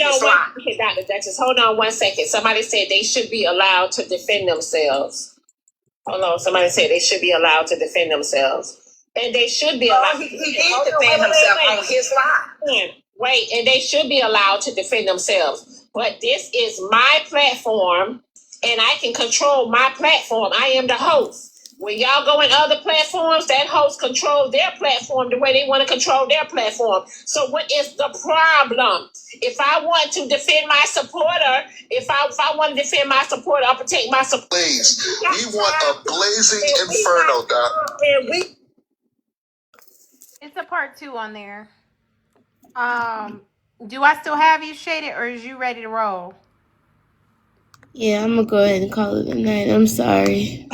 hold on 1 second, Dr. Duchess. Hold on 1 second. Somebody said they should be allowed to defend themselves. Hold on. Somebody said they should be allowed to defend themselves. And they should be allowed. He did defend himself on his live. Wait, and they should be allowed to defend themselves. But this is my platform, and I can control my platform. I am the host. When y'all go in other platforms, that host controls their platform the way they want to control their platform. So what is the problem? If I want to defend my supporter, if I want to defend my supporter, I'll protect my supporter. Please, we want a blazing inferno, Doc. It's a part 2 on there. Do I still have you shaded, or is you ready to roll? Yeah, I'm gonna go ahead and call it a night. I'm sorry.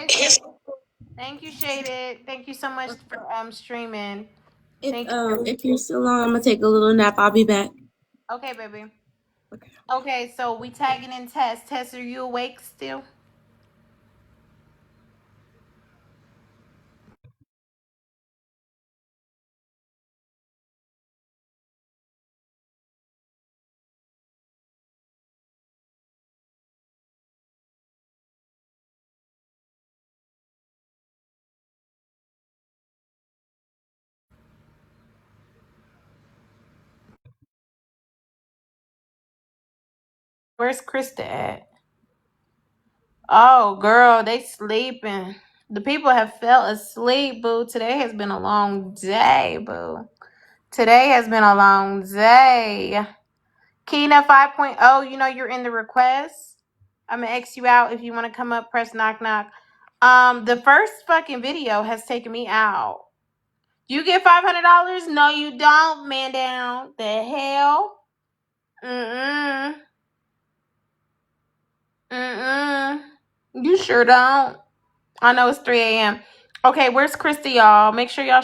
Okay, thank you, Shaded. Thank you so much for streaming. If you're still on, I'm gonna take a little nap. I'll be back. Okay, baby. Okay, so we tagging in Tess. Tess, are you awake still? Where's Krista at? Oh, girl, they sleeping. The people have fell asleep, boo. Today has been a long day, boo. Today has been a long day. Kina 5.0, you know you're in the request. I'm gonna X you out if you want to come up, press knock knock. The first fucking video has taken me out. You get $500? No, you don't, man down. The hell? You sure don't. I know it's 3 a.m. Okay, where's Krista, y'all? Make sure y'all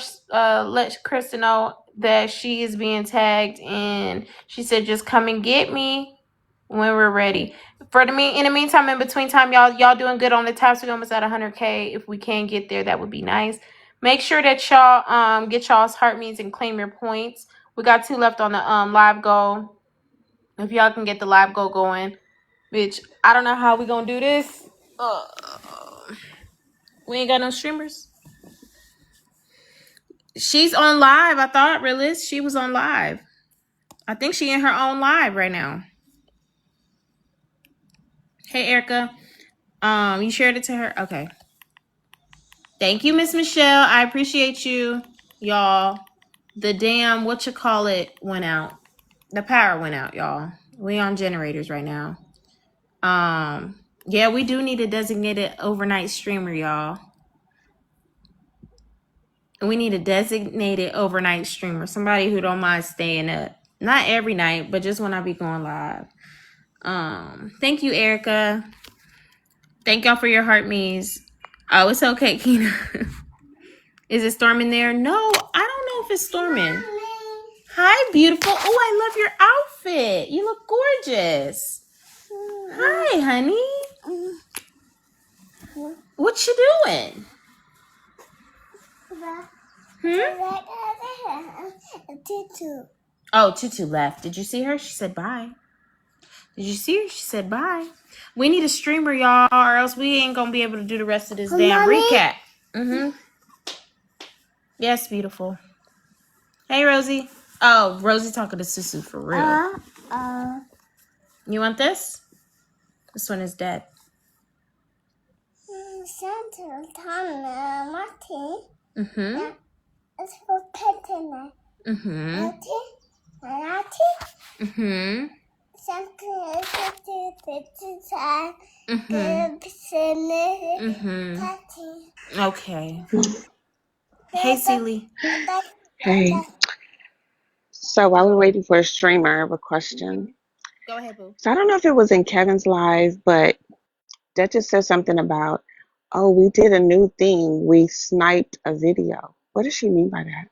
let Krista know that she is being tagged, and she said just come and get me when we're ready. In the meantime, in between time, y'all doing good on the taps. We're almost at 100K. If we can get there, that would be nice. Make sure that y'all get y'all's heart means and claim your points. We got 2 left on the live goal. If y'all can get the live goal going, bitch, I don't know how we gonna do this. We ain't got no streamers. She's on live. I thought, Realist, she was on live. I think she in her own live right now. Hey, Erica. You shared it to her? Okay. Thank you, Miss Michelle. I appreciate you, y'all. The damn went out. The power went out, y'all. We on generators right now. Yeah, we do need a designated overnight streamer, y'all. We need a designated overnight streamer. Somebody who don't mind staying up. Not every night, but just when I be going live. Thank you, Erica. Thank y'all for your heart me's. Oh, it's okay, Kina. Is it storming there? No, I don't know if it's storming. Hi, beautiful. Oh, I love your outfit. You look gorgeous. Hi, honey. What you doing? Oh, Tutu left. Did you see her? She said bye. Did you see her? She said bye. We need a streamer, y'all, or else we ain't gonna be able to do the rest of this damn recap. Yes, beautiful. Hey, Rosie. Oh, Rosie talking to Susu for real. You want this? This one is dead. It's for petting. Okay. Hey, Celie. Hey. So while we're waiting for a streamer, I have a question. Go ahead, boo. So I don't know if it was in Kevin's live, but that just said something about, oh, we did a new thing. We sniped a video. What does she mean by that?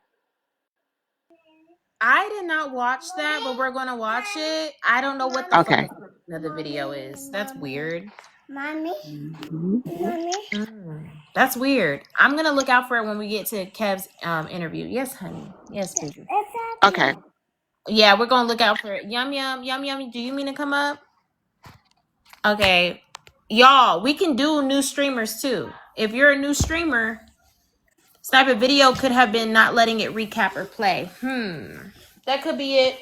I did not watch that, but we're going to watch it. I don't know what the fuck the video is. That's weird. Mommy? That's weird. I'm going to look out for it when we get to Kev's interview. Yes, honey. Yes, baby. Okay. Yeah, we're gonna look out for it. Yum Yum, Yum Yum. Do you mean to come up? Okay, y'all. We can do new streamers too. If you're a new streamer, Sniper Video could have been not letting it recap or play. That could be it.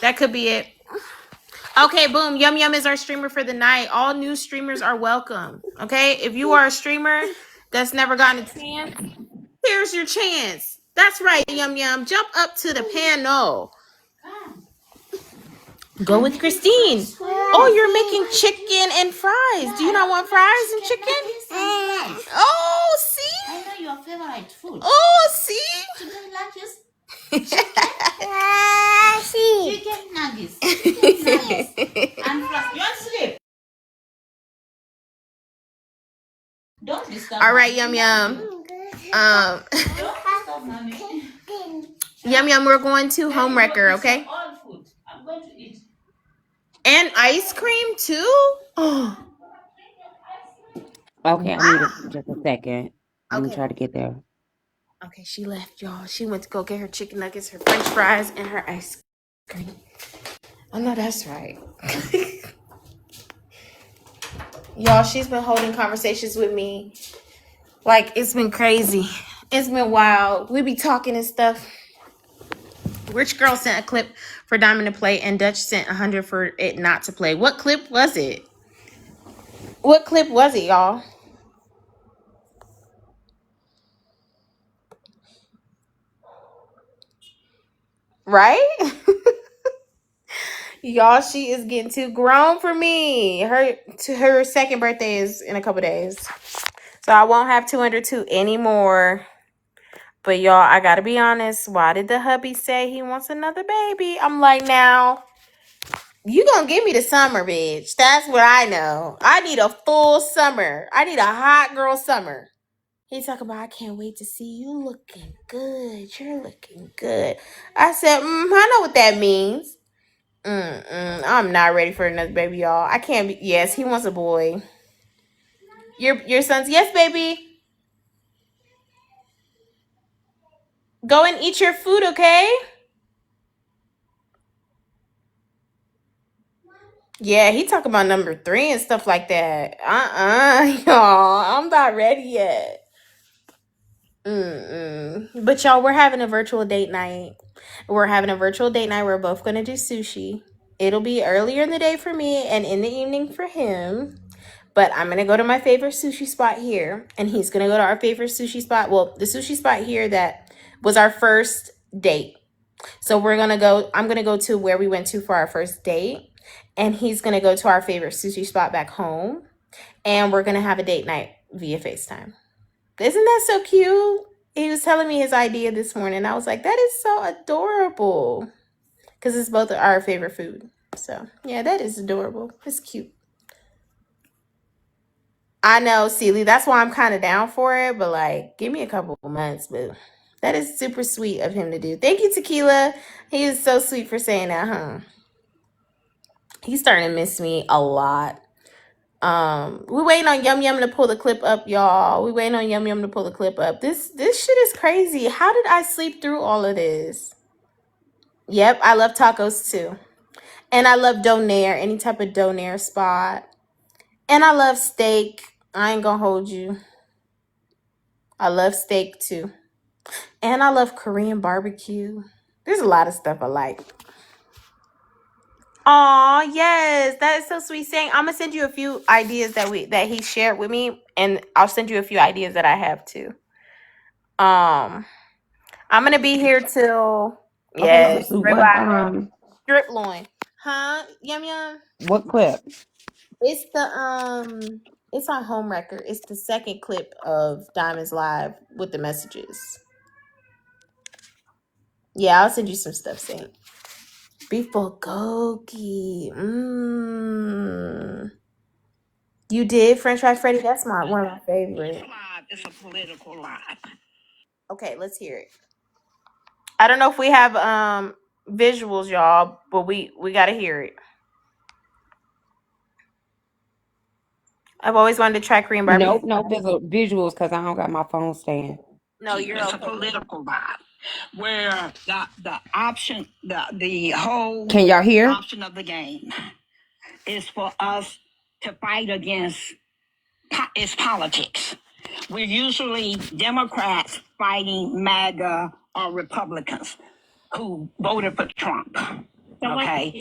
That could be it. Okay, boom. Yum Yum is our streamer for the night. All new streamers are welcome. Okay, if you are a streamer that's never gotten a chance, here's your chance. That's right, Yum Yum. Jump up to the panel. Go with Christine. Oh, you're making chicken and fries. Do you not want fries and chicken? Oh, see? I know your favorite food. Oh, see? Today lunches. See. Chicken nuggets. Chicken nuggets. And plus, you want sleep. Don't disturb. All right, Yum Yum. Don't disturb mommy. Yum Yum, we're going to Homewrecker, okay? All food. I'm going to eat. And ice cream too? Oh. Okay, I need just a second. I'm gonna Okay. try to get there. Okay, she left, y'all. She went to go get her chicken nuggets, her french fries, and her ice cream. I know that's right. Y'all, she's been holding conversations with me. Like, it's been crazy. It's been wild. We be talking and stuff. Rich Girl sent a clip for Diamond to play, and Dutch sent 100 for it not to play. What clip was it? What clip was it, y'all? Right? Y'all, she is getting too grown for me. Her second birthday is in a couple days. So I won't have 202 anymore. But y'all, I gotta be honest. Why did the hubby say he wants another baby? I'm like, now, you gonna give me the summer, bitch. That's what I know. I need a full summer. I need a hot girl summer. He's talking about, I can't wait to see you looking good. You're looking good. I said, I know what that means. I'm not ready for another baby, y'all. I can't be. Yes, he wants a boy. Your son's, yes, baby. Go and eat your food, okay? Yeah, he talking about number 3 and stuff like that. Y'all, I'm not ready yet. But y'all, we're having a virtual date night. We're both gonna do sushi. It'll be earlier in the day for me and in the evening for him. But I'm gonna go to my favorite sushi spot here, and he's gonna go to our favorite sushi spot. Well, the sushi spot here that was our first date. So I'm gonna go to where we went to for our first date, and he's gonna go to our favorite sushi spot back home, and we're gonna have a date night via FaceTime. Isn't that so cute? He was telling me his idea this morning. I was like, that is so adorable. Because it's both our favorite food. So, yeah, that is adorable. It's cute. I know, Celie. That's why I'm kind of down for it. But, like, give me a couple of months. But that is super sweet of him to do. Thank you, Tequila. He is so sweet for saying that, huh? He's starting to miss me a lot. We waiting on Yum Yum to pull the clip up, y'all. We waiting on Yum Yum to pull the clip up. This shit is crazy. How did I sleep through all of this? Yep, I love tacos too. And I love donair, any type of donair spot. And I love steak. I ain't gonna hold you. I love steak too. And I love Korean barbecue. There's a lot of stuff I like. Aw, yes, that is so sweet. Saying, I'm gonna send you a few ideas that he shared with me, and I'll send you a few ideas that I have too. I'm gonna be here till Okay, yes, Susu, ribeye, strip loin, huh? Yum Yum. what clip? It's it's on Home Record. It's the second clip of Diamonds Live with the messages. Yeah, I'll send you some stuff, Saint. Beef bulgogi. You did French Fry Freddy? That's one of my favorites. It's a political lie. Okay, let's hear it. I don't know if we have visuals, y'all, but we gotta hear it. I've always wanted to try Korean barbecue. Nope, no visuals because I don't got my phone stand. No, you're It's a okay. political lie. where the option, the whole Can y'all hear? option of the game is for us to fight against is politics. We're usually Democrats fighting MAGA or Republicans who voted for Trump. Okay.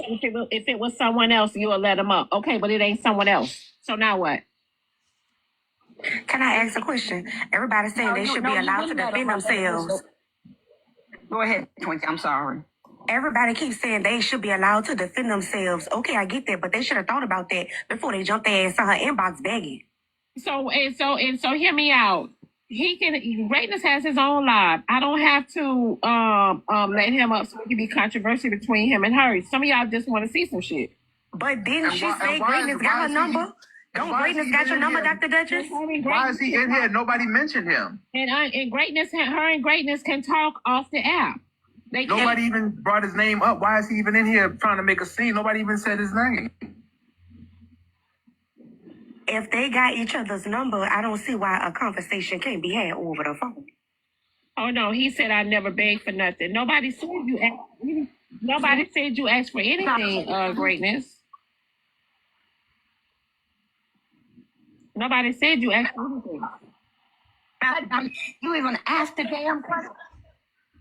If it was someone else, you would let them up. Okay, but it ain't someone else. So now what? Can I ask a question? Everybody's saying they should be allowed to defend themselves. Go ahead, Twinkie. I'm sorry. Everybody keeps saying they should be allowed to defend themselves. Okay, I get that, but they should have thought about that before they jumped their ass on her inbox begging. So hear me out. Greatness has his own life. I don't have to let him up so it can be controversy between him and her. Some of y'all just want to see some shit. But didn't she say Greatness got her number? Don't Greatness got your number, Dr. Duchess? Why is he in here? Nobody mentioned him. And Greatness, her and Greatness can talk off the app. Nobody even brought his name up. Why is he even in here trying to make a scene? Nobody even said his name. If they got each other's number, I don't see why a conversation can't be had over the phone. Oh no, he said I never begged for nothing. Nobody said you asked. Nobody said you asked for anything. Greatness. Nobody said you asked for anything. You even asked the damn question.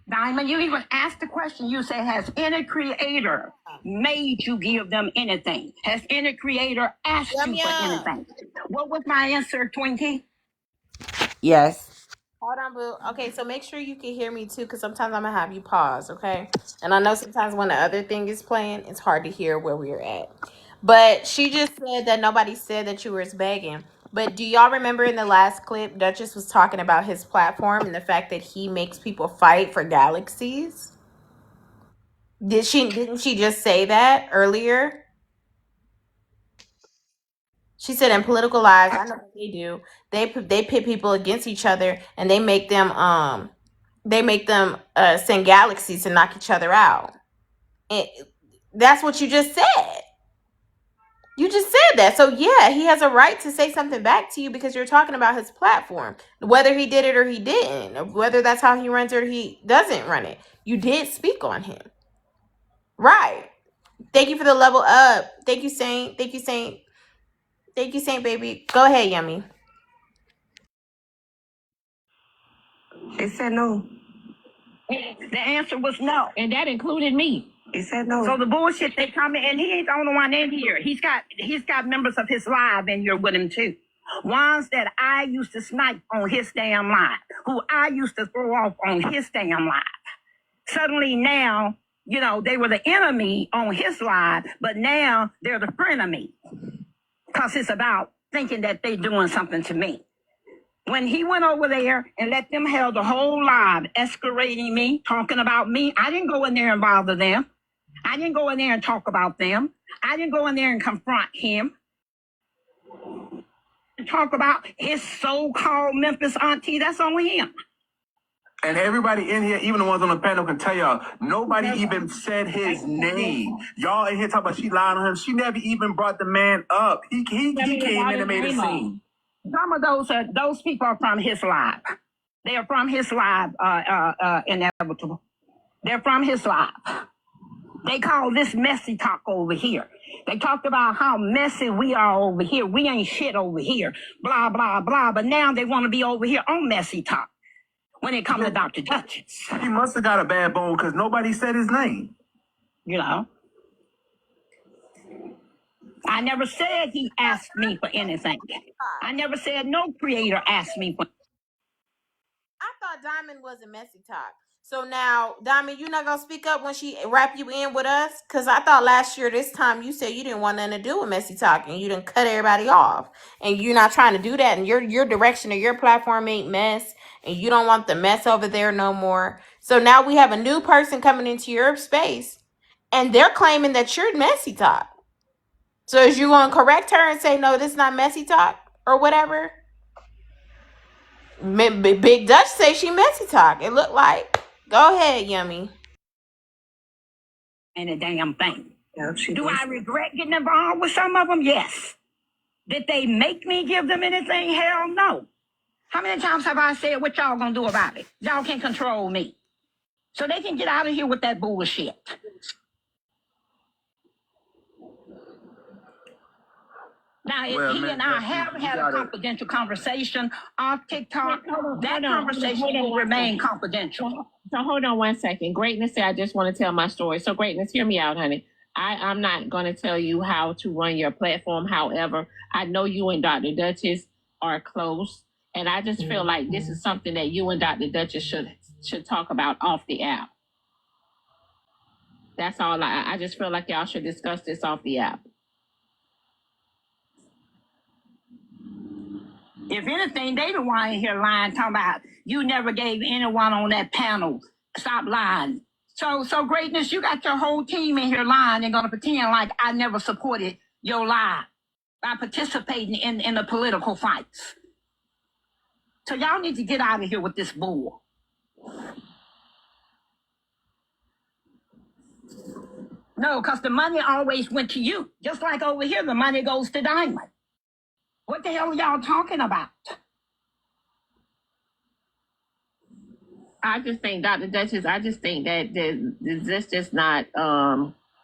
Diamond, you even asked the question. You said, has any creator made you give them anything? Has any creator asked you for anything? What was my answer, Twinkie? Yes. Hold on, boo. Okay, so make sure you can hear me too, because sometimes I'm gonna have you pause, okay? And I know sometimes when the other thing is playing, it's hard to hear where we're at. But she just said that nobody said that you were begging. But do y'all remember in the last clip, Duchess was talking about his platform and the fact that he makes people fight for galaxies? Didn't she just say that earlier? She said in political lies, I know what they do. They pit people against each other and they make them send galaxies to knock each other out. And that's what you just said. You just said that. So yeah, he has a right to say something back to you because you're talking about his platform. Whether he did it or he didn't, or whether that's how he runs it or he doesn't run it. You did speak on him. Right. Thank you for the level up. Thank you, Saint. Thank you, Saint. Thank you, Saint baby. Go ahead, Yummy. They said no. The answer was no. And that included me. He said no. So the bullshit they come in, and he ain't the only one in here. He's got members of his live in here with him too. Ones that I used to snipe on his damn live, who I used to throw off on his damn live. Suddenly now, they were the enemy on his live, but now they're the frenemy. Because it's about thinking that they're doing something to me. When he went over there and let them have the whole live escalating me, talking about me, I didn't go in there and bother them. I didn't go in there and talk about them. I didn't go in there and confront him. And talk about his so-called Memphis auntie, that's only him. And everybody in here, even the ones on the panel, can tell y'all, nobody even said his name. Y'all in here talking about she lied on him. She never even brought the man up. He came in and made a scene. Some of those people are from his live. They are from his live, inevitable. They're from his live. They call this messy talk over here. They talked about how messy we are over here. We ain't shit over here. Blah, blah, blah. But now they want to be over here on messy talk when it comes to Dr. Duchess. He must have got a bad bone because nobody said his name. I never said he asked me for anything. I never said no creator asked me for. I thought Diamond was a messy talk. So now, Diamond, you not gonna speak up when she wrap you in with us? Cause I thought last year this time you said you didn't want nothing to do with messy talk and you didn't cut everybody off. And you're not trying to do that. And your direction of your platform ain't mess. And you don't want the mess over there no more. So now we have a new person coming into your space, and they're claiming that you're messy talk. So is you gonna correct her and say no, this is not messy talk or whatever? Big Dutch say she messy talk. It looked like. Go ahead, Yummy. And a damn thing. Do I regret getting involved with some of them? Yes. Did they make me give them anything? Hell no. How many times have I said what y'all gonna do about it? Y'all can't control me. So they can get out of here with that bullshit. Now, if he and I have had a confidential conversation off TikTok, that conversation will remain confidential. So hold on 1 second. Greatness said, I just want to tell my story. So Greatness, hear me out, honey. I'm not going to tell you how to run your platform. However, I know you and Dr. Duchess are close. And I just feel like this is something that you and Dr. Duchess should talk about off the app. That's all. I just feel like y'all should discuss this off the app. If anything, they the one in here lying, talking about you never gave anyone on that panel. Stop lying. So Greatness, you got your whole team in here lying and gonna pretend like I never supported your lie by participating in the political fights. So y'all need to get out of here with this bull. No, because the money always went to you. Just like over here, the money goes to Diamond. What the hell are y'all talking about? I just think, Dr. Duchess, I just think that this just not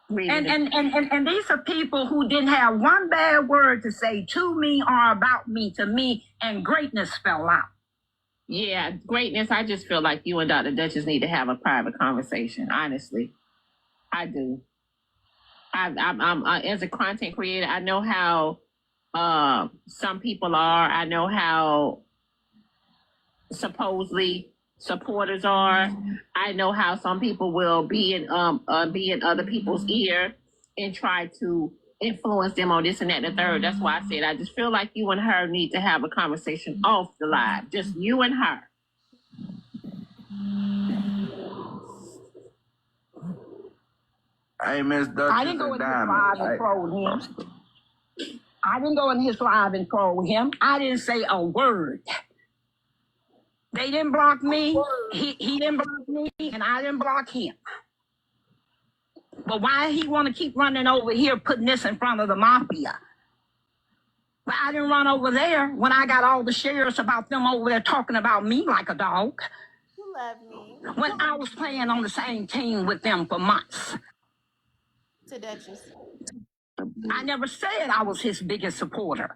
really. And these are people who didn't have one bad word to say to me or about me to me, and Greatness fell out. Yeah, Greatness, I just feel like you and Dr. Duchess need to have a private conversation, honestly. I do. I'm as a content creator, I know how some people are. I know how supposedly supporters are. I know how some people will be in other people's ear and try to influence them on this and that and the third. That's why I said I just feel like you and her need to have a conversation off the live. Just you and her. Hey, Miss Duchess, I didn't go in his live and troll him. I didn't go in his live and troll him. I didn't say a word. They didn't block me. He didn't block me, and I didn't block him. But why he want to keep running over here, putting this in front of the mafia? But I didn't run over there when I got all the shares about them over there talking about me like a dog. You love me. When I was playing on the same team with them for months. To Duchess. I never said I was his biggest supporter.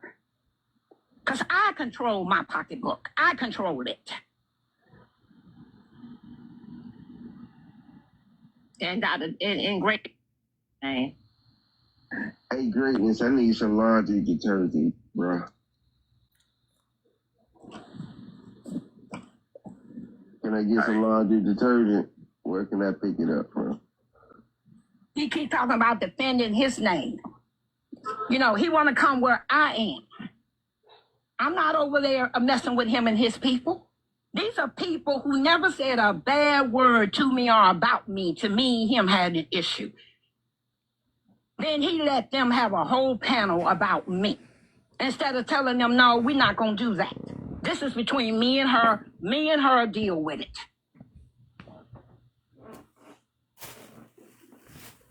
Because I control my pocketbook. I controlled it. And great. Hey, Greatness, I need some laundry detergent, bro. Can I get some laundry detergent? Where can I pick it up from? He keep talking about defending his name. You know, he want to come where I am. I'm not over there messing with him and his people. These are people who never said a bad word to me or about me. To me, him had an issue. Then he let them have a whole panel about me. Instead of telling them, no, we're not going to do that. This is between me and her. Me and her deal with it.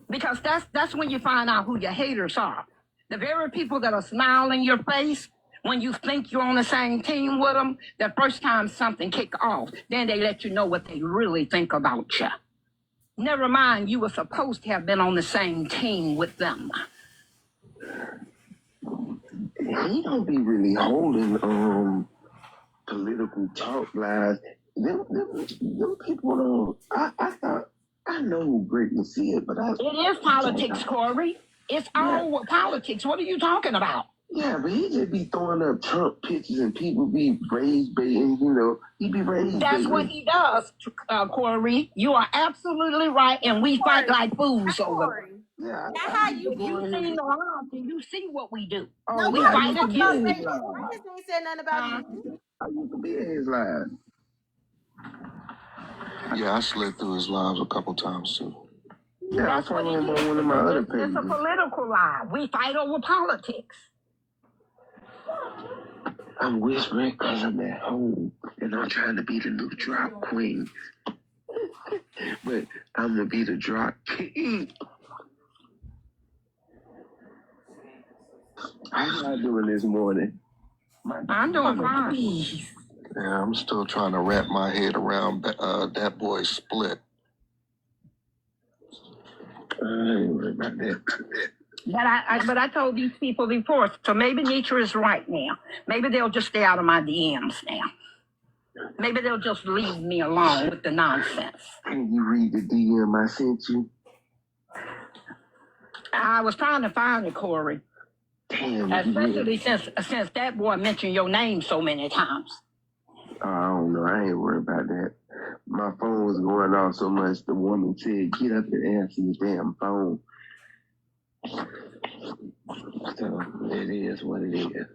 Because that's when you find out who your haters are. The very people that are smiling in your face when you think you're on the same team with them, the first time something kick off, then they let you know what they really think about you. Never mind, you were supposed to have been on the same team with them. He don't be really holding political talk live. Them people don't. I thought I know who Greatness is, but it is politics, Corey. It's all politics. What are you talking about? Yeah, but he just be throwing up Trump pictures and people be raised baiting, you know. He be raised That's baiting. what he does, Corey. You are absolutely right, and we fight like fools over it. Yeah. Now how you see the live, and you see what we do. No, we we fight talking against about it. Greatness ain't said nothing about you. I used to be in his live. Yeah, I slid through his lives a couple times too. Yeah, That's I what follow it him is. on one of my other It's pages. a political lie. We fight over politics. I'm whispering because I'm at home and I'm trying to be the new drop queen. But I'm going to be the drop king. How you doing this morning? I'm doing fine. Yeah, I'm still trying to wrap my head around that boy Split. ain't worried about that. But I told these people before, so maybe nature is right now. Maybe they'll just stay out of my DMs now. Maybe they'll just leave me alone with the nonsense. Can you read the DM I sent you? I was trying to find it, Corey. Damn. Especially since that boy mentioned your name so many times. I don't know. I ain't worried about that. My phone was going off so much. The woman said, "Get up and answer your damn phone." So it is what it is.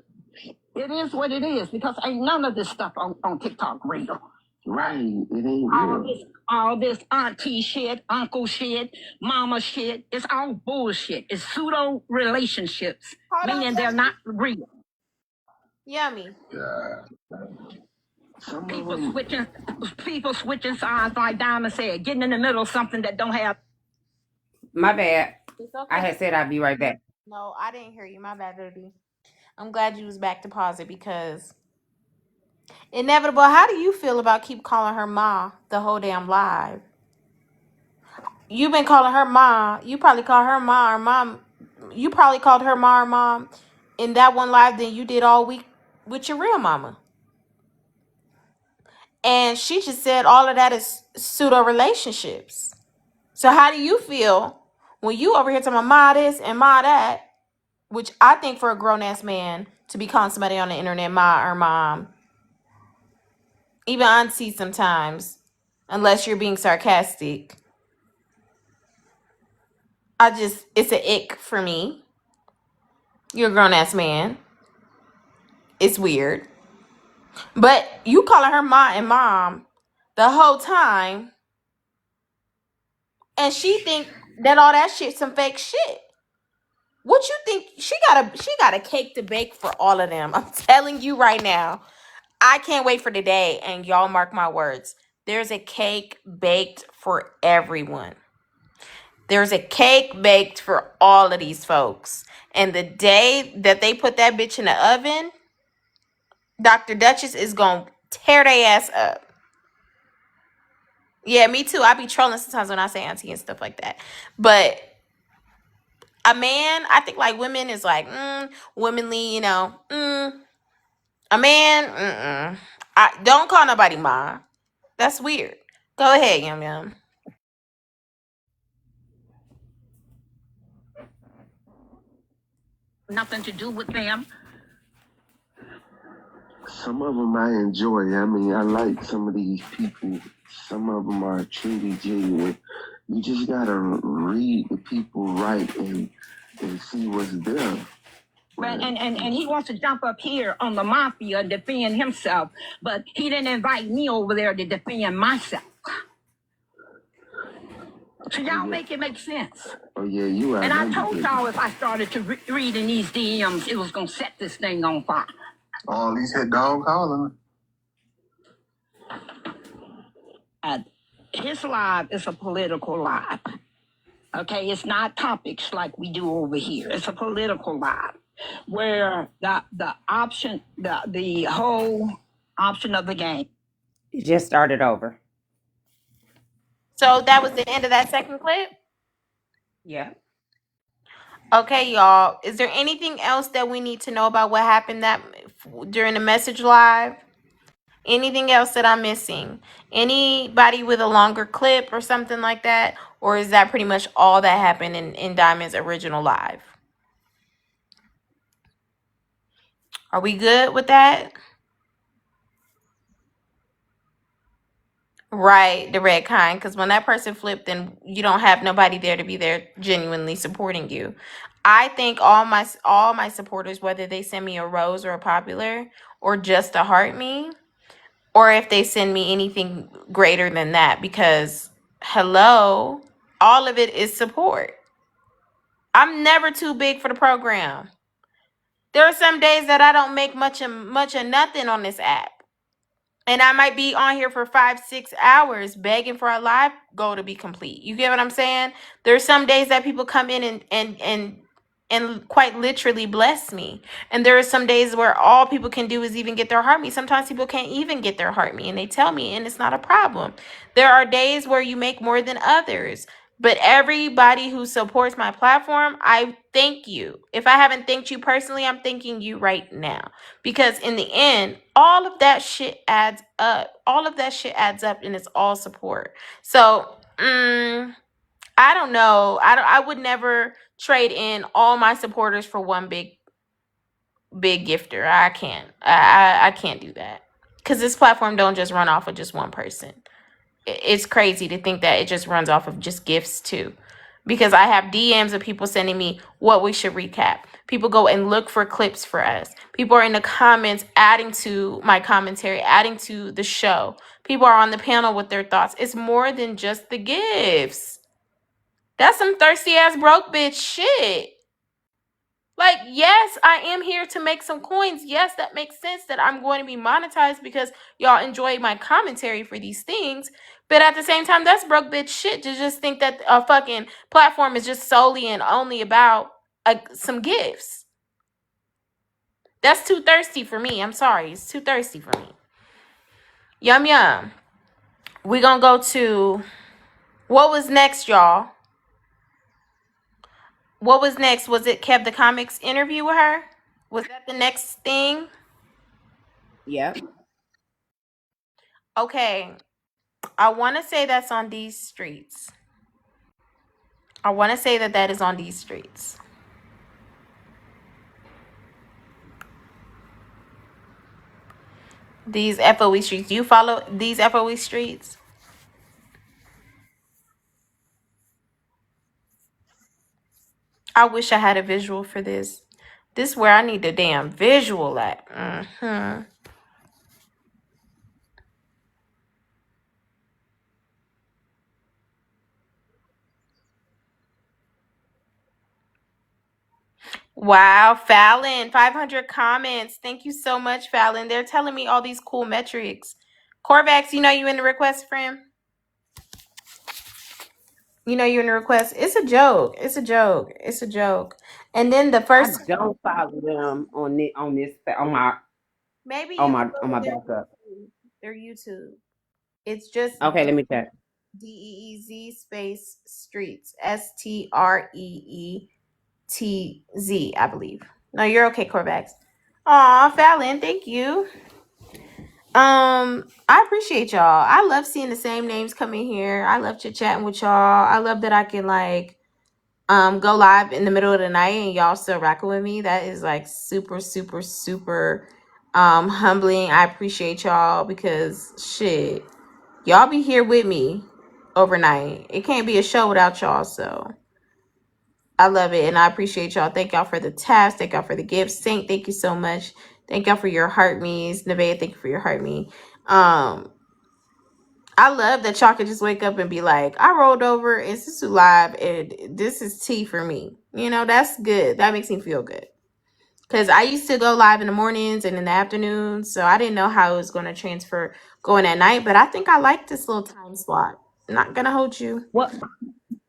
It is what it is because ain't none of this stuff on TikTok real. Right. It ain't real. All this auntie shit, uncle shit, mama shit. It's all bullshit. It's pseudo relationships, meaning they're not real. Yummy. Yeah. People switching sides, like Diamond said, getting in the middle of something that don't have. My bad. It's okay. I had said I'd be right back. No, I didn't hear you. My bad, baby. I'm glad you was back to pause it because inevitable. How do you feel about keep calling her ma the whole damn live? You've been calling her ma. You probably call her ma or mom. You probably called her ma or mom in that one live than you did all week with your real mama. And she just said all of that is pseudo relationships. So how do you feel when you over here talking about ma this and ma that? Which I think for a grown ass man to be calling somebody on the internet ma or mom, even auntie sometimes, unless you're being sarcastic. It's an ick for me. You're a grown ass man. It's weird. But you calling her ma and mom the whole time, and she think that all that shit some fake shit. What you think? She got a cake to bake for all of them. I'm telling you right now. I can't wait for the day, and y'all mark my words. There's a cake baked for everyone. There's a cake baked for all of these folks. And the day that they put that bitch in the oven, Dr. Duchess is going to tear their ass up. Yeah, me too. I be trolling sometimes when I say auntie and stuff like that. But a man, I think like women is like, womanly, A man, I don't call nobody ma. That's weird. Go ahead, Yum Yum. Nothing to do with them. Some of them I enjoy. I mean, I like some of these people. Some of them are truly genuine. You just gotta read the people right and see what's there. And he wants to jump up here on the mafia and defend himself, but he didn't invite me over there to defend myself. So y'all make it make sense. Oh yeah, you are. And I told y'all if I started to read in these DMs, it was gonna set this thing on fire. Oh, at least hit dog calling. His live is a political live. Okay, it's not topics like we do over here. It's a political live where the option, the whole option of the game. It just started over. So that was the end of that second clip? Yeah. Okay, y'all. Is there anything else that we need to know about what happened during the message live? Anything else that I'm missing? Anybody with a longer clip or something like that? Or is that pretty much all that happened in Diamond's original live? Are we good with that? Right, the red kind. Because when that person flipped, then you don't have nobody there to be there genuinely supporting you. I think all my supporters, whether they send me a rose or a popular or just a heart me, or if they send me anything greater than that, because hello, all of it is support. I'm never too big for the program. There are some days that I don't make much of nothing on this app. And I might be on here for 5-6 hours begging for a live goal to be complete. You get what I'm saying? There's some days that people come in and quite literally bless me. And there are some days where all people can do is even get their heart me. Sometimes people can't even get their heart me, and they tell me, and it's not a problem. There are days where you make more than others. But everybody who supports my platform, I thank you. If I haven't thanked you personally, I'm thanking you right now. Because in the end, all of that shit adds up. All of that shit adds up, and it's all support. So, I don't know. I would never trade in all my supporters for one big gifter. I can't. I can't do that. Because this platform don't just run off of just one person. It's crazy to think that it just runs off of just gifts too. Because I have DMs of people sending me what we should recap. People go and look for clips for us. People are in the comments adding to my commentary, adding to the show. People are on the panel with their thoughts. It's more than just the gifts. That's some thirsty ass broke bitch shit. Like, yes, I am here to make some coins. Yes, that makes sense that I'm going to be monetized because y'all enjoy my commentary for these things. But at the same time, that's broke bitch shit to just think that a fucking platform is just solely and only about some gifts. That's too thirsty for me. I'm sorry. It's too thirsty for me. Yum, yum. We're going to go to what was next, y'all? What was next? Was it Kev the Comics interview with her? Was that the next thing? Yep. Okay. I want to say that's on these streets. I want to say that is on these streets. These FOE streets. Do you follow these FOE streets? I wish I had a visual for this. This is where I need the damn visual at. Wow, Fallon, 500 comments. Thank you so much, Fallon. They're telling me all these cool metrics. Corvax, you know you in the request, friend? You know you're in the request. It's a joke. It's a joke. It's a joke. And then the I first, don't follow them on my maybe on you my can on go my to backup. their YouTube. It's just Okay, let me check. DEEZ space streets. STREETZ, I believe. No, you're okay, Corvax. Aw, Fallon, thank you. I appreciate y'all. I love seeing the same names come in here. I love chit chatting with y'all. I love that I can like go live in the middle of the night and y'all still rocking with me. That is like super, super, super humbling. I appreciate y'all because shit, y'all be here with me overnight. It can't be a show without y'all, so I love it and I appreciate y'all. Thank y'all for the taps. Thank y'all for the gifts. Saint, thank you so much. Thank y'all for your heart me's. Nevaeh, thank you for your heart me. I love that y'all can just wake up and be like, I rolled over and Susu live and this is tea for me. You know, that's good. That makes me feel good. Because I used to go live in the mornings and in the afternoons, so I didn't know how it was going to transfer going at night, but I think I like this little time slot. I'm not going to hold you. What?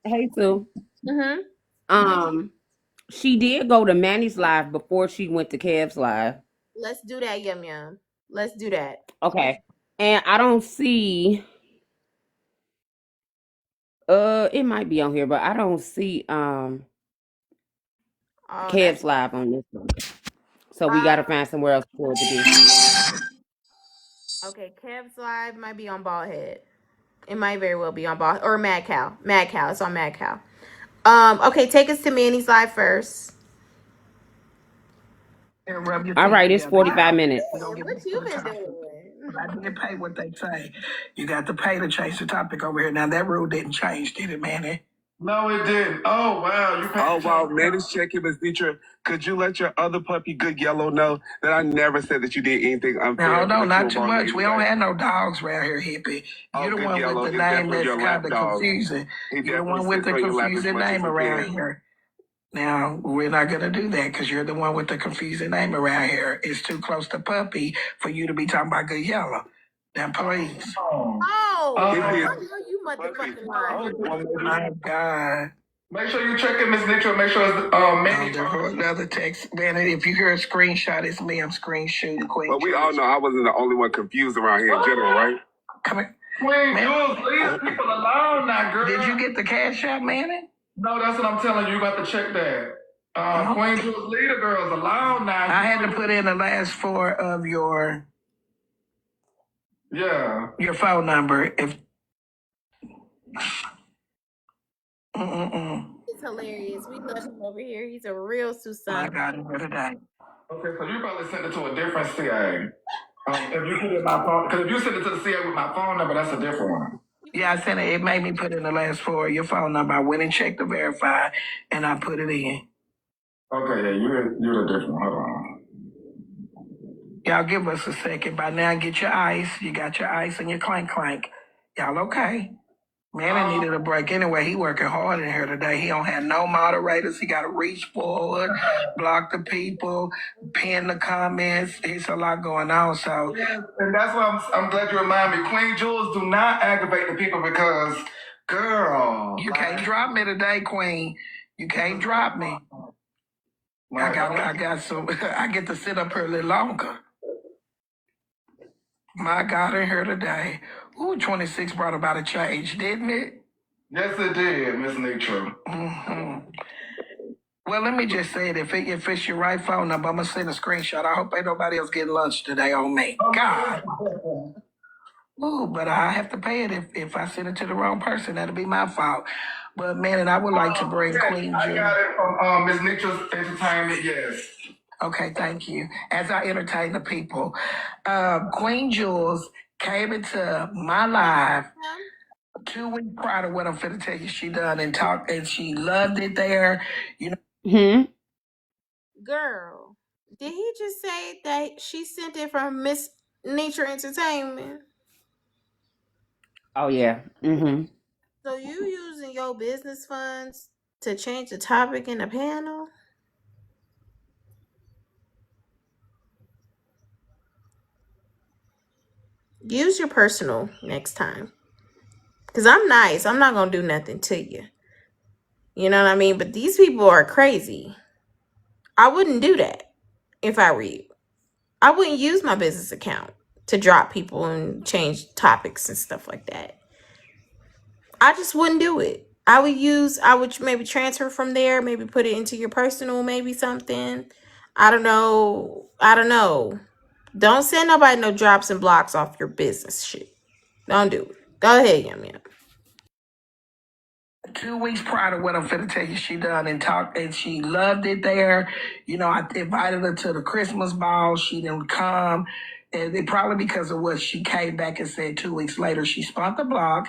Hey, Sue. Mm-hmm. She did go to Manny's live before she went to Kev's live. Let's do that, Yum Yum. Let's do that. Okay. And I don't see it might be on here, but I don't see Kev's live on this one. So we gotta find somewhere else for it to be. Okay, Kev's live might be on Baldhead. It might very well be on Bald or Mad Cow. Mad Cow. It's on Mad Cow. Okay, take us to Manny's live first. All right, it's 45 minutes. What you been doing? I didn't pay what they say. You got to pay to change the topic over here. Now that rule didn't change, did it, Manny? No, it didn't. Oh, wow. You Oh, wow. Manny's checking Miss Dietrich. Could you let your other puppy, Good Yellow, know that I never said that you did anything unfair? No, not too much. We don't have no dogs around here, hippie. You're the one with the name that's kind of confusing. You're the one with the confusing name around here. Now, we're not going to do that because you're the one with the confusing name around here. It's too close to puppy for you to be talking about Good Yellow. Now, please. You motherfucking lying. Oh, my God. Make sure you check in, Miss Nitro. Make sure it's Manny. Another text. Man, if you hear a screenshot, it's me. I'm screenshotting quick. But we all know I wasn't the only one confused around here in general, right? Come here. Queen Jules, leave people alone now, girl. Did you get the cash out, man? No, that's what I'm telling you. You got to check that. Queen Jules, leave the girls alone now. I had to put in the last four of your phone number. If It's hilarious. We love him over here. He's a real Susan. I got it for today. Okay, so you probably sent it to a different CA. If you put it in my phone, because if you send it to the CA with my phone number, that's a different one. Yeah, I sent it. It made me put in the last four of your phone number. I went and checked to verify, and I put it in. Okay, yeah, you're the different one. Hold on. Y'all give us a second. By now, get your ice. You got your ice and your clank clank. Y'all okay? Man, I needed a break anyway. He working hard in here today. He don't have no moderators. He got to reach forward, block the people, pin the comments. It's a lot going on. So, and that's why I'm glad you remind me. Queen Jules, do not aggravate the people because, girl, you can't drop me today, Queen. You can't drop me. I got some. I get to sit up here a little longer. My God, in here today. Ooh, 26 brought about a change, didn't it? Yes, it did, Miss Nitra. Mm-hmm. Well, let me just say it. If it's your right phone number, I'm going to send a screenshot. I hope ain't nobody else getting lunch today on me. God. Ooh, but I have to pay it if I send it to the wrong person. That'll be my fault. But, man, and I would like to bring Queen Jules. I got it from Miss Nitra's Entertainment, yes. Okay, thank you. As I entertain the people, Queen Jules came into my live 2 weeks prior to what I'm finna tell you she done and talked, and she loved it there. You know. Girl, did he just say that she sent it from Miss Nature Entertainment? Oh yeah. So you using your business funds to change the topic in the panel? Use your personal next time. Because I'm nice. I'm not going to do nothing to you. You know what I mean? But these people are crazy. I wouldn't do that if I were you. I wouldn't use my business account to drop people and change topics and stuff like that. I just wouldn't do it. I would maybe transfer from there, maybe put it into your personal, maybe something. I don't know. Don't send nobody no drops and blocks off your business shit. Don't do it. Go ahead, Yum Yum. 2 weeks prior to what I'm finna tell you she done and talked, and she loved it there. You know, I invited her to the Christmas ball. She didn't come. And it probably because of what she came back and said 2 weeks later. She spun the block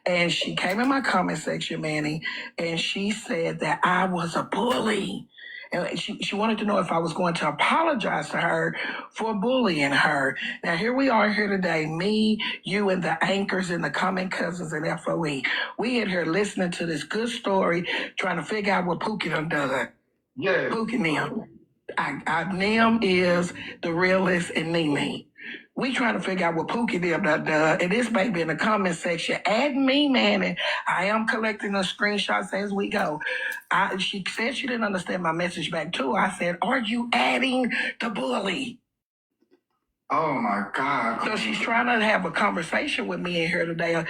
and she came in my comment section, Manny, and she said that I was a bully. And she wanted to know if I was going to apologize to her for bullying her. Now, here we are here today, me, you, and the anchors and the comment cousins and FOE. We in here listening to this good story, trying to figure out what Pookie done done. Yeah. Pookie Nim. Nim is the realist and Nene. We trying to figure out what Pookie done done. And this baby in the comment section, add me, man. And I am collecting the screenshots as we go. She said she didn't understand my message back too. I said, are you adding the bully? Oh my God. So she's trying to have a conversation with me in here today.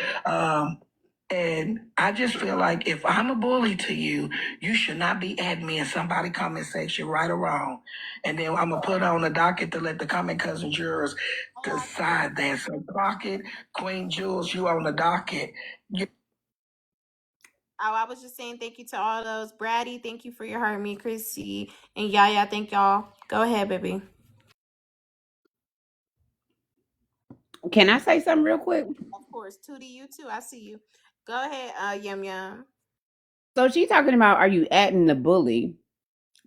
And I just feel like if I'm a bully to you, you should not be adding me in somebody comment section, right or wrong. And then I'm going to put on the docket to let the comment cousin jurors decide that. So docket, Queen Jules, you on the docket. I was just saying thank you to all those. Braddy, thank you for your heart. Me, Chrissy, and Yaya, thank y'all. Go ahead, baby. Can I say something real quick? Of course. Tootie, you too. I see you. Go ahead, Yum Yum. So she's talking about, are you adding the bully?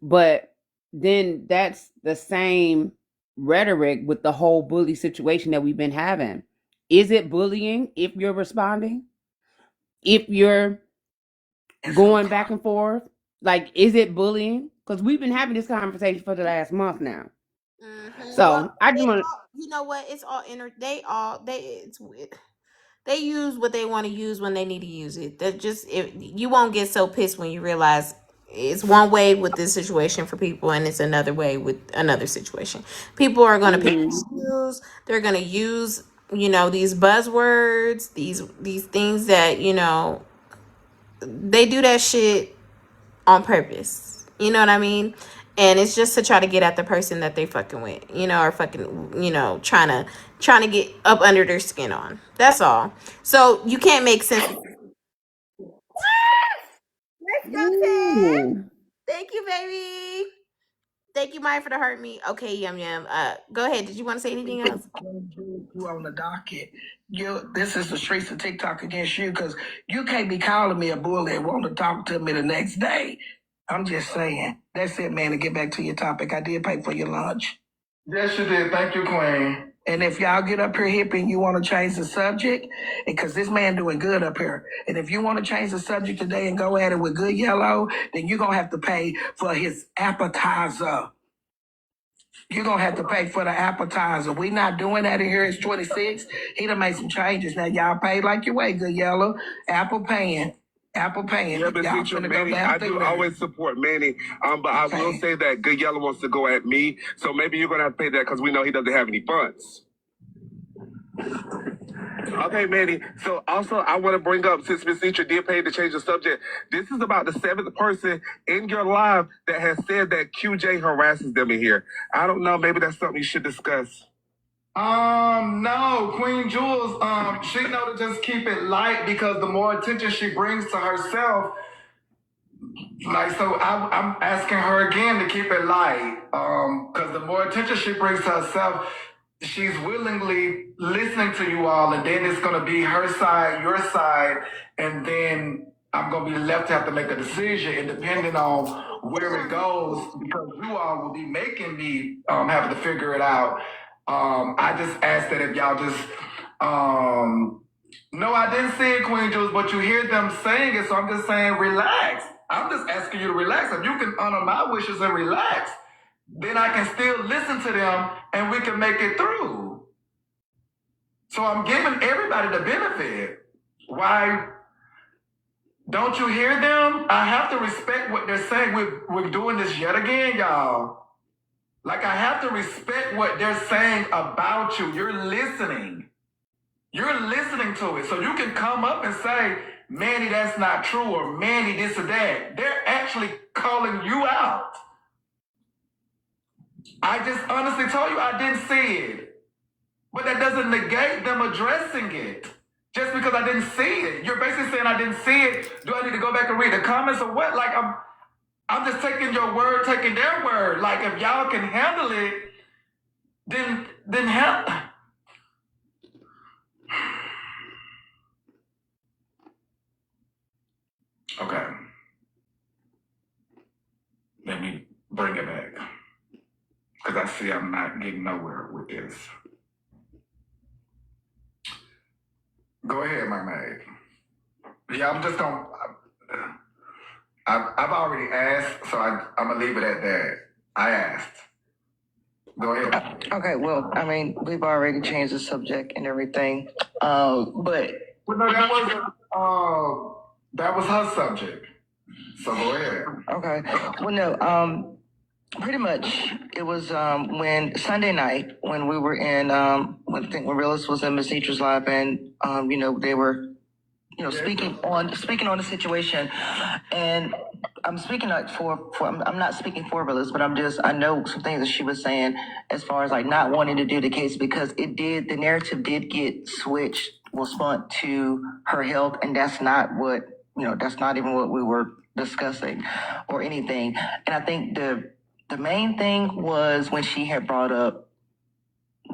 But then that's the same rhetoric with the whole bully situation that we've been having. Is it bullying if you're responding? If you're going back and forth? Like, is it bullying? Because we've been having this conversation for the last month now. Mm-hmm. So well, I just want to. You know what? It's all they use what they want to use when they need to use it. You won't get so pissed when you realize it's one way with this situation for people and it's another way with another situation. People are going to pick and choose. They're going to use you know, these buzzwords, these things that, you know, they do that shit on purpose. You know what I mean? And it's just to try to get at the person that they fucking with, you know, or fucking, you know, trying to get up under their skin on. That's all. So you can't make sense. Let's go, Ted. Ooh. Thank you, baby. Thank you, Maya, for the hurt me. Okay, Yum Yum. Go ahead. Did you want to say anything else? You on the docket. This is the streets of TikTok against you because you can't be calling me a bully and want to talk to me the next day. I'm just saying. That's it, man. To get back to your topic, I did pay for your lunch. Yes, you did. Thank you, Queen. And if y'all get up here hippie and you want to change the subject, because this man doing good up here, and if you want to change the subject today and go at it with good yellow, then you're going to have to pay for his appetizer. You're going to have to pay for the appetizer. We not doing that in here. It's 26. He done made some changes. Now, y'all pay like your way, good yellow. Apple paying. Yeah, but Y'all teacher finna Manny, go down I do through there. always support Manny. But I will say that Good Yellow wants to go at me, so maybe you're gonna have to pay that because we know he doesn't have any funds. Okay, Manny. So also, I want to bring up, since Miss Nietzsche did pay to change the subject, this is about the 7th person in your live that has said that QJ harasses them in here. I don't know. Maybe that's something you should discuss. No, Queen Jules, she know to just keep it light because the more attention she brings to herself, like, so I'm asking her again to keep it light, because the more attention she brings to herself, she's willingly listening to you all, and then it's gonna be her side, your side, and then I'm gonna be left to have to make a decision, and depending on where it goes, because you all will be making me have to figure it out. I just ask that if y'all just, no, I didn't say it, Queen Jules, but you hear them saying it, so I'm just saying relax. I'm just asking you to relax. If you can honor my wishes and relax, then I can still listen to them and we can make it through. So I'm giving everybody the benefit. Why don't you hear them? I have to respect what they're saying. We're doing this yet again, y'all. Like, I have to respect what they're saying about you. You're listening. You're listening to it. So you can come up and say, Manny, that's not true, or Manny, this or that. They're actually calling you out. I just honestly told you I didn't see it. But that doesn't negate them addressing it. Just because I didn't see it. You're basically saying I didn't see it. Do I need to go back and read the comments or what? Like, I'm just taking your word, taking their word. Like, if y'all can handle it, then help. Okay. Let me bring it back. Because I see I'm not getting nowhere with this. Go ahead, my maid. Yeah, I'm just going to... I've already asked, so I'm going to leave it at that. I asked. Go ahead. Okay, well, I mean, we've already changed the subject and everything, but... Well, no, that was her subject. So go ahead. Okay. Well, no, pretty much it was when Sunday night when we were in, when Realist was in Miss Nietzsche's live, and, you know, they were, you know, speaking on the situation, and I'm speaking like I'm not speaking for Realist, but I know some things that she was saying as far as like not wanting to do the case because the narrative did get switched, spun to her health, and that's not what, you know, that's not even what we were discussing or anything. And I think the main thing was when she had brought up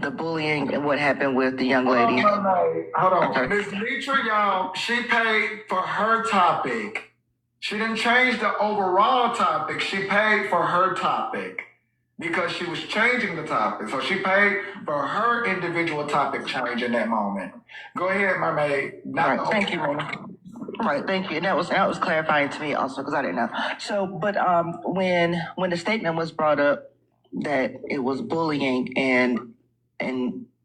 the bullying and what happened with the young lady. Hold on. Miss Nietzsche, y'all, she paid for her topic. She didn't change the overall topic. She paid for her topic because she was changing the topic. So she paid for her individual topic change in that moment. Go ahead, mermaid. Right. Thank you, Mona. Right, thank you. And that was clarifying to me also because I didn't know. So, but when the statement was brought up that it was bullying and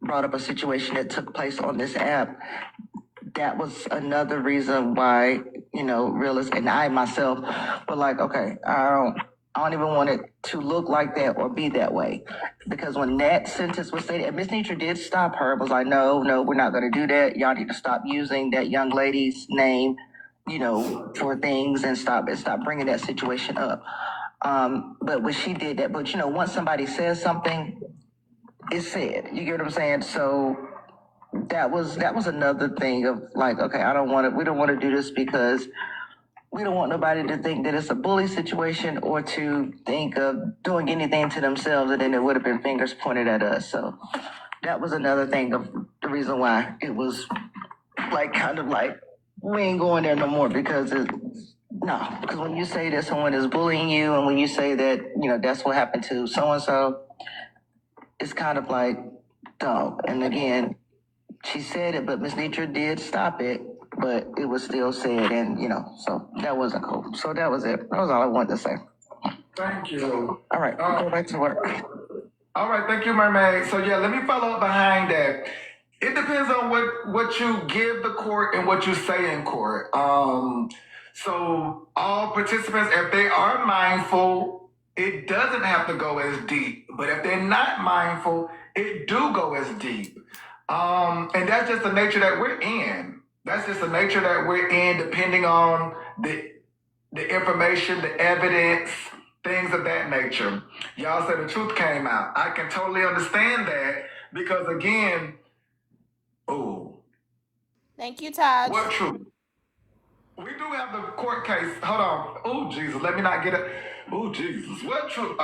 brought up a situation that took place on this app, that was another reason why, you know, Realist and I myself were like, okay, I I don't even want it to look like that or be that way. Because when that sentence was stated, and Miss Nitra did stop her, was like, no, we're not going to do that. Y'all need to stop using that young lady's name, for things and stop bringing that situation up. But when she did that, but once somebody says something, it's said. You get what I'm saying? So that was another thing of like, okay, we don't want to do this because we don't want nobody to think that it's a bully situation or to think of doing anything to themselves, and then there would have been fingers pointed at us. So that was another thing of the reason why it was like kind of like we ain't going there no more because because when you say that someone is bullying you and when you say that that's what happened to so and so, it's kind of like dog. And again, she said it, but Miss Nitra did stop it, but it was still said, and so that wasn't cool. So that was it. That was all I wanted to say. Thank you. All right, go back to work. All right, thank you, Mermaid. So yeah, let me follow up behind that. It depends on what you give the court and what you say in court. So all participants, if they are mindful, it doesn't have to go as deep. But if they're not mindful, it do go as deep. And that's just the nature that we're in. That's just the nature that we're in, depending on the information, the evidence, things of that nature. Y'all said the truth came out. I can totally understand that because again, Thank you, Taj. what truth? We do have the court case. Hold on. Oh, Jesus. Let me not get it. Oh, Jesus. What truth?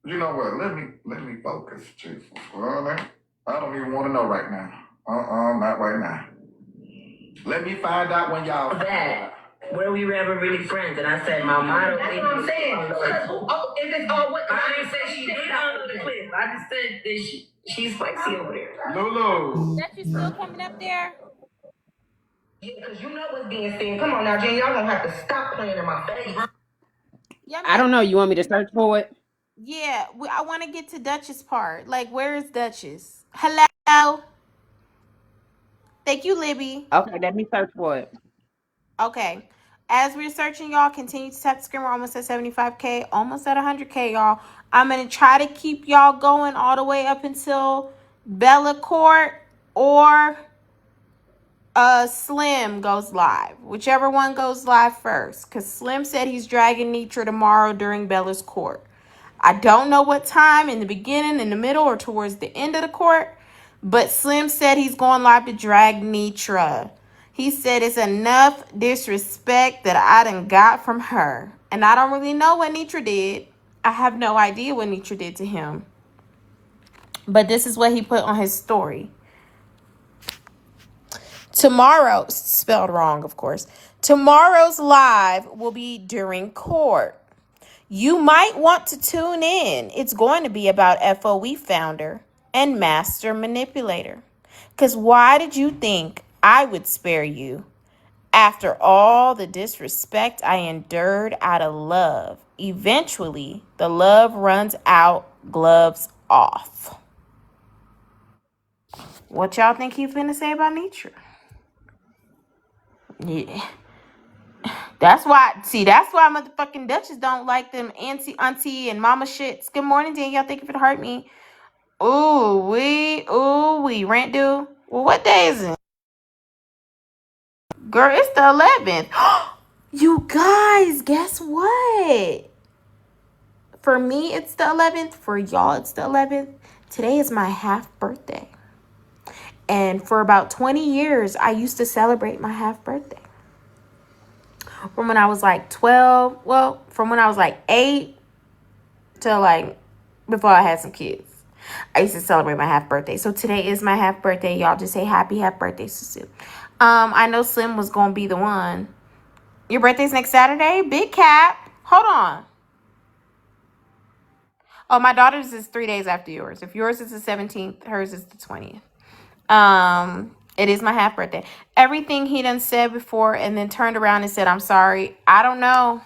You know what? Let me focus. Jesus. Well, I don't even want to know right now. Not right now. Let me find out when y'all. That. Were we ever really friends? And I said, my motto. That's what I'm saying. If it's all what I didn't say she did under the cliff. I just said that she's spicy over there. Lulu. That you still coming up there? Yeah, because you know what's being said. Come on now, Jen. Y'all gonna have to stop playing in my face. Yeah, I don't know. You want me to search for it? yeah. I want to get to Duchess part. Like, where is Duchess? Hello. Thank you, Libby. Okay, let me search for it. Okay. As we're searching, y'all, continue to tap the screen. We're almost at 75K, almost at 100K, y'all. I'm going to try to keep y'all going all the way up until Bella Court or Slim goes live. Whichever one goes live first. Because Slim said he's dragging Nitra tomorrow during Bella's court. I don't know what time, in the beginning, in the middle, or towards the end of the court. But Slim said he's going live to drag Nitra. He said it's enough disrespect that I done got from her. And I don't really know what Nitra did. I have no idea what Nitra did to him. But this is what he put on his story. Tomorrow, spelled wrong, of course. Tomorrow's live will be during court. You might want to tune in. It's going to be about FOE founder and master manipulator. Because why did you think I would spare you? After all the disrespect I endured out of love, eventually the love runs out, gloves off. What y'all think he's finna say about Nitra? Yeah. That's why motherfucking Duchess don't like them auntie, and mama shits. Good morning, Danielle. Thank you for the heart me. Ooh, we. Rent due. Well, what day is it? Girl, it's the 11th. You guys, guess what? For me, it's the 11th. For y'all, it's the 11th. Today is my half birthday. And for about 20 years, I used to celebrate my half birthday. From when I was like 12, well, from when I was like 8 to like before I had some kids. I used to celebrate my half birthday. So today is my half birthday. Y'all just say happy birthday, Susu. I know Slim was going to be the one. Your birthday's next Saturday? Big cap. Hold on. Oh, my daughter's is 3 days after yours. If yours is the 17th, hers is the 20th. It is my half birthday. Everything he done said before and then turned around and said, I'm sorry. I don't know.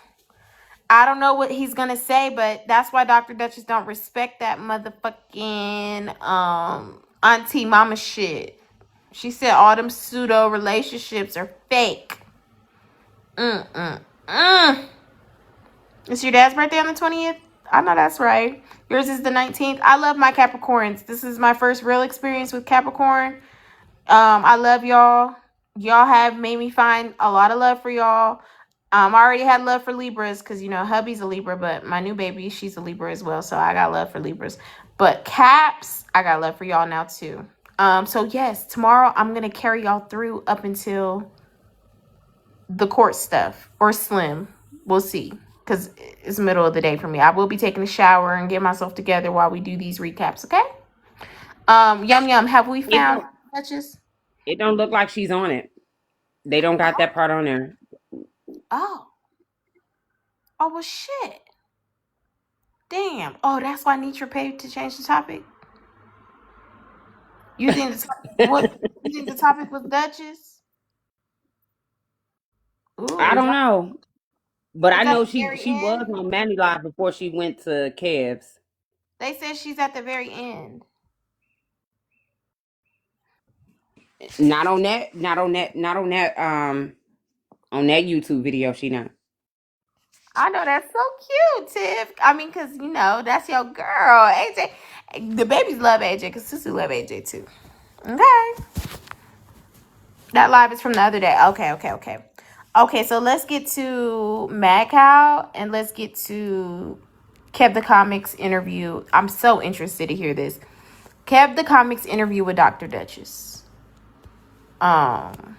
I don't know what he's gonna say, but that's why Dr. Duchess don't respect that motherfucking auntie mama shit. She said all them pseudo relationships are fake. It's your dad's birthday on the 20th? I know that's right. Yours is the 19th. I love my Capricorns. This is my first real experience with Capricorn. I love y'all. Y'all have made me find a lot of love for y'all. I already had love for Libras because, you know, hubby's a Libra, but my new baby, she's a Libra as well. So I got love for Libras. But Caps, I got love for y'all now too. So yes, tomorrow I'm going to carry y'all through up until the court stuff or Slim. We'll see. Because it's the middle of the day for me. I will be taking a shower and get myself together while we do these recaps, okay? Yum Yum, have we found Duchess? It don't look like she's on it. They don't got that part on there. Oh. Oh, well, shit. Damn. Oh, that's why Nitra paid to change the topic? You think you think the topic was Duchess? Ooh, I don't know. But it's I at know the very she was end? on Manny Live before she went to Kev's. They said she's at the very end. Not on that on that YouTube video, she not. I know, that's so cute, Tiff. I mean, because, you know, that's your girl, AJ. The babies love AJ because Susu love AJ too. Okay. That live is from the other day. Okay. Okay, so let's get to Mad Cow and let's get to Kev the Comics interview. I'm so interested to hear this. Kev the Comics interview with Dr. Duchess. Kev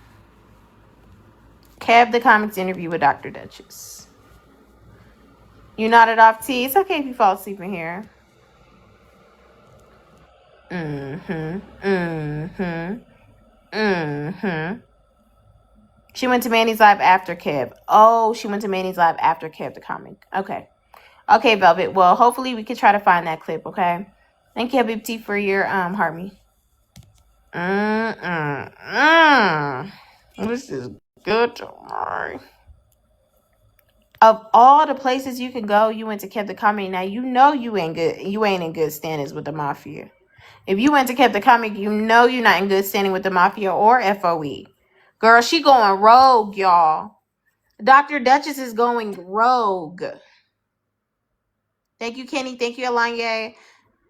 the Comics interview with Dr. Duchess. You nodded off, T. It's okay if you fall asleep in here. She went to Manny's live after Kev. Oh, she went to Manny's live after Kev the comic. Okay, Velvet. Well, hopefully we can try to find that clip, okay? Thank you, Habibti, for your heart me. This is good to me. Of all the places you can go, you went to Kev the comic. Now you know you ain't in good standings with the mafia. If you went to Kev the comic, you know you're not in good standing with the mafia or FOE. Girl, she going rogue, y'all. Dr. Duchess is going rogue. Thank you, Kenny. Thank you, Alanya.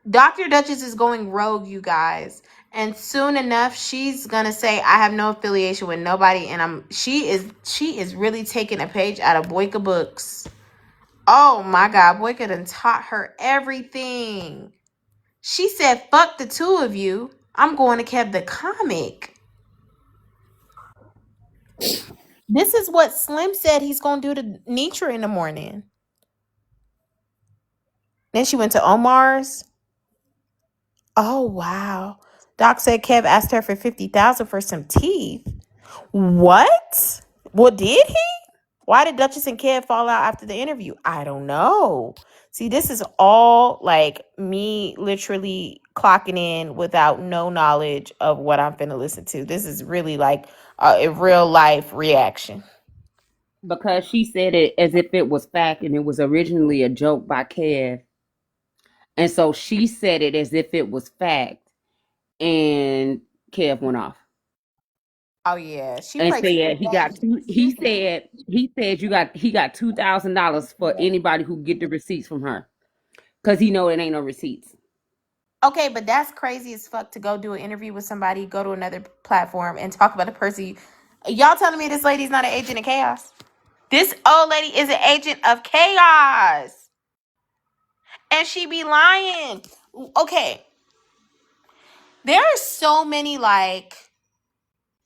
Dr. Duchess is going rogue, you guys. And soon enough, she's gonna say, I have no affiliation with nobody. And she is really taking a page out of Boyka books. Oh my God, Boyka done taught her everything. She said, fuck the two of you. I'm going to Kev the comic. This is what Slim said he's going to do to Nitra in the morning. Then she went to Omar's. Oh, wow. Doc said Kev asked her for $50,000 for some teeth. What? Well, did he? Why did Duchess and Kev fall out after the interview? I don't know. See, this is all like me literally clocking in without no knowledge of what I'm finna listen to. This is really like a real life reaction. Because she said it as if it was fact and it was originally a joke by Kev. And so she said it as if it was fact. And Kev went off. Oh yeah, she And played. said he got he got $2,000 for anybody who get the receipts from her. Cause he know it ain't no receipts. Okay, but that's crazy as fuck to go do an interview with somebody, go to another platform and talk about a person. Y'all telling me this lady's not an agent of chaos? This old lady is an agent of chaos. And she be lying. Okay. There are so many like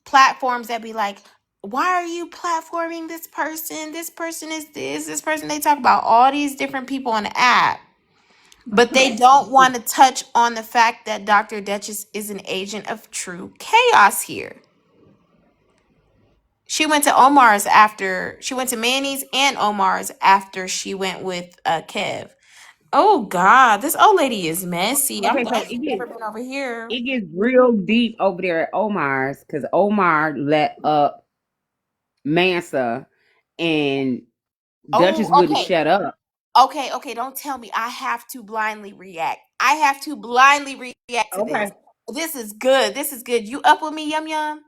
platforms that be like, why are you platforming this person? This person is this person. They talk about all these different people on the app. But they don't want to touch on the fact that Dr. Duchess is an agent of true chaos here. She went to Manny's and Omar's after she went with Kev. Oh God, this old lady is messy. I'm Okay, so glad she's never been over here. it gets real deep over there at Omar's because Omar let up Mansa and Duchess Oh, wouldn't okay. shut up. Okay, don't tell me I have to blindly react. I have to blindly react to this. Okay. This is good. You up with me, Yum Yum?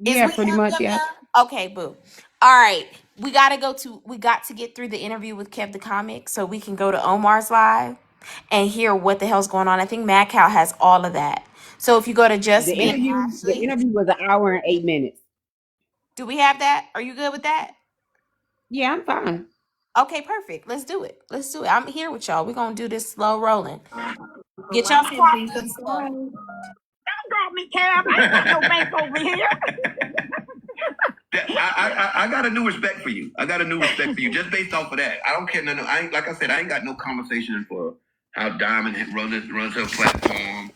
Is Yeah, we pretty up, much. Yum Yeah. Yum? Okay, boo. All right. We got to get through the interview with Kev the comic so we can go to Omar's live and hear what the hell's going on. I think Mad Cow has all of that. So if you go to The Just Being interview. The Ashley, interview was 1 hour and 8 minutes. do we have that? Are you good with that? Yeah, I'm fine. Okay, perfect. Let's do it. Let's do it. I'm here with y'all. We're gonna do this slow rolling. Get Well, I y'all's can be coffee and stuff. surprised. Don't drop me, Cab. I ain't got no bank over here. I got a new respect for you. I got a new respect for you just based off of that. I don't care. No, I ain't, like I said, I ain't got no conversation for how Diamond runs her platform,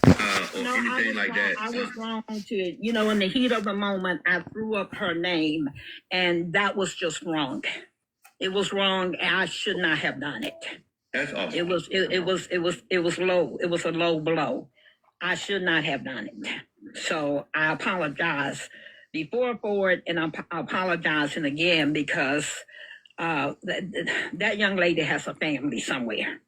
or No, anything like that. I was wrong to, in the heat of the moment, I threw up her name, and that was just wrong. It was wrong, and I should not have done it. That's awesome. It was low. It was a low blow. I should not have done it. So I apologize before for it, and I'm apologizing again because that young lady has a family somewhere.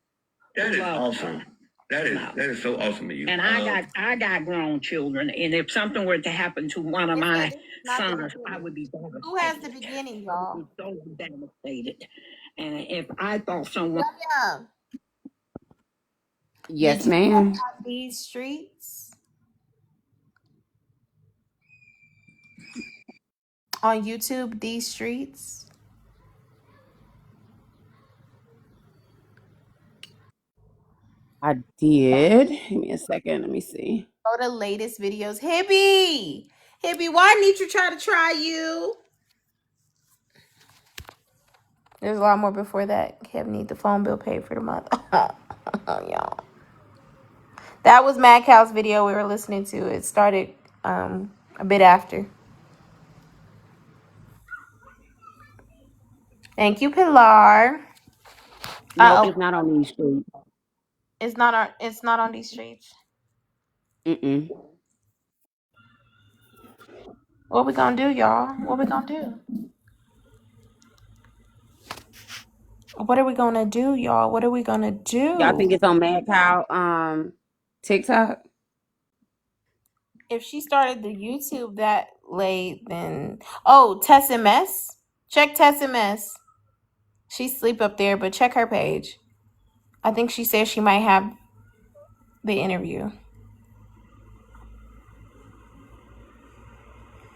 That is awesome. That is so awesome of you. And I got grown children, and if something were to happen to one of my sons, I would be devastated. Who has the beginning, y'all? I would be so devastated. And if I thought someone Yum. Yes, Did you ma'am. check out these streets on YouTube? These streets. I did. Give me a second. Let me see. Go to latest videos. Hippie, why didn't you try to try you? There's a lot more before that. Kev need the phone bill paid for the month. Y'all. That was Mad Cow's video we were listening to. It started a bit after. Thank you, Pilar. No, it's not on these streets. It's not on these streets. Mm-mm. What we gonna do, y'all? What we gonna do? What are we gonna do, y'all? What are we gonna Y'all think do? it's on Mad Cow TikTok? If she started the YouTube that late, then Tessa Mess. Check Tessa Mess. She sleep up there, but check her page. I think she says she might have the interview.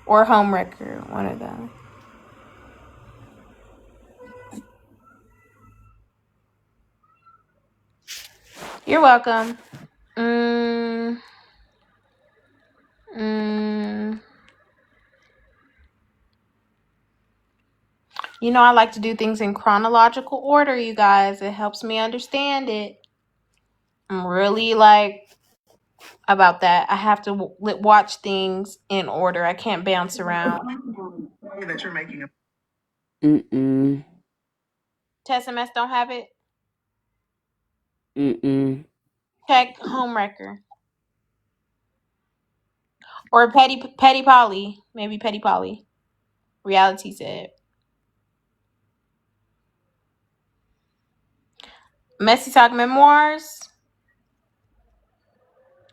Or Homewrecker, one of them. You're welcome. You know, I like to do things in chronological order, you guys. It helps me understand it. I'm really about that. I have to watch things in order. I can't bounce around. That you're making. Mm-mm. Tessa Mess don't have it. Mm-mm. Check Homewrecker. Or Petty Polly. Maybe Petty Polly. Reality said. Messy Talk Memoirs.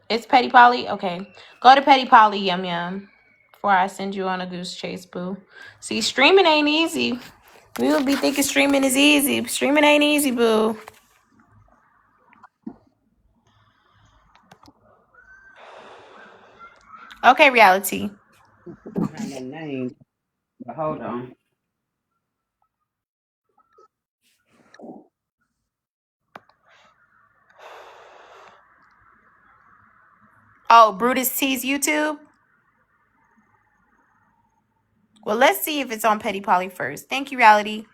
It's Petty Polly? Okay. Go to Petty Polly, Yum Yum. Before I send you on a goose chase, boo. See, streaming ain't easy. We would be thinking streaming is easy. Streaming ain't easy, boo. Okay, Reality. I don't have no name. But hold on. Oh, Brutus T's YouTube? Well, let's see if it's on Petty Polly first. Thank you, Reality.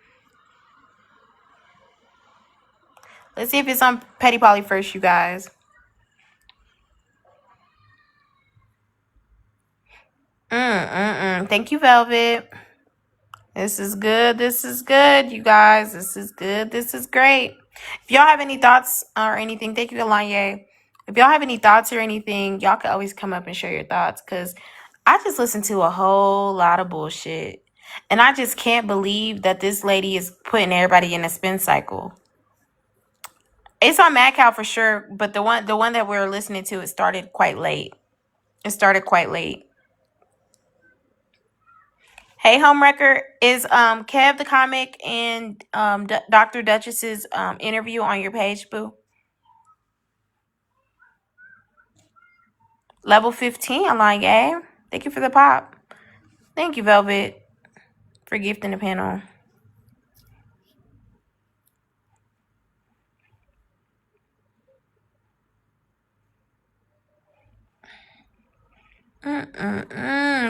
Let's see if it's on Petty Polly first, you guys. Thank you, Velvet. This is good. This is good, you guys. This is good. This is great. If y'all have any thoughts or anything, thank you, Alanye. If y'all have any thoughts or anything, y'all can always come up and share your thoughts because I just listened to a whole lot of bullshit. And I just can't believe that this lady is putting everybody in a spin cycle. It's on Mad Cow for sure, but the one that we're listening to, it started quite late. Hey, homewrecker, is Kev the comic and Dr. Duchess's interview on your page, boo? Level 15, I'm like, yeah. Thank you for the pop. Thank you, Velvet, for gifting the panel.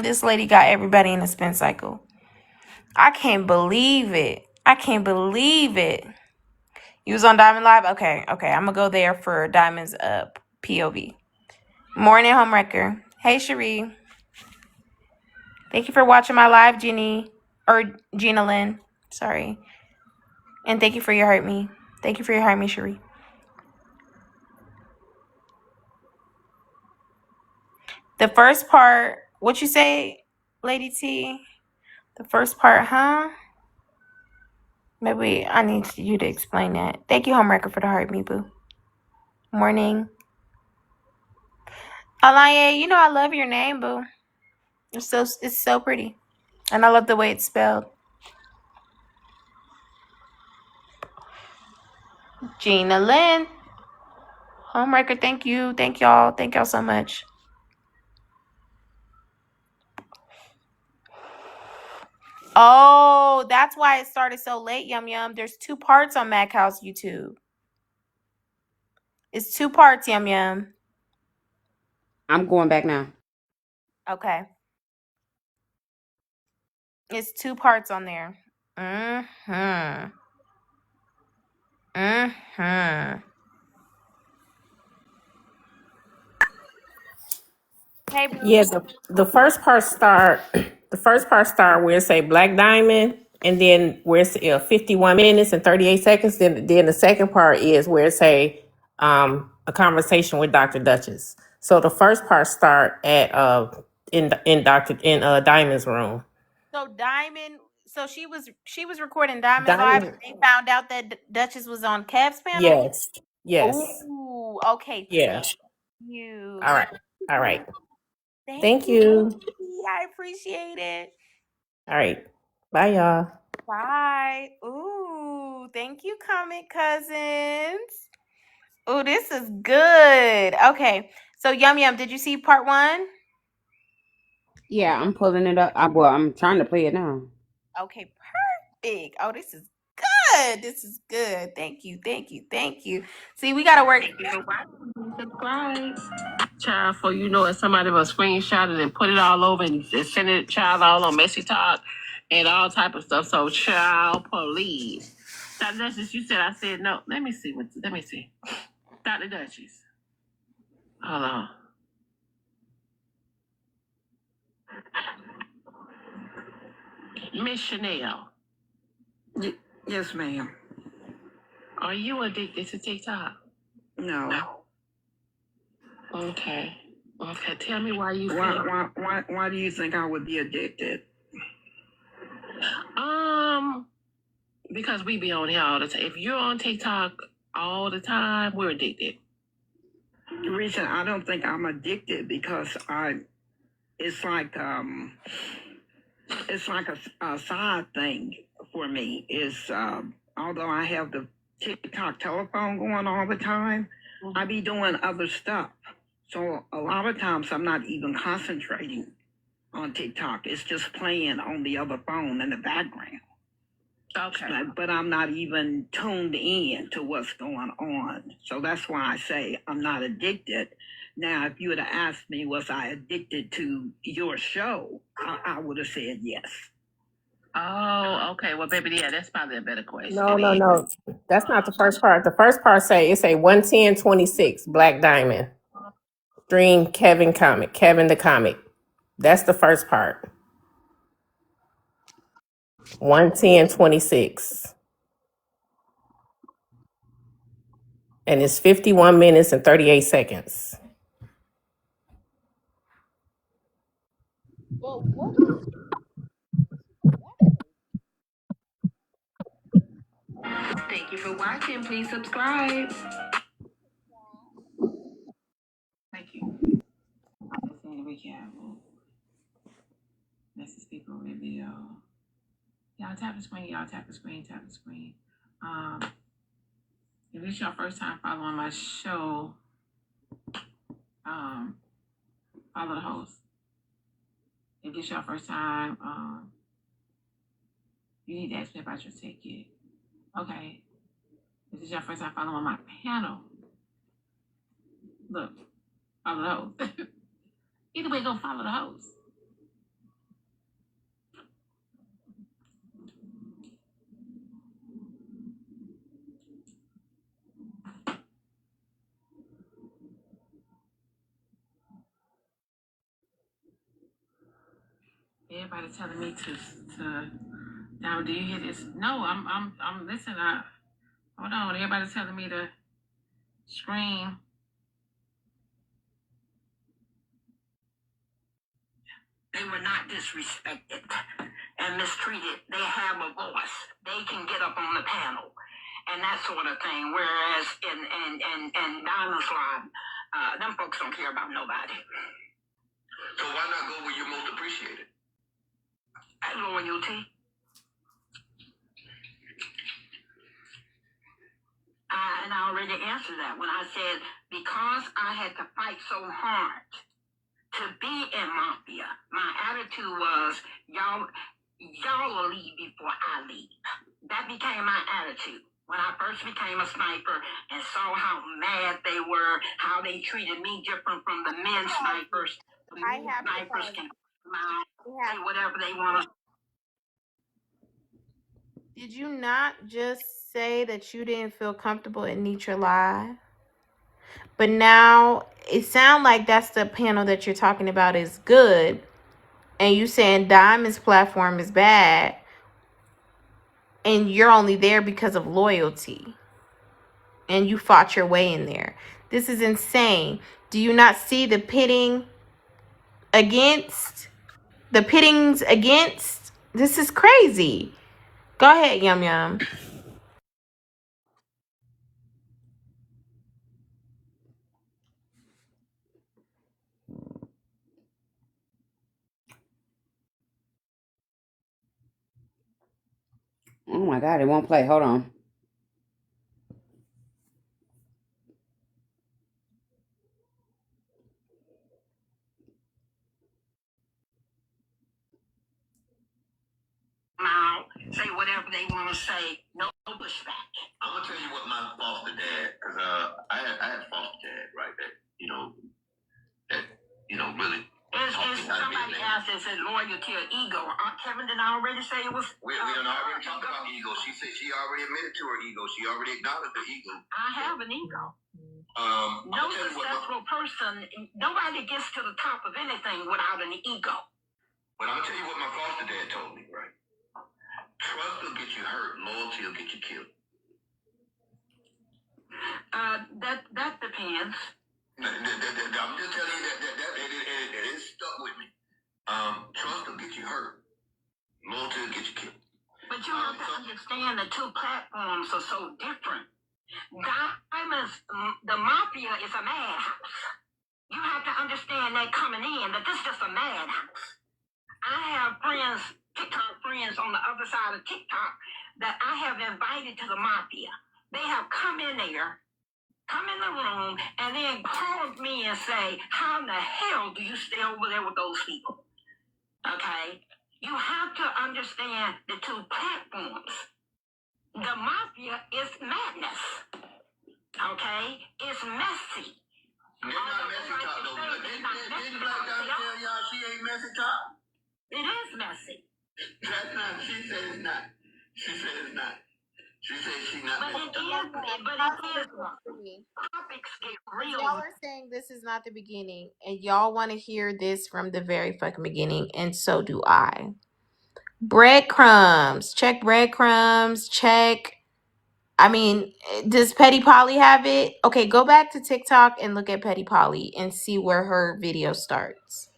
This lady got everybody in a spin cycle. I can't believe it. I can't believe it. You was on Diamond Live? Okay. I'm gonna go there for Diamond's POV. Morning, homewrecker. Hey, Cherie. Thank you for watching my live, Jenny. Or Gina Lynn. Sorry. And thank you for your hurt me. Thank you for your hurt me, Cherie. The first part, what you say, Lady T? The first part, huh? Maybe I need you to explain that. Thank you, homewrecker, for the heart me, boo. Morning. Alaya, you know I love your name, boo. It's so pretty. And I love the way it's spelled. Gina Lynn. Homewrecker, thank you. Thank y'all. Thank y'all so much. Oh, that's why it started so late, Yum Yum. There's 2 parts on Mac House YouTube. It's 2 parts, Yum Yum. I'm going back now. Okay. It's 2 parts on there. Mm-hmm. Hey, boo. Yes, the first part start. The first part start where it say Black Diamond, and then where it's 51 minutes and 38 seconds. Then the second part is where it say a conversation with Dr. Duchess. So the first part start at in Diamond's room. So Diamond, so she was recording Diamond's live. Diamond. They found out that Duchess was on Kev's panel. Yes. Yes. Ooh, okay. Yeah. Thank you. All right. All right. Thank Thank you. you. I appreciate it. All right. Bye, y'all. Bye. Ooh, thank you, comic cousins. Ooh, this is good. Okay, so Yum Yum, did you see part 1? Yeah, I'm pulling it up. I'm trying to play it now. Okay, perfect. Oh, this is good. This is good. Thank you. See, we gotta work. Subscribe. Child, for you know, if somebody was screenshotted and put it all over and send it, child, all on Messy Talk and all type of stuff. So, child, please. Dr. Duchess, you said I said no. Let me see. Let me see. Dr. Duchess. Hold on. Miss Chanel, Yes, ma'am. are you addicted to TikTok? No. Okay. Okay. Tell me why you feel. Why do you think I would be addicted? Because we be on here all the time. If you're on TikTok all the time, we're addicted. The reason I don't think I'm addicted because it's like a side thing for me. Is although I have the TikTok telephone going all the time, I be doing other stuff. So a lot of times I'm not even concentrating on TikTok. It's just playing on the other phone in the background. Okay. But I'm not even tuned in to what's going on. So that's why I say I'm not addicted. Now, if you would have asked me, was I addicted to your show, I would have said yes. Oh, okay. Well, baby, yeah, that's probably a better question. No. That's not the first part. The first part say it's a 11026 Black Diamond. Stream Kevin the comic. That's the first part. 11026. And it's 51 minutes and 38 seconds. Thank you for watching. Please subscribe. Thank you. Let's see the recap. This is people review. Y'all tap the screen. Y'all tap the screen. Tap the screen. If it's your first time following my show, follow the host. If it's your first time, you need to ask me about your ticket. Okay. If it's your first time following my panel, look, follow the host. Either way, go follow the host. Everybody telling me to now do you hear this? No, I'm listening. Hold on, everybody's telling me to scream. They were not disrespected and mistreated. They have a voice. They can get up on the panel and that sort of thing. Whereas in Diamond's Live, them folks don't care about nobody. So why not go where you're most appreciated? At loyalty. And I already answered that when I said, because I had to fight so hard to be in Mafia, my attitude was, y'all will leave before I leave. That became my attitude. When I first became a sniper and saw how mad they were, how they treated me different from the men snipers. The men snipers can say whatever they want to. Did you not just say that you didn't feel comfortable in Nitra Live? But now it sounds like that's the panel that you're talking about is good. And you saying Diamond's platform is bad. And you're only there because of loyalty. And you fought your way in there. This is insane. Do you not see the pittings against? This is crazy. Go ahead, Yum Yum. Oh my God, it won't play. Hold on. Out, say whatever they want to say. No pushback. I'm gonna tell you what my foster dad, because I had a foster dad, right? That really. Is somebody asked and said loyalty or ego? Kevin did I already say it was? We done already talked about ego. She said she already admitted to her ego. She already acknowledged her ego. I have an ego. No successful person, nobody gets to the top of anything without an ego. But I'm gonna tell you what my foster dad told me, right? Trust will get you hurt. Loyalty will get you killed. That depends. I'm just telling you that it is stuck with me. Trust will get you hurt. Loyalty will get you killed. But you have to understand the two platforms are so different. Diamonds, the Mafia is a madhouse. You have to understand that coming in, that this is just a madhouse. I have friends, TikTok friends on the other side of TikTok that I have invited to the Mafia. They have come in there, come in the room, and then called me and say, how in the hell do you stay over there with those people? Okay? You have to understand the two platforms. The Mafia is madness. Okay? It's messy. It's not messy talk, though. Didn't Black Dot tell y'all she ain't messy talk? It is messy. That's not. She said it's not. She said it's not. She said she's not But messy it talk. is. Topics get real. Y'all are saying this is not the beginning, and y'all want to hear this from the very fucking beginning, and so do I. Breadcrumbs. Check breadcrumbs. Check. I mean, does Petty Polly have it? Okay, go back to TikTok and look at Petty Polly and see where her video starts.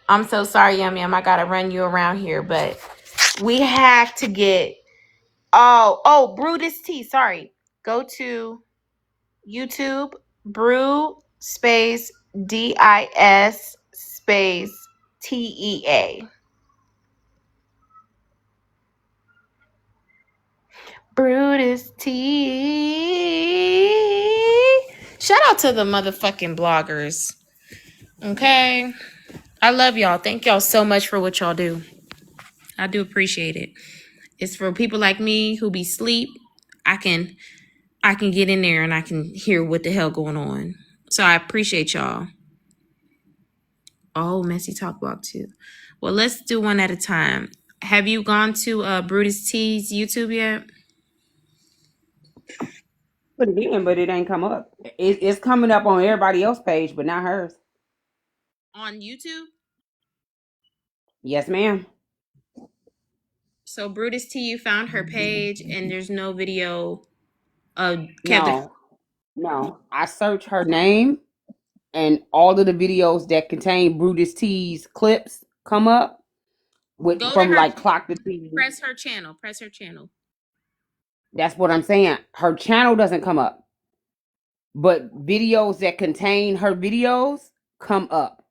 I'm so sorry, Yum Yum. I gotta run you around here, but we have to get. Oh, Brutus T. Sorry. Go to YouTube, Brew space DIS space TEA. Brutus tea. Shout out to the motherfucking bloggers. Okay. I love y'all. Thank y'all so much for what y'all do. I do appreciate it. It's for people like me who be sleep. I can get in there and I can hear what the hell going on. So I appreciate y'all. Oh, messy talk block too. Well, let's do one at a time. Have you gone to Brutus T's YouTube yet? Put it in, but it ain't come up. It's coming up on everybody else's page, but not hers. On YouTube? Yes, ma'am. So Brutus T, you found her page and there's no video of Kevin. No. I searched her name and all of the videos that contain Brutus T's clips come up Go to from her, like Clock the TV. press her channel. Press her channel. That's what I'm saying. Her channel doesn't come up, but videos that contain her videos come up.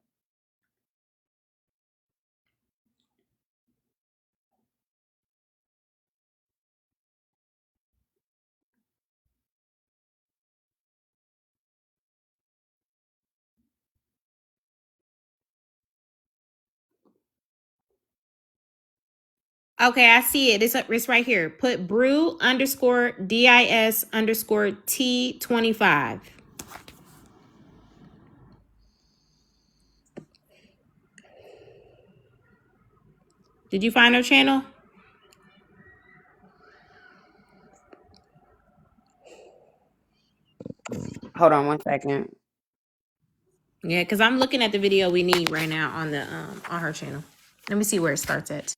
Okay, I see it. It's right here. Put brew underscore DIS underscore T25. Did you find her channel? Hold on one second. Yeah, because I'm looking at the video we need right now on the on her channel. Let me see where it starts at.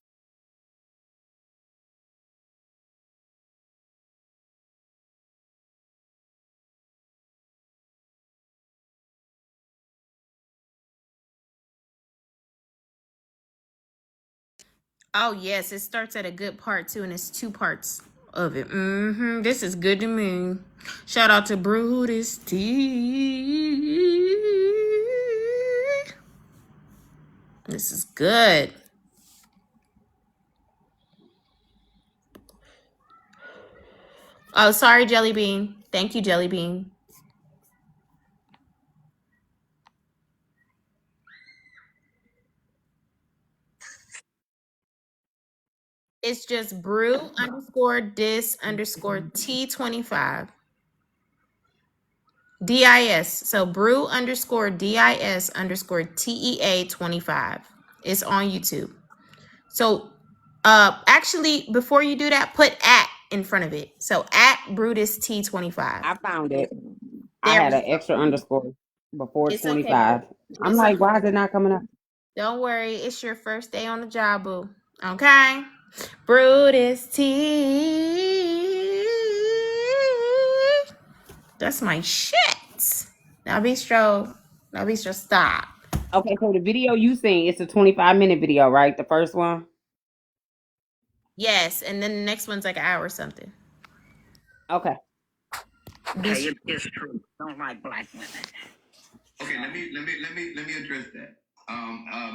Oh yes, it starts at a good part too, and it's 2 parts of it. This is good to me. Shout out to Brutus T. This is good. Oh, sorry, Jelly Bean. Thank you, Jelly Bean. It's just brew underscore dis underscore T25. DIS. So brew underscore DIS underscore TEA25. It's on YouTube. So actually before you do that, put at in front of it. So at Brutus T25. I found it. I There had we an go. extra underscore before It's okay, 25. boo. I'm It's like, okay. why is it not coming up? Don't worry, it's your first day on the job, boo. Okay? Brutus T. That's my shit. Now bistro. Stop. Okay, so the video you seen, it's a 25-minute video, right? The first one? Yes, and then the next one's like an hour or something. Okay. Okay, it's true. Don't like black women. Okay, let me address that.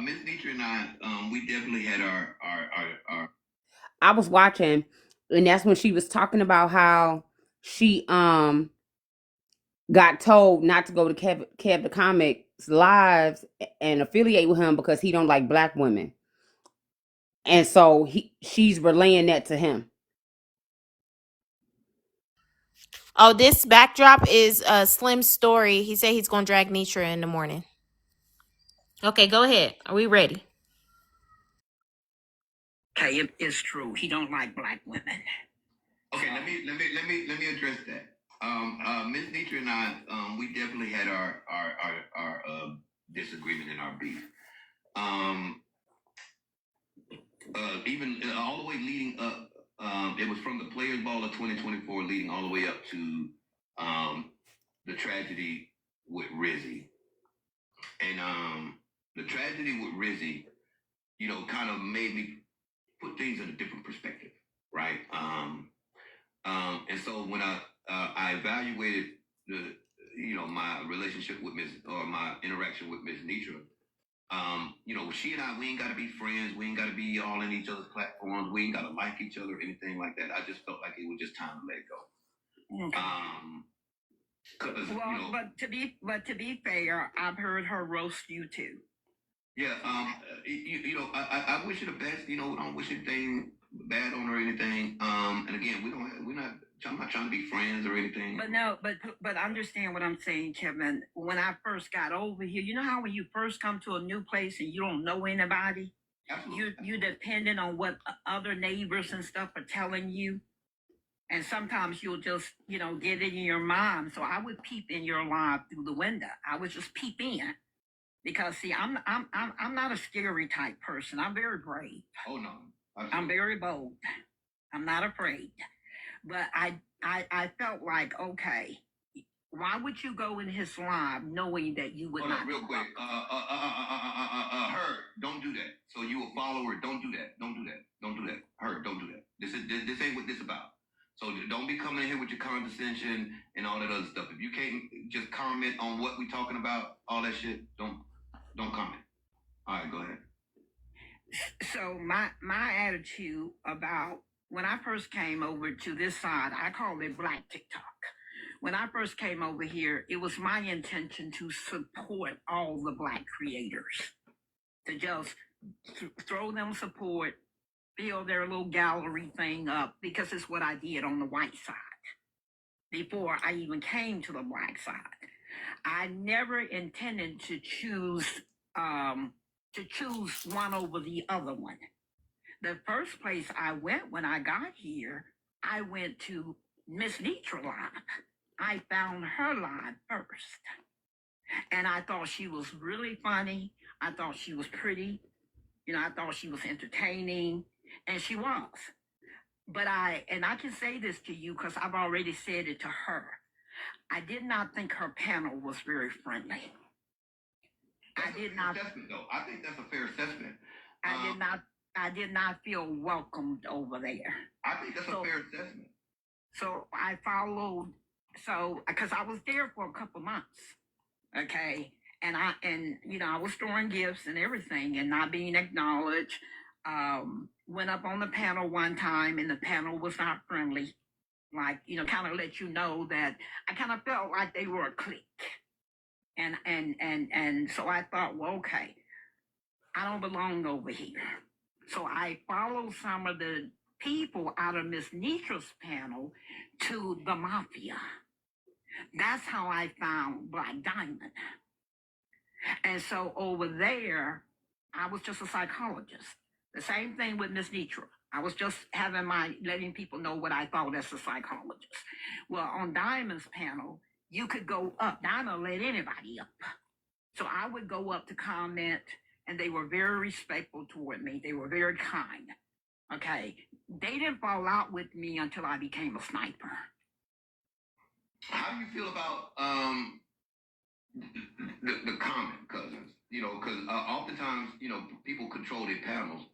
Miss Nietzsche and I, we definitely had our. I was watching, and that's when she was talking about how she got told not to go to Kev the Comic's lives and affiliate with him because he don't like black women. And so she's relaying that to him. Oh, this backdrop is Slim's story. He said he's gonna drag Nitra in the morning. Okay, go ahead. Are we ready? Okay, it's true. He don't like black women. Okay, let me address that. Miss Nietzsche and I, we definitely had our disagreement and our beef. Even all the way leading up, it was from the Players Ball of 2024, leading all the way up to the tragedy with Rizzy, and the tragedy with Rizzy, kind of made me put things in a different perspective, right? And so when I evaluated my relationship with my interaction with Miss Nitra, You know, she and I, we ain't got to be friends. We ain't got to be all in each other's platforms. We ain't got to like each other or anything like that. I just felt like it was just time to let it go. Okay. 'Cause, Well, you know, but to be fair, I've heard her roast you too. yeah, you know, I wish her the best. You know, we don't wish anything bad on her or anything. And again, I'm not trying to be friends or anything. But no, but understand what I'm saying, Kevin. When I first got over here, you know how when you first come to a new place and you don't know anybody, you're dependent on what other neighbors and stuff are telling you, and sometimes you'll just get it in your mind. So I would peep in your live through the window. I would just peep in. Because see, I'm not a scary type person. I'm very brave. Oh no, I'm very bold. I'm not afraid. But I felt like, okay, why would you go in his live knowing that you would not? Real quick, her, don't do that. So you will follow her. Don't do that. Don't do that. Don't do that. Her, don't do that. This ain't what this about. So don't be coming in here with your condescension and all that other stuff. If you can't just comment on what we talking about, all that shit, don't comment. All right, go ahead. So my attitude about when I first came over to this side, I call it Black TikTok. When I first came over here, it was my intention to support all the Black creators, to just throw them support, build their little gallery thing up, because it's what I did on the white side before I even came to the Black side. I never intended to choose one over the other one. The first place I went when I got here, I went to Miss Nitra live. I found her live first. And I thought she was really funny. I thought she was pretty. I thought she was entertaining. And she was. But I can say this to you because I've already said it to her. I did not think her panel was very friendly. I think that's a fair assessment. I did not feel welcomed over there. I think that's a fair assessment. So I followed. So because I was there for a couple months, okay, and I was throwing gifts and everything and not being acknowledged. Went up on the panel one time and the panel was not friendly. Like, kind of let you know that I kind of felt like they were a clique. And so I thought, well, okay, I don't belong over here. So I followed some of the people out of Miss Nitra's panel to the Mafia. That's how I found Black Diamond. And so over there, I was just a psychologist. The same thing with Miss Nitra. I was just letting people know what I thought as a psychologist. Well, on Diamond's panel, you could go up. Diamond let anybody up. So I would go up to comment, and they were very respectful toward me. They were very kind. Okay. They didn't fall out with me until I became a sniper. How do you feel about the comment cousins? Because oftentimes, people control their panels,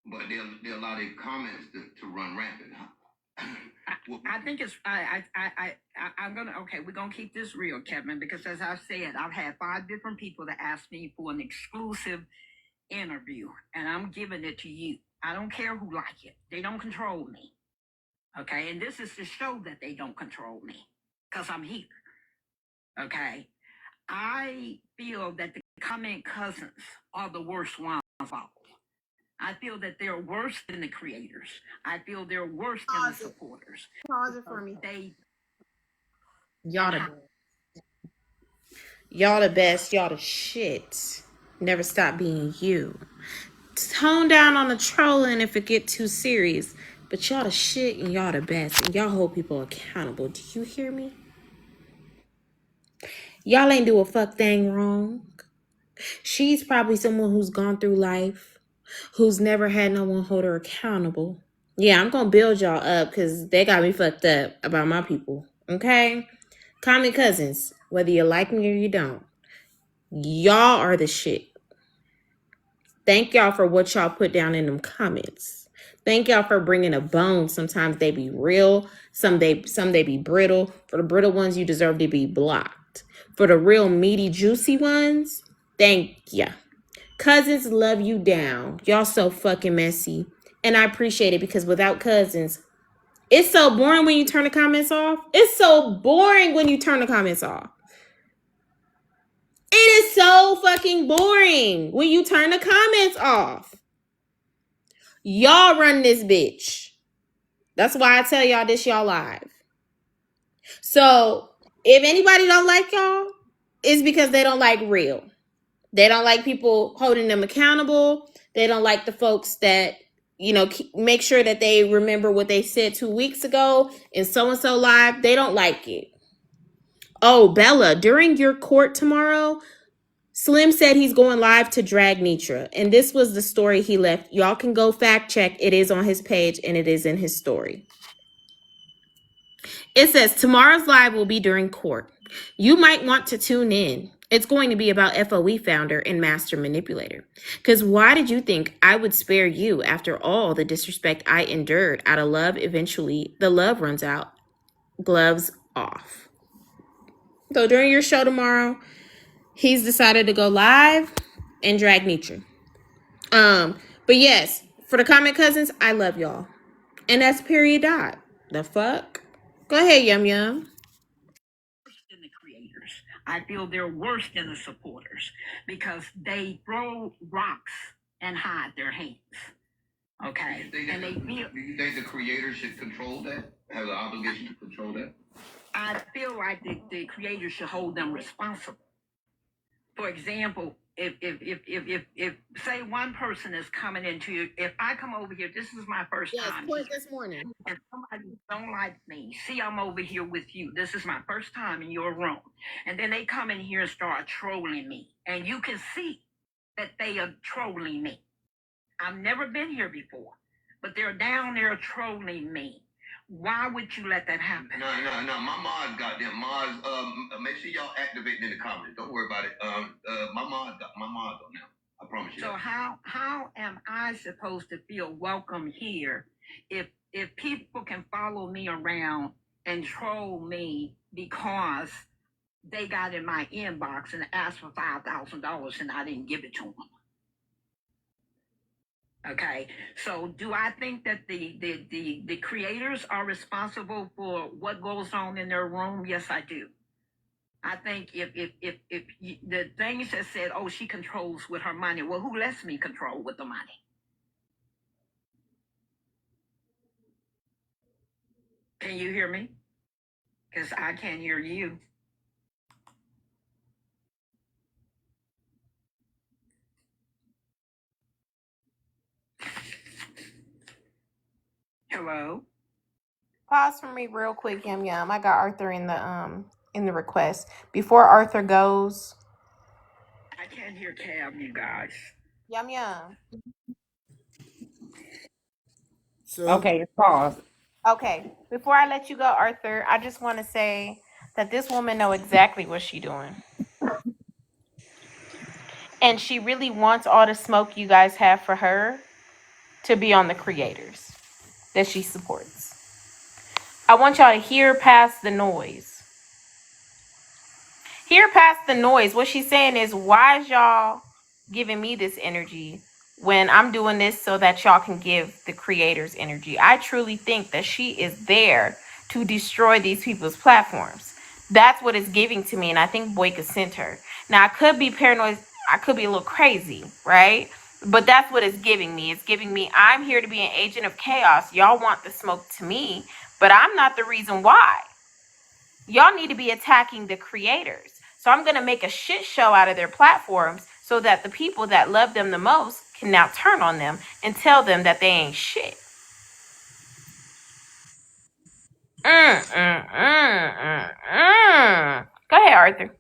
but they allow their comments to run rampant. I think it's we're gonna keep this real, Kevin, because as I said, I've had 5 different people that asked me for an exclusive interview, and I'm giving it to you. I don't care who like it. They don't control me. Okay, and this is to show that they don't control me, because I'm here. Okay. I feel that the comment cousins are the worst ones of all. I feel that they're worse than the creators. I feel they're worse than the supporters. Pause it for me. Y'all the best. Y'all the shit. Never stop being you. Tone down on the trolling if it get too serious. But y'all the shit and y'all the best. And y'all hold people accountable. Do you hear me? Y'all ain't do a fuck thing wrong. She's probably someone who's gone through life, who's never had no one hold her accountable. Yeah, I'm gonna build y'all up because they got me fucked up about my people. Okay? Call me cousins, whether you like me or you don't. Y'all are the shit. Thank y'all for what y'all put down in them comments. Thank y'all for bringing a bone. Sometimes they be real. Some they be brittle. For the brittle ones, you deserve to be blocked. For the real meaty, juicy ones, thank ya. Cousins love you down. Y'all so fucking messy. And I appreciate it because without cousins, it's so boring when you turn the comments off. It's so boring when you turn the comments off. It is so fucking boring when you turn the comments off. Y'all run this bitch. That's why I tell y'all this y'all live. So if anybody don't like y'all, it's because they don't like real. They don't like people holding them accountable. They don't like the folks that, make sure that they remember what they said 2 weeks ago in so-and-so live. They don't like it. Oh, Bella, during your court tomorrow, Slim said he's going live to drag Nitra. And this was the story he left. Y'all can go fact check. It is on his page and it is in his story. It says tomorrow's live will be during court. You might want to tune in. It's going to be about FOE founder and master manipulator. Because why did you think I would spare you after all the disrespect I endured out of love? Eventually, the love runs out. Gloves off. So during your show tomorrow, he's decided to go live and drag Nitra. But yes, for the comment cousins, I love y'all. And that's period dot. The fuck? Go ahead, Yum Yum. Than the creators. I feel they're worse than the supporters because they throw rocks and hide their hands. Okay. And they feel. Do you think the creators should control that? Have the obligation to control that? I feel like the creators should hold them responsible. For example, if say one person is coming into you, if I come over here, this is my first time. Yes, this morning. If somebody don't like me, see I'm over here with you. This is my first time in your room. And then they come in here and start trolling me. And you can see that they are trolling me. I've never been here before, but they're down there trolling me. Why would you let that happen? No. My mod got them. Mods, make sure y'all activate in the comments. Don't worry about it. My mod on now. I promise you. So that. how am I supposed to feel welcome here if people can follow me around and troll me because they got in my inbox and asked for $5,000 and I didn't give it to them? Okay, so do I think that the creators are responsible for what goes on in their room? Yes, I do. I think if the things that said, oh, she controls with her money, well, who lets me control with the money? Can you hear me? Because I can't hear you. Hello? Pause for me real quick, Yum Yum. I got Arthur in the request. Before Arthur goes, I can't hear Cab, you guys. Yum Yum. So Okay, it's paused. Okay, before I let you go, Arthur, I just want to say that this woman know exactly what she doing. And she really wants all the smoke you guys have for her to be on the creators that she supports. I want y'all to hear past the noise. Hear past the noise. What she's saying is, why is y'all giving me this energy when I'm doing this so that y'all can give the creators energy? I truly think that she is there to destroy these people's platforms. That's what it's giving to me, and I think Boyka sent her. Now, I could be paranoid. I could be a little crazy, right? But that's what it's giving me. It's giving me, I'm here to be an agent of chaos. Y'all want the smoke to me, but I'm not the reason why. Y'all need to be attacking the creators. So I'm going to make a shit show out of their platforms so that the people that love them the most can now turn on them and tell them that they ain't shit. Go ahead, Arthur.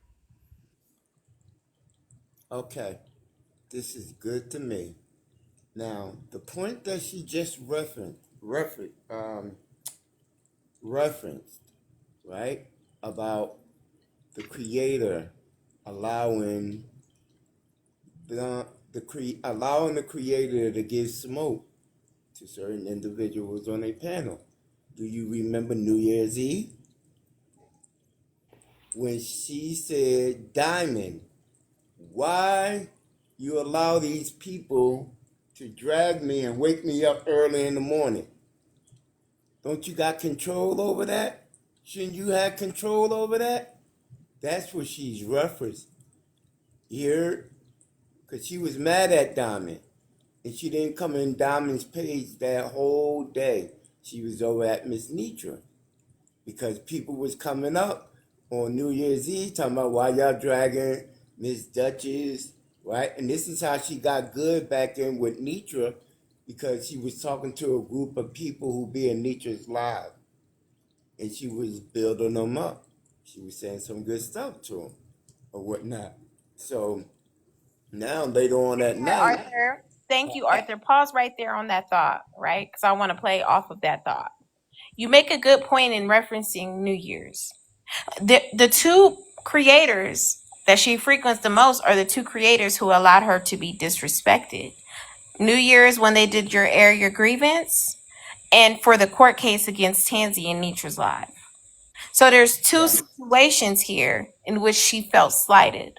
okay, this is good to me. Now, the point that she just referenced, right, about the creator allowing allowing the creator to give smoke to certain individuals on a panel. Do you remember New Year's Eve when she said, "Diamond, why You allow these people to drag me and wake me up early in the morning. Don't you got control over that? Shouldn't you have control over that? That's what she's referenced. You heard? Because she was mad at Diamond. And she didn't come in Diamond's page that whole day. She was over at Miss Nitra. Because people was coming up on New Year's Eve talking about why y'all dragging Miss Duchess, right? And this is how she got good back in with Nitra, because she was talking to a group of people who be in Nitra's live. And she was building them up. She was saying some good stuff to them or whatnot. So now later on that night, Arthur, thank you, Arthur. Pause right there on that thought, right? Because I want to play off of that thought. You make a good point in referencing New Year's. The two creators that she frequents the most are the two creators who allowed her to be disrespected. New Year's, when they did your air your grievance, and for the court case against Tansy and Nitra's live. So there's two situations here in which she felt slighted.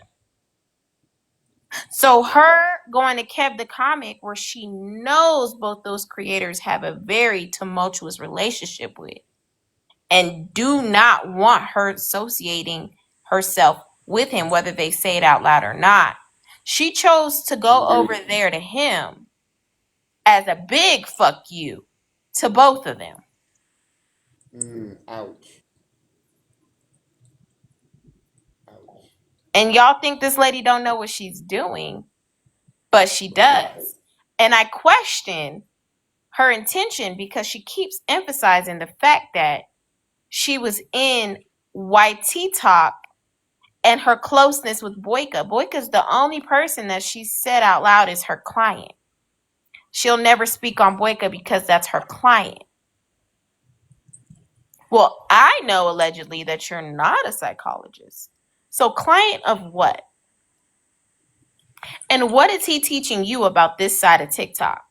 So her going to Kev the comic, where she knows both those creators have a very tumultuous relationship with, and do not want her associating herself with him, whether they say it out loud or not. She chose to go over there to him as a big fuck you to both of them. ouch. And y'all think this lady don't know what she's doing, but she does. And I question her intention because she keeps emphasizing the fact that she was in YT Talk and her closeness with Boyka. Boyka's the only person that she said out loud is her client. She'll never speak on Boyka because that's her client. Well, I know allegedly that you're not a psychologist. So client of what? And what is he teaching you about this side of TikTok?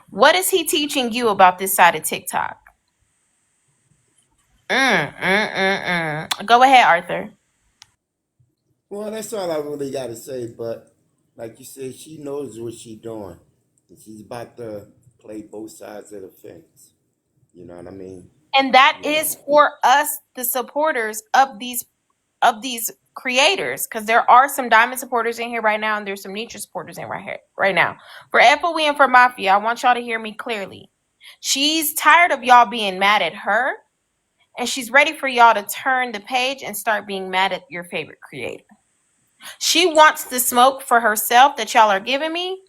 What is he teaching you about this side of TikTok? Go ahead, Arthur. Well, that's all I really got to say. But like you said, she knows what she's doing. And she's about to play both sides of the fence. You know what I mean? And that is for us, the supporters of these creators, because there are some Diamond supporters in here right now, and there's some Nitra supporters in right now. For FOE and for Mafia, I want y'all to hear me clearly. She's tired of y'all being mad at her, and she's ready for y'all to turn the page and start being mad at your favorite creator. She wants the smoke for herself that y'all are giving me.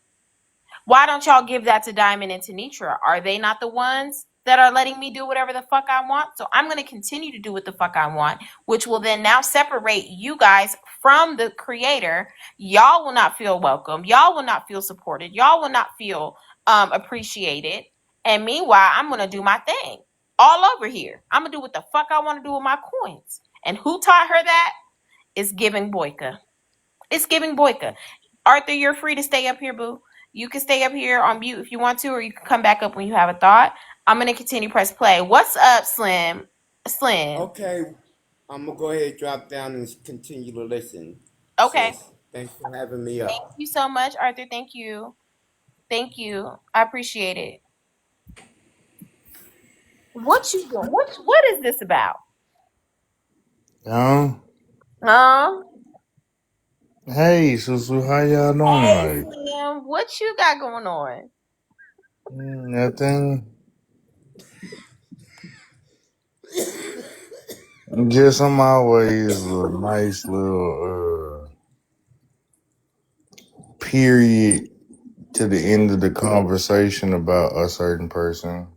Why don't y'all give that to Diamond and to Nitra? Are they not the ones that are letting me do whatever the fuck I want? So I'm going to continue to do what the fuck I want, which will then now separate you guys from the creator. Y'all will not feel welcome. Y'all will not feel supported. Y'all will not feel appreciated. And meanwhile, I'm going to do my thing all over here. I'm going to do what the fuck I want to do with my coins. And who taught her that? It's giving Boyka. It's giving Boyka. Arthur, you're free to stay up here, boo. You can stay up here on mute if you want to, or you can come back up when you have a thought. I'm gonna continue press play. What's up, Slim? Slim. Okay, I'm gonna go ahead, drop down, and continue to listen. Okay. Sis, thanks for having me up. Thank you so much, Arthur. Thank you. Thank you. I appreciate it. What you doing? What is this about? Yo, Huh? hey, Susu, how y'all doing Hey, tonight? Slim. What you got going on? Nothing. Just I'm always a nice little period to the end of the conversation about a certain person.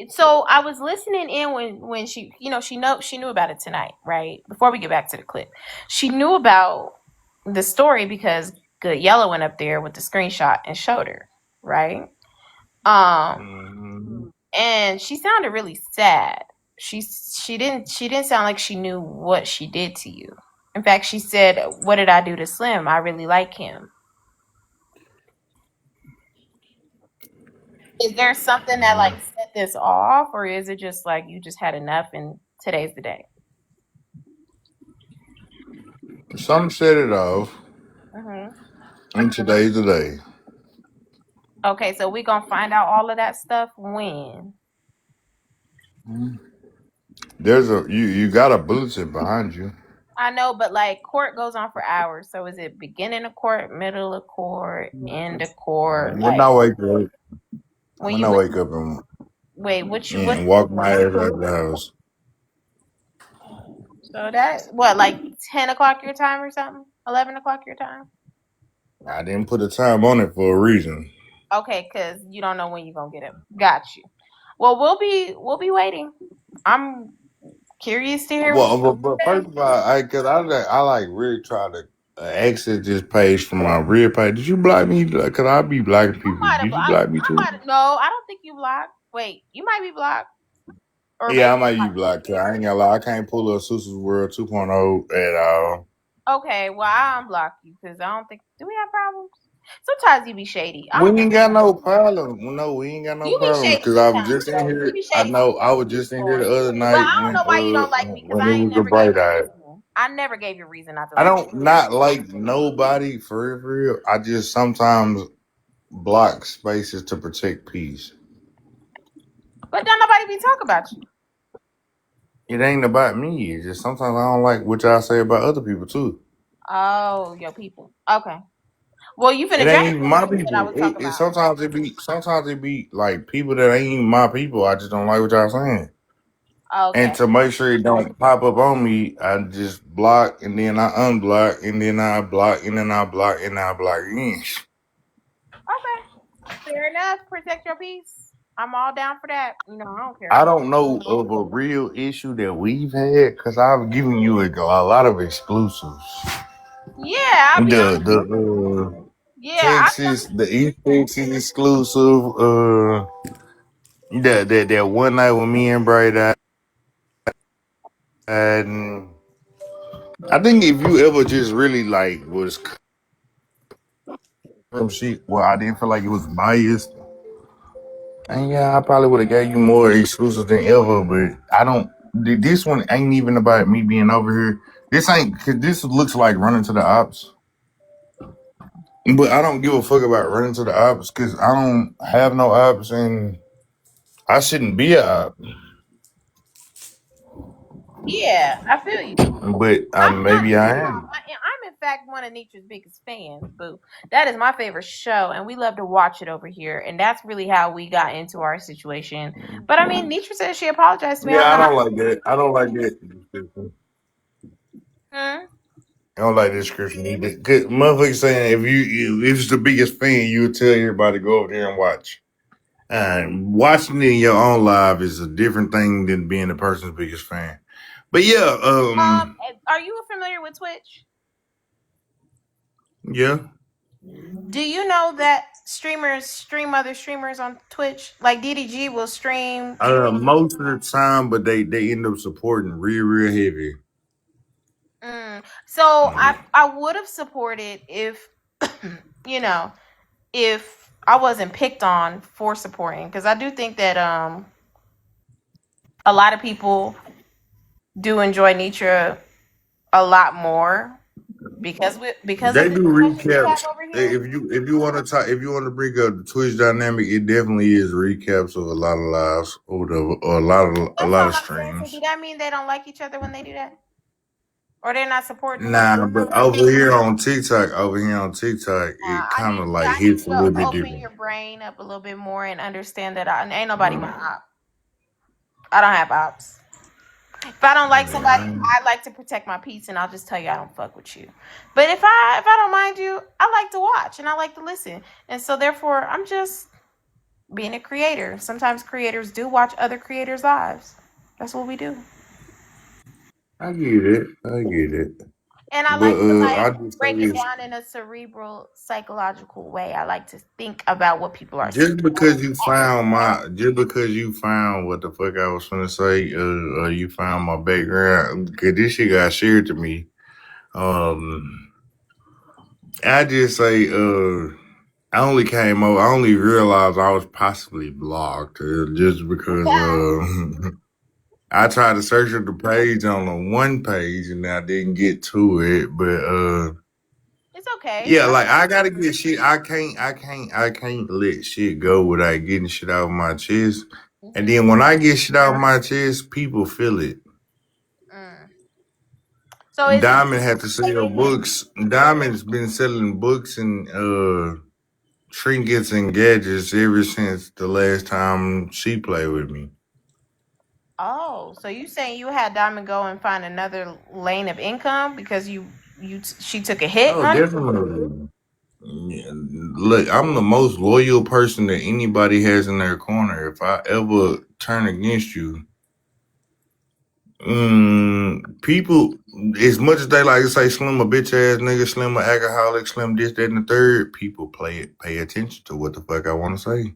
So I was listening in when she, she knew about it tonight, right? Before we get back to the clip, she knew about the story because Good Yellow went up there with the screenshot and showed her, right? And she sounded really sad. She didn't sound like she knew what she did to you. In fact, she said, "What did I do to Slim? I really like him." Is there something that like set this off, or is it just like you just had enough and today's the day? Some set it off, Hmm. and today's the day. Okay, so we gonna find out all of that stuff when? There's a you got a bulletin behind you. I know, but like court goes on for hours. So is it beginning of court, middle of court, end of court? When Like I wake up, when when you I wake wake up wait, what you what and walk my ass out of the house. so that what, like 10 o'clock your time or something? 11 o'clock your time? I didn't put a time on it for a reason. Okay, because you don't know when you're gonna get it. Got you. Well, we'll be waiting. I'm curious to hear what you But say. first of all, I like really try to exit this page from my real page. Did you block me? Cause I be blocking people. Did you block me too? No, I don't think you blocked. Wait, you might be blocked, or maybe. Yeah, I might be blocked. Cause I ain't gonna lie, I can't pull up Susu's World 2.0 at all. Okay, well I unblock you because I don't think. Do we have problems? Sometimes you be shady. I We don't think ain't got no problem. No, we ain't got no you be problems. shady Cause I was sometimes. just in You here. be I shady know I sometimes. was just in here the other But night I don't know why you don't like me because when it I ain't was a never gave bright you a eye. reason. I never gave you a reason not to I like me. don't not like nobody for real. I just sometimes block spaces to protect peace. But don't nobody be talking about you. It ain't about me. It's just sometimes I don't like what y'all say about other people too. Oh, your people. Okay. Well, you It finna ain't drag even the my people that I people. was talking It about. sometimes it be like people that ain't even my people. I just don't like what y'all saying. And Okay. to make sure it don't pop up on me, I just block and then I unblock and then I block and then I block and I block again. Okay. Fair enough. Protect your peace. I'm all down for that. You know, I don't care. I don't know of a real issue that we've had because I've given you a lot of exclusives. Yeah, I'll be honest. The Yeah, Texas, the East Texas exclusive. That one night with me and Bright Eye. And I think if you ever just really like was some shit where I didn't feel like it was biased, and yeah, I probably would have gave you more exclusive than ever. But I don't. This one ain't even about me being over here. This ain't cause this looks like running to the ops. But I don't give a fuck about running to the ops because I don't have no ops and I shouldn't be a op. yeah, I feel you. But I'm not. maybe I You know, am. I'm in fact one of Nietzsche's biggest fans. Boo. That is my favorite show, and we love to watch it over here. And that's really how we got into our situation. But I mean, Nietzsche said she apologized to me. Yeah, I don't like that. I don't like that. Hmm? I don't like this description either. Cause motherfucker saying if it's the biggest fan, you would tell everybody to go over there and watch. Watching it in your own live is a different thing than being the person's biggest fan. But yeah, Are you familiar with Twitch? yeah. Do you know that streamers stream other streamers on Twitch? Like DDG will stream. Most of the time, but they end up supporting real heavy. So I would have supported if you know if I wasn't picked on for supporting, because I do think that a lot of people do enjoy Nitra a lot more because They of the do discussions we have recaps. over here. If you want to talk, if you want to bring up the Twitch dynamic, it definitely is recaps of a lot of lives or whatever, or a That's lot all of I'm saying. So do streams. that mean they don't like each other when they do that, or they're not supporting each other? Nah, but over here on TikTok, it kind of like I need hits a you to little bit open different. your brain up a little bit more and understand that ain't nobody my op. I don't have ops. If I don't like somebody, Yeah, I like to protect my peace, and I'll just tell you I don't fuck with you. But if I don't mind you, I like to watch and I like to listen, and so therefore I'm just being a creator. Sometimes creators do watch other creators' lives. That's what we do. I get it. I get it. And I But like to I like just say break it this: down in a cerebral, psychological way. I like to think about what people are saying. just because you found what the fuck I was gonna say, you found my background, cause this shit got shared to me. Um, I just say, I only realized I was possibly blocked just because I tried to search up the page on the one page and I didn't get to it, but It's okay. yeah, like I gotta get shit. I can't let shit go without getting shit out of my chest. And then when I get shit out of my chest, people feel it. Mm. So is it Diamond had to sell books. Diamond's been selling books and trinkets and gadgets ever since the last time she played with me. Oh, so you saying you had Diamond go and find another lane of income because she took a hit Oh, on it? definitely. Yeah, look, I'm the most loyal person that anybody has in their corner. If I ever turn against you, people, as much as they like to say Slim a bitch ass nigga, Slim a alcoholic, Slim this, that, and the third, people pay attention to what the fuck I want to say.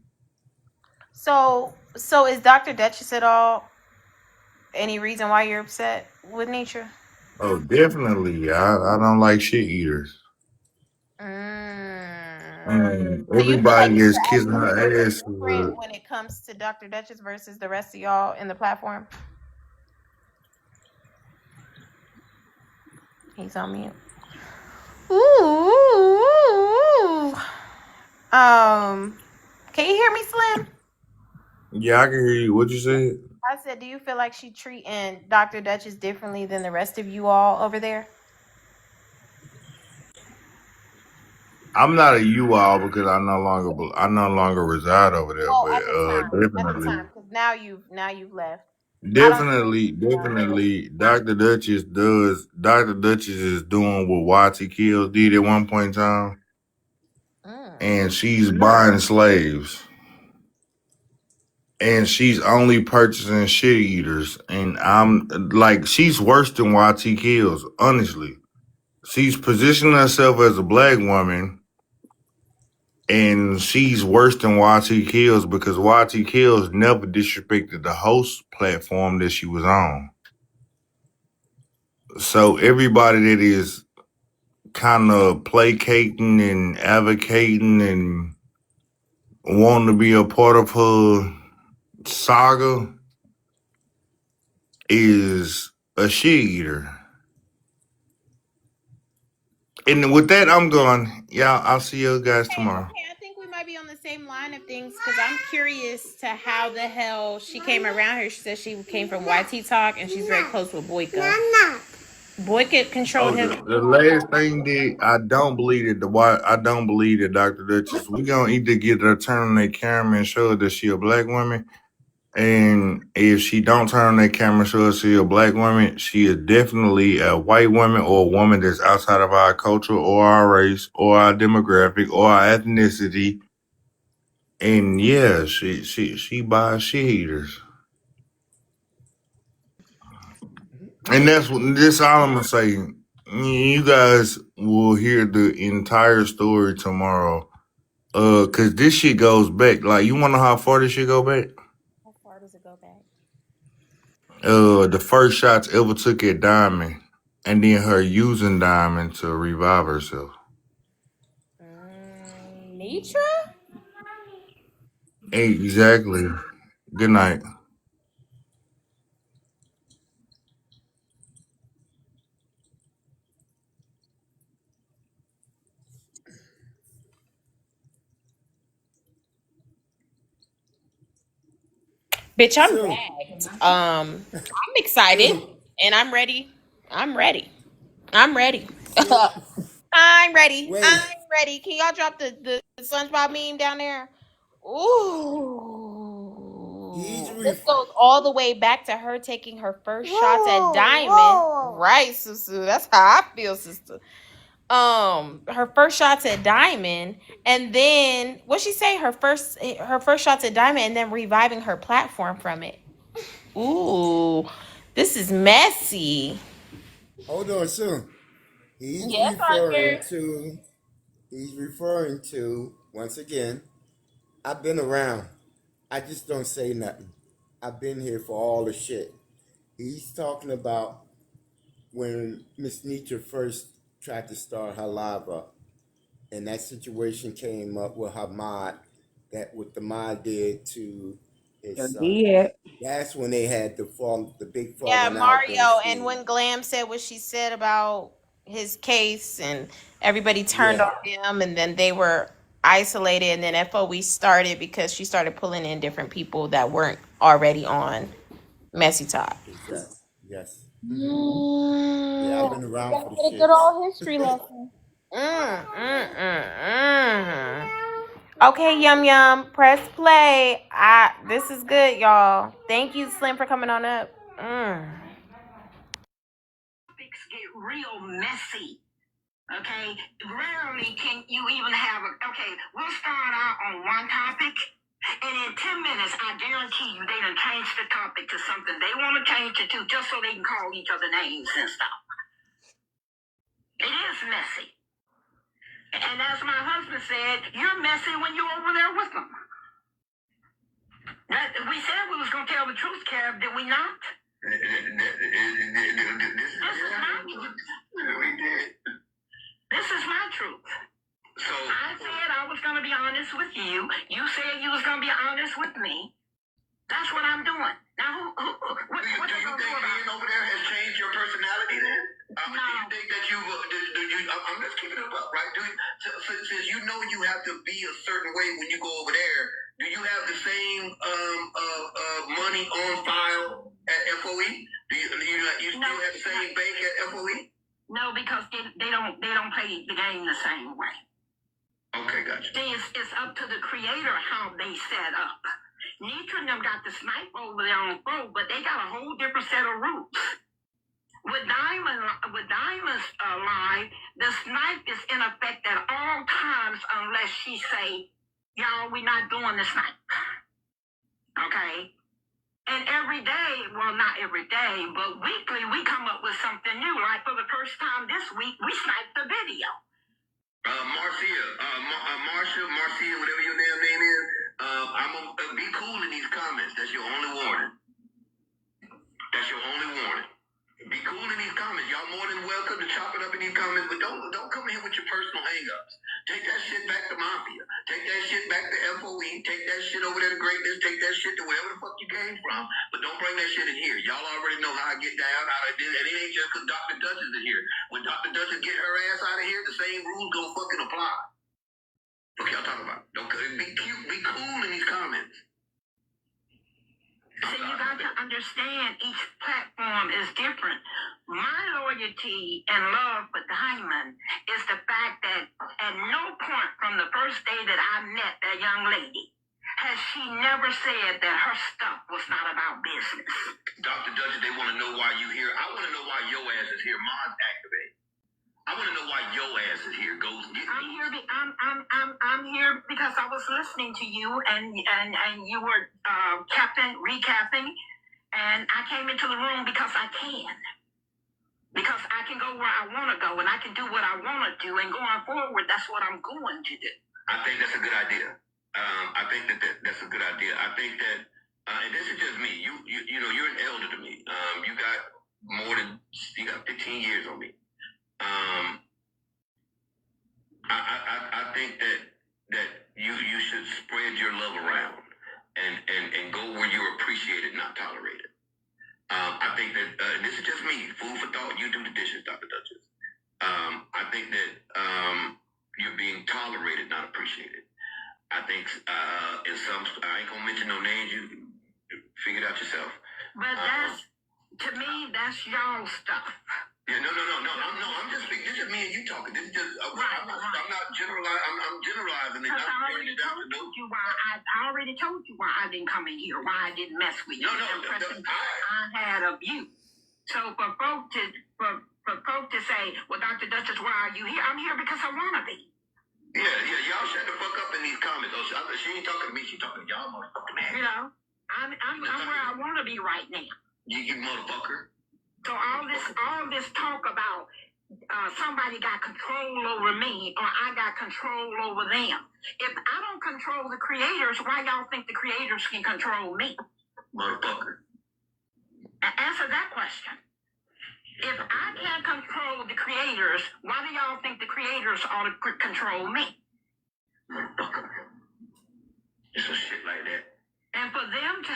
So is Dr. Duchess at all any reason why you're upset with Nitra? Oh, definitely. I don't like shit eaters. So you feel like Everybody is you're kissing acting her ass. different when it comes to Dr. Duchess versus the rest of y'all in the platform? He's on mute. Ooh. Can you hear me, Slim? Yeah, I can hear you. What you said? I said, do you feel like she treating Dr. Duchess differently than the rest of you all over there? I'm not a you all because I no longer reside over there, Well, but at the time, definitely. because now you've left. I don't. Definitely, Dr. Duchess is doing what Watty Kills did at one point in time, and she's buying slaves, and she's only purchasing shit eaters, and I'm like, she's worse than YT Kills, honestly. She's positioning herself as a black woman, and she's worse than YT Kills because YT Kills never disrespected the host platform that she was on. So everybody that is kind of placating and advocating and wanting to be a part of her saga is a shit eater. And with that, I'm going. Yeah, I'll see you guys tomorrow. Okay, I think we might be on the same line of things because I'm curious to how the hell she came around here. She said she came from YT Talk and she's very close with Boyka. Boyka controlled Oh, his. the last thing that I don't believe that Dr. Duchess, we gonna either get her turn on that camera and show her that she a black woman. And if she don't turn on that camera and show her she a black woman, she is definitely a white woman or a woman that's outside of our culture or our race or our demographic or our ethnicity. And yeah, she buys shit eaters. And that's what this all I'm gonna say. You guys will hear the entire story tomorrow. Cause this shit goes back. Like, you wanna know how far this shit go back? How far does it go back? The first shots ever took at Diamond, and then her using Diamond to revive herself. Nitra? Exactly. Good night. Bitch, I'm So, bagged. I'm excited and I'm ready. I'm ready. I'm ready. so I'm ready. wait. I'm ready. Can y'all drop the SpongeBob meme down there? Ooh. He's This ref- goes all the way back to her taking her first shots at Diamond. Right, Susu. That's how I feel, sister. Her first shots at Diamond, and then what she say? Her first shots at Diamond, and then reviving her platform from it. Ooh, this is messy. Hold on, soon. He's Yes, referring Arthur. to. He's referring to once again. I've been around. I just don't say nothing. I've been here for all the shit. He's talking about when Miss Nietzsche first tried to start her live up, and that situation came up with her mod, that what the mod did to his Sure son. did. That's when they had the big Yeah, falling out on Mario. And stage. when Glam said what she said about his case, and everybody turned Yeah, on him, and then they were isolated, and then FOE started because she started pulling in different people that weren't already on Messy Talk. exactly. Yes. Yeah, I've Mm, been we around gotta for the get a good shits. old history lesson. Mm. Okay, Yum Yum, press play. This is good, y'all. Thank you, Slim, for coming on up. Topics get real messy. Okay, rarely can you even have okay, we'll start out on one topic, and in 10 minutes, I guarantee you, they done changed the topic to something they want to change it to just so they can call each other names and stuff. It is messy. And as my husband said, you're messy when you're over there with them. We said we was going to tell the truth, Kev, did we not? This is my truth. We did. This is my truth. So I said I was going to be honest with you. You said you was going to be honest with me. That's what I'm doing. Now, what do you think being over there has changed your personality then? No. Do you think that I'm just keeping it up, right? Since you know you have to be a certain way when you go over there, do you have the same money on file at FOE? Do you still have the same bank at FOE? No, because they don't play the game the same way. Okay, gotcha. See, it's up to the creator how they set up. Nitra and them got the snipe over there on the road, but they got a whole different set of rules. With Diamond's live, the snipe is in effect at all times unless she say, y'all, we not doing the snipe. Okay? And every day, well, not every day, but weekly, we come up with something new. Like for the first time this week, we sniped the video. Marcia, whatever your damn name is, I'm gonna be cool in these comments. That's your only warning. That's your only warning. Be cool in these comments. Y'all more than welcome to chop it up in these comments, but don't come here with your personal hang-ups. Take that shit back to Mafia. Take that shit back to FOE. Take that shit over there to Greatness. Take that shit to wherever the fuck you came from. But don't bring that shit in here. Y'all already know how I get down out of this, and it ain't just because Dr. Dutch is in here. When Dr. Dutch get her ass out of here, the same rules gonna fucking apply. What y'all talking about? Don't be cute. Be cool in these comments. So you got to understand each platform is different. My loyalty and love for Diamond is the fact that at no point from the first day that I met that young lady has she never said that her stuff was not about business. Dr. Dutch, they want to know why you here. I want to know why your ass is here. Mods activate. I want to know why your ass is here. Goes get me. I'm here because I was listening to you and you were recapping, and I came into the room because I can. Because I can go where I want to go and I can do what I want to do, and going forward, that's what I'm going to do. I think that's a good idea. I think that's a good idea. I think that, and this is just me. You know, you're an elder to me. You got 15 years on me. I think that you should spread your love around and go where you're appreciated, not tolerated. I think that this is just me. Food for thought. You do the dishes, Dr. Duchess. I think that you're being tolerated, not appreciated. I think in some, I ain't gonna mention no names. You figure it out yourself. But to me, that's y'all stuff. Yeah, no. I'm just speaking. This is me and you talking. This is just. I'm not generalizing. I'm generalizing it. I already told you why I didn't come in here. Why I didn't mess with you. I had of you. So for folk to say, well, Dr. Duchess, why are you here? I'm here because I want to be. Yeah. Y'all shut the fuck up in these comments. Oh, she ain't talking to me. She talking to y'all, motherfucking ass. You know, I'm where I want to be right now. You motherfucker. So all this talk about somebody got control over me or I got control over them. If I don't control the creators, why y'all think the creators can control me? Motherfucker. Answer that question. If I can't control the creators, why do y'all think the creators ought to control me? Motherfucker. It's some shit like that. And for them to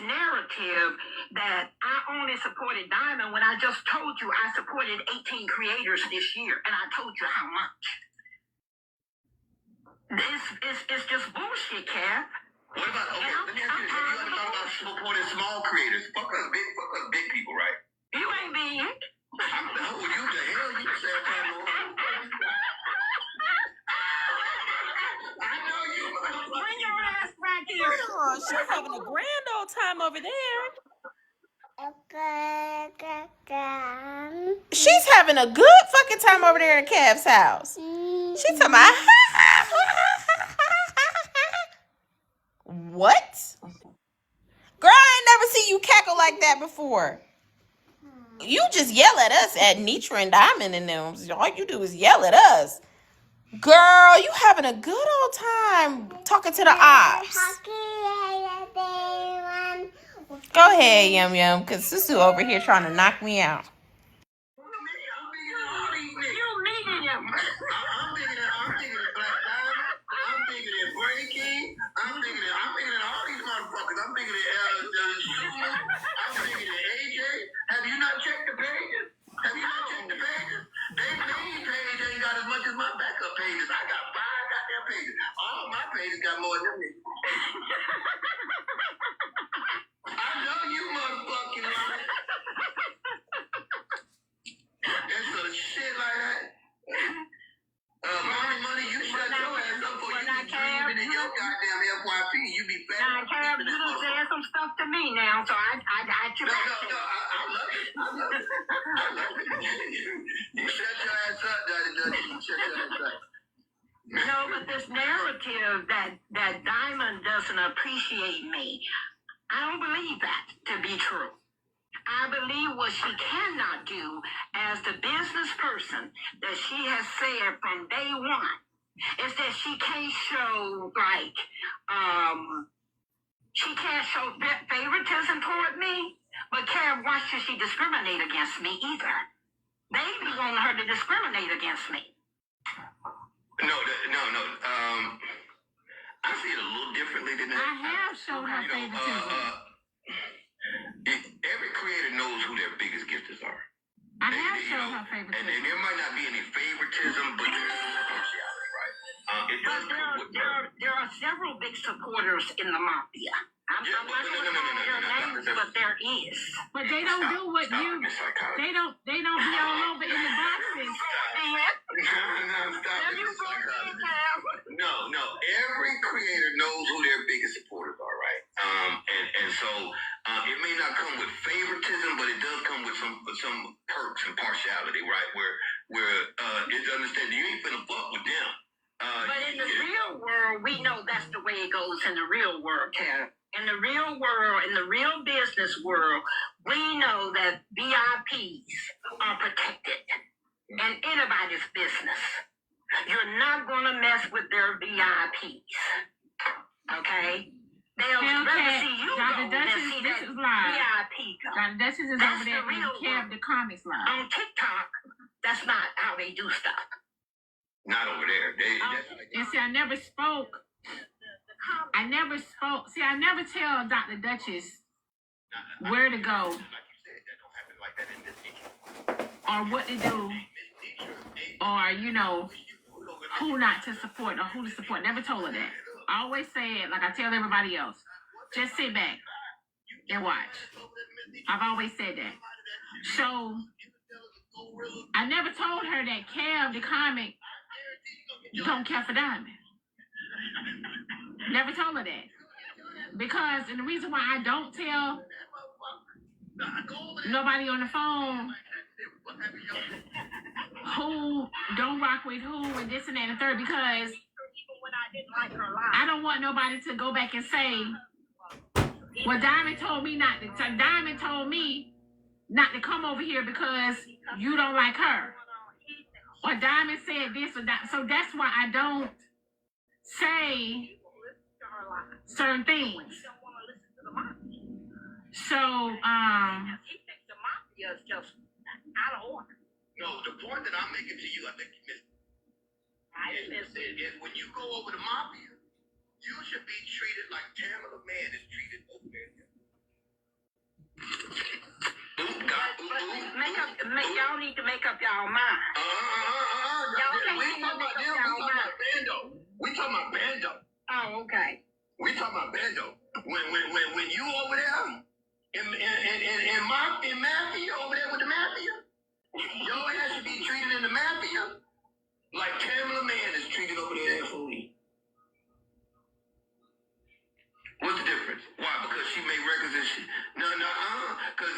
narrative that I only supported Diamond when I just told you I supported 18 creators this year, and I told you how much. It's just bullshit, Kev. What about, okay, let me ask you this. Have you ever thought about supporting small creators? Fuck us big people, right? You ain't big. Who you the hell you say I know you. Bring your ass back here. Oh, she's having a grand old time over there. She's having a good fucking time over there at Cav's house. She's talking about what? Girl, I ain't never seen you cackle like that before. You just yell at us at Nitra and Diamond and them. All you do is yell at us. Girl, you having a good old time talking to the ops. Go ahead, Yum Yum, because Susu over here trying to knock me out. You needed him. I'm thinking of Black Diamond. I'm thinking of Breaking. I'm thinking of all these motherfuckers. I'm thinking of Susu. I'm thinking of AJ. Have you not checked the pages? They page ain't got as much as my backup pages. I got 5 goddamn pages. All my pages got more than me. I know you motherfucking lie. That's some shit like that. Money, you shut your ass up before you be dreaming in your goddamn FYP. You be fat. Now, Cam, you done said some stuff to me now, so I I love it. You shut your ass up, Daddy. You shut your ass up. No, but this narrative that Diamond doesn't appreciate me, I don't believe that to be true. I believe what she cannot do as the business person that she has said from day one is that she can't show she can't show favoritism toward me, but Karen, why should she discriminate against me either? They be wanting her to discriminate against me. No. I see it a little differently than that. I have shown her favoritism. Every creator knows who their biggest gifters are. I have shown her favoritism. And there might not be any favoritism, but there's partiality, right? It does There are several big supporters in the mafia. I'm not going to call their names, but there is. But they don't do what you. They don't be all over in the boxes. No. Every creator knows who their biggest supporters are, right? And so it may not come with favoritism, but it does come with some perks and partiality, right? Where it's understanding you ain't finna fuck with them. But in the real world, we know that's the way it goes in the real world, Kat. In the real world, in the real business world, we know that VIPs are protected in anybody's business. You're not going to mess with their VIPs. Okay? They'll rather see you go than see that VIP go. Dr. Duchess is over there in Kev the Comics line. On TikTok, that's not how they do stuff. Not over there. And see, I never spoke. See, I never tell Dr. Duchess where to go or what to do or, who not to support or who to support. Never told her that. I always say it like I tell everybody else. Just sit back and watch. I've always said that. So, I never told her that Kev, the comic, don't care for Diamond. Never told her that. Because, and the reason why I don't tell nobody on the phone who don't rock with who and this and that and the third, because I don't want nobody to go back and say, well, Diamond told me not to. Diamond told me not to come over here because you don't like her. Or Diamond said this or that. So that's why I don't say certain things. So, is just out of order. No, the point that I'm making to you, I think you missed it. Is when you go over the mafia, you should be treated like Tamala Man is treated over there. y'all mind. We talking about bando. We talking about bando. Oh, okay. We talking about bando. When you over there in mafia over there with the mafia, your ass should be treated in the mafia like Tamala Man is treated over there in FOE. What's the difference? Why? Because she made records and shit. No, because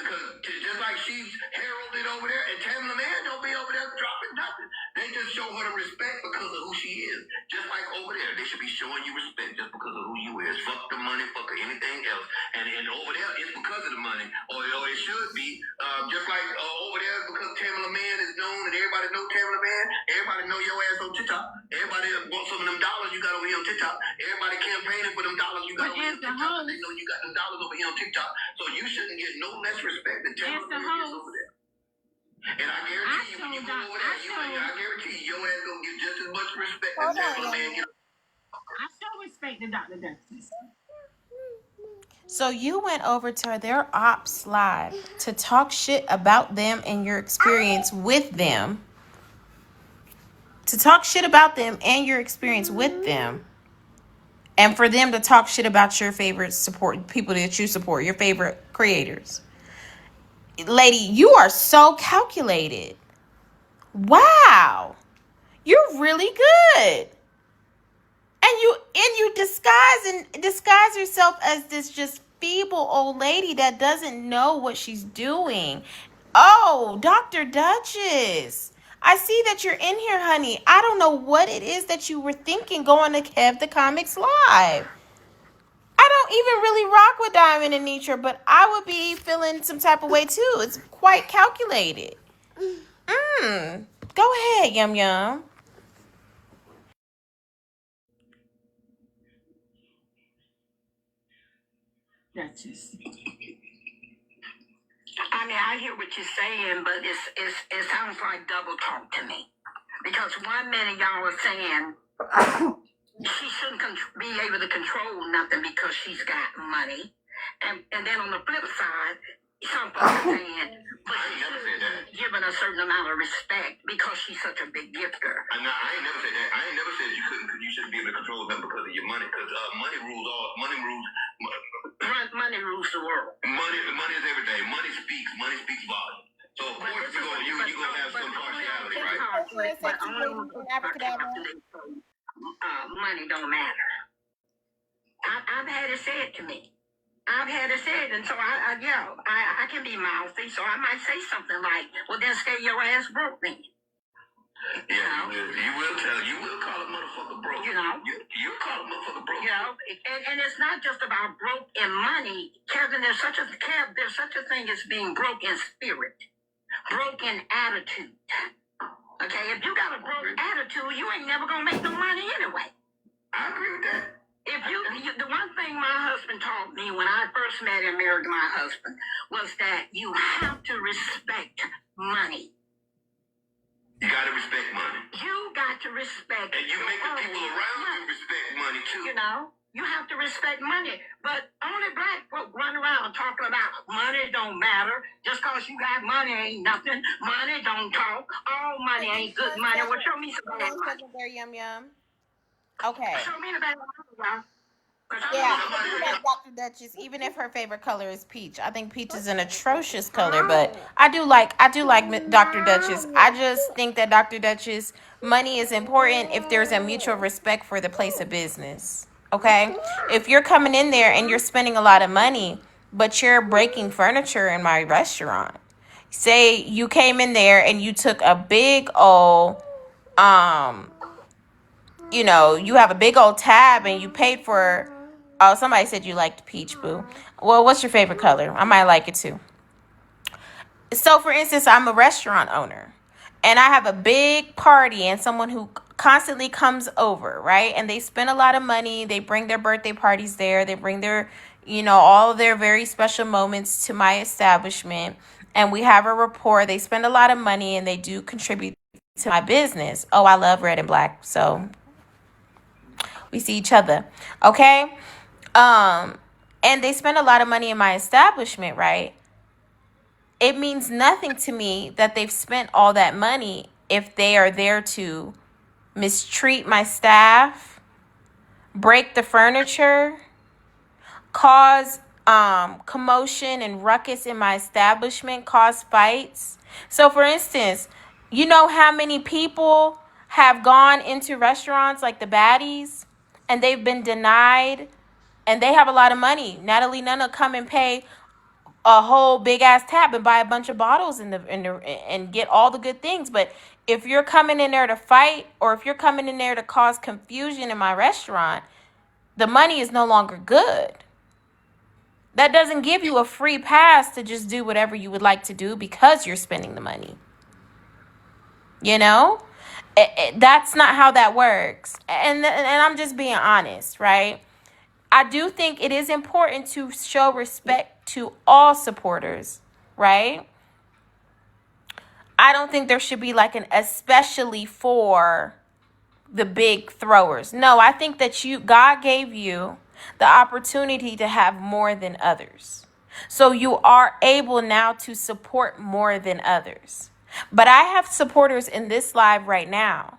just like she's heralded over there, and Tamala Man don't be over there dropping nothing. They just show her the respect because of who she is. Just like over there, they should be showing you respect just because of who you is. Fuck the money, fuck anything else. And over there, it's because of the money, or it should be just like over there because Tamala Man is known and everybody know Tamala Man. Everybody know your ass on TikTok. Everybody wants some of them dollars you got over here on TikTok. Everybody campaigning for them dollars you got over here on TikTok. They know you got them dollars over here on TikTok. So you shouldn't get no less respect than Tamala Man gets over there. And I guarantee you, when you go over there, I guarantee you, your ass gonna get just as much respect as Tamala Man gets. I still respect the Dr. Dustin. So you went over to their ops live to talk shit about them and your experience with them. To talk shit about them and your experience with them. And for them to talk shit about your favorite support, people that you support, your favorite creators. Lady, you are so calculated. Wow. You're really good. And you disguise yourself as this just feeble old lady that doesn't know what she's doing. Oh, Dr. Duchess. I see that you're in here, honey. I don't know what it is that you were thinking going to Kev the Comics Live. I don't even really rock with Diamond and Nitra, but I would be feeling some type of way too. It's quite calculated. Go ahead, Yum Yum. Duchess. I mean, I hear what you're saying, but it sounds like double talk to me. Because 1 minute y'all are saying she shouldn't be able to control nothing because she's got money, and then on the flip side, some folks are saying, but she should be given a certain amount of respect because she's such a big gifter. I ain't never said that. I ain't never said you shouldn't be able to control them because of your money. Because money rules all. Money rules the world. Money is everything. Money speaks volume. So of course you gonna have some partiality, right? But only money don't matter. I've had it said to me. And so I can be mouthy, so I might say something like, well, then stay your ass broke then. Yeah, you will call a motherfucker broke. You call a motherfucker broke. And it's not just about broke in money, Kevin. There's such a thing as being broke in spirit, broke in attitude. Okay, if you got a broke attitude, you ain't never gonna make no money anyway. I agree with that. The one thing my husband taught me when I first met and married my husband was that you have to respect money. You gotta respect money. You got to respect. And you make the people around you respect money too. You have to respect money. But only black folk run around talking about money don't matter. Just cause you got money ain't nothing. Money don't talk. All money ain't good money. Well, show me some bad money. There, Yum Yum. Okay. Show me the bad money, y'all. Yeah, I do like Dr. Duchess, even if her favorite color is peach. I think peach is an atrocious color, but I do like Dr. Duchess. I just think that Dr. Duchess, money is important if there's a mutual respect for the place of business. Okay? If you're coming in there and you're spending a lot of money, but you're breaking furniture in my restaurant. Say you came in there and you took a big old you have a big old tab and you paid for. Oh, somebody said you liked peach, boo. Well, what's your favorite color? I might like it too. So, for instance, I'm a restaurant owner and I have a big party and someone who constantly comes over, right? And they spend a lot of money. They bring their birthday parties there. They bring their, all of their very special moments to my establishment. And we have a rapport. They spend a lot of money and they do contribute to my business. Oh, I love red and black. So we see each other. Okay. And they spend a lot of money in my establishment, right? it means nothing to me that they've spent all that money if they are there to mistreat my staff, break the furniture, cause commotion and ruckus in my establishment, cause fights. So for instance, you know how many people have gone into restaurants like the Baddies and they've been denied, and they have a lot of money. Natalie Nunn will come and pay a whole big ass tab and buy a bunch of bottles and get all the good things. But if you're coming in there to fight, or if you're coming in there to cause confusion in my restaurant, the money is no longer good. That doesn't give you a free pass to just do whatever you would like to do because you're spending the money. You know? That's not how that works. And I'm just being honest, right? I do think it is important to show respect to all supporters, right? I don't think there should be like an especially for the big throwers. No, I think that God gave you the opportunity to have more than others. So you are able now to support more than others. But I have supporters in this live right now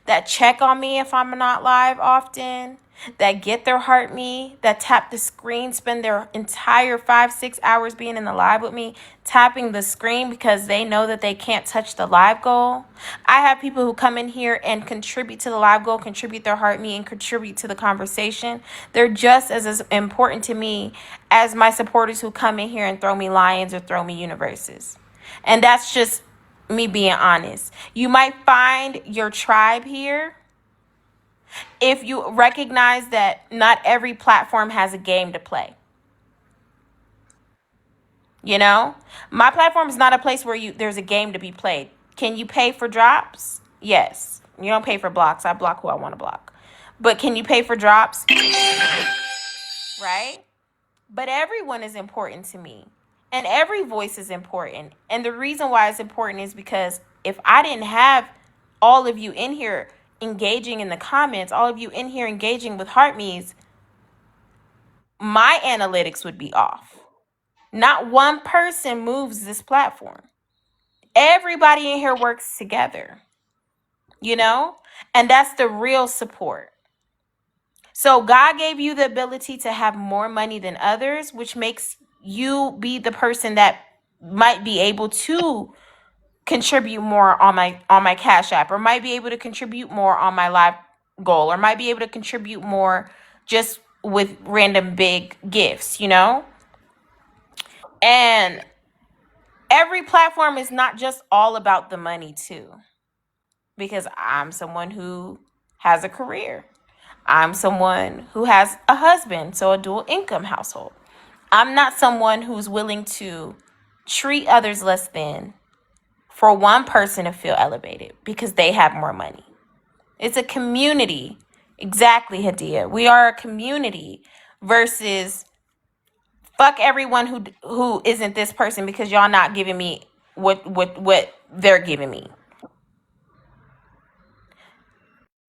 that check on me if I'm not live often, that get their heart me, that tap the screen, spend their entire 5-6 hours being in the live with me, tapping the screen because they know that they can't touch the live goal. I have people who come in here and contribute to the live goal, contribute their heart me, and contribute to the conversation. They're just as important to me as my supporters who come in here and throw me lions or throw me universes. And that's just me being honest. You might find your tribe here if you recognize that not every platform has a game to play. You know, my platform is not a place where there's a game to be played. Can you pay for drops? Yes. You don't pay for blocks. I block who I want to block. But can you pay for drops? Right? But everyone is important to me. And every voice is important. And the reason why it's important is because if I didn't have all of you in here engaging in the comments, all of you in here engaging with heart me's, my analytics would be off. Not one person moves this platform. Everybody in here works together, you know? And that's the real support. So God gave you the ability to have more money than others, which makes you be the person that might be able to contribute more on my Cash App, or might be able to contribute more on my live goal, or might be able to contribute more just with random big gifts, you know? And every platform is not just all about the money too, because I'm someone who has a career. I'm someone who has a husband, so a dual income household. I'm not someone who's willing to treat others less than for one person to feel elevated because they have more money. It's a community. Exactly, Hadia. We are a community versus fuck everyone who isn't this person because y'all not giving me what they're giving me.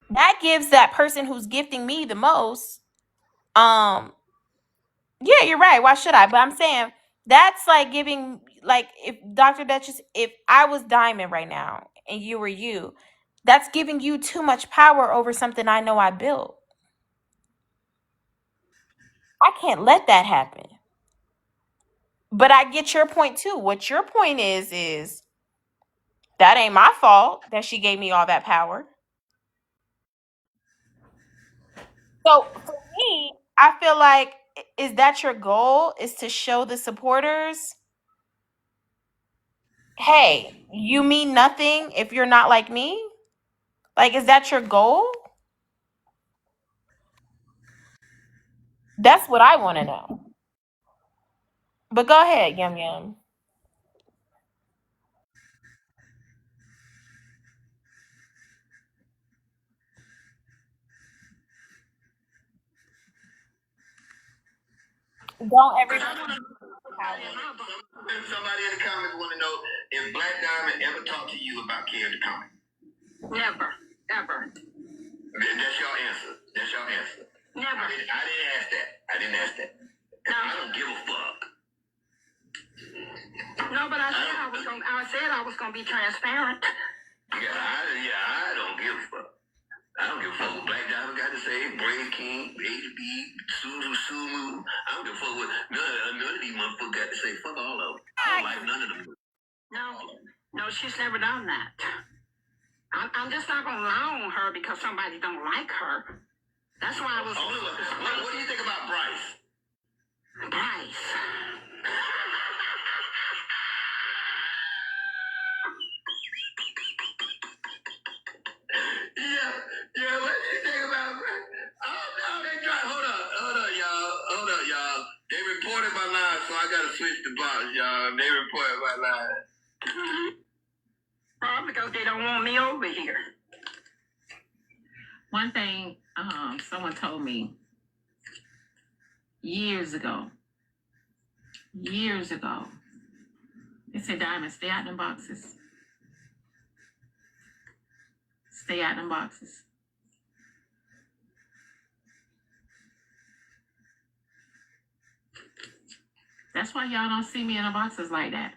That gives that person who's gifting me the most, yeah, you're right. Why should I? But I'm saying that's like giving, like, if Dr. Duchess, if I was Diamond right now and you were you, that's giving you too much power over something I know I built. I can't let that happen. But I get your point too. What your point is that ain't my fault that she gave me all that power. So for me, I feel like, is that your goal? Is to show the supporters, hey, you mean nothing if you're not like me? Like, is that your goal? That's what I want to know. But go ahead, Yum Yum. Don't everybody. Somebody in the comments want to know if Black Diamond ever talked to you about Candy Comic. Never, ever. That's your answer. That's your answer. Never. I didn't ask that. I didn't ask that. No. I don't give a fuck. No, but I I was gonna be transparent. I don't give a fuck. I don't give a fuck what Black Diamond got to say. Brain King, ADB, Susu. I don't give a fuck what none of these motherfuckers got to say. Fuck all of them. I don't like none of them. No, she's never done that. I'm just not gonna lie on her because somebody don't like her. That's why I was. What do you think about Bryce? Bryce. Yeah, what do you think about Bryce? Oh no, they tried. Hold up, y'all. They reported my line, so I gotta switch the box, y'all. They reported my line. Probably because they don't want me over here. One thing, someone told me years ago. They said, Diamond, stay out them boxes. Stay out them boxes. That's why y'all don't see me in the boxes like that.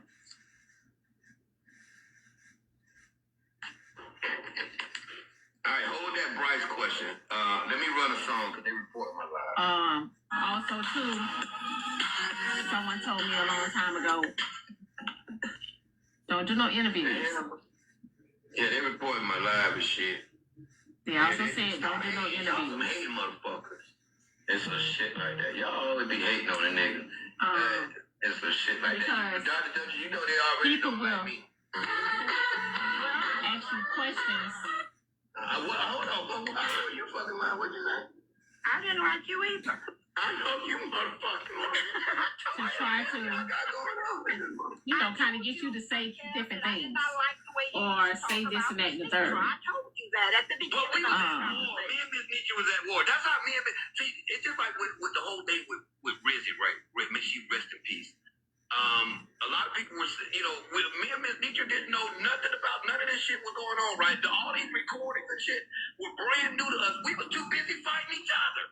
All right, hold that Bryce question. Let me run a song because they report my line. Also, too, someone told me a long time ago, don't do no interviews. Yeah, they reported my live and shit. They also said, don't do no Y'all some interviews. hating motherfuckers. And some shit like that. Y'all always be hating on a nigga. And some shit like that. Dr. Dutch, you know they already People don't will like me. ask you questions. Hold on. You fucking lying. What you say? I didn't like you either. I know you motherfucking lying. To try to, kind of get you to say different things. Or say this and that and the third. I told you that at the beginning. Me and Miss Nietzsche was at war. That's how me and Miss... See, it's just like with the whole thing with Rizzy, right? May she rest in peace. A lot of people were, with me and Miss Nietzsche didn't know nothing about none of this shit was going on, right? All these recordings and shit were brand new to us. We were too busy fighting each other.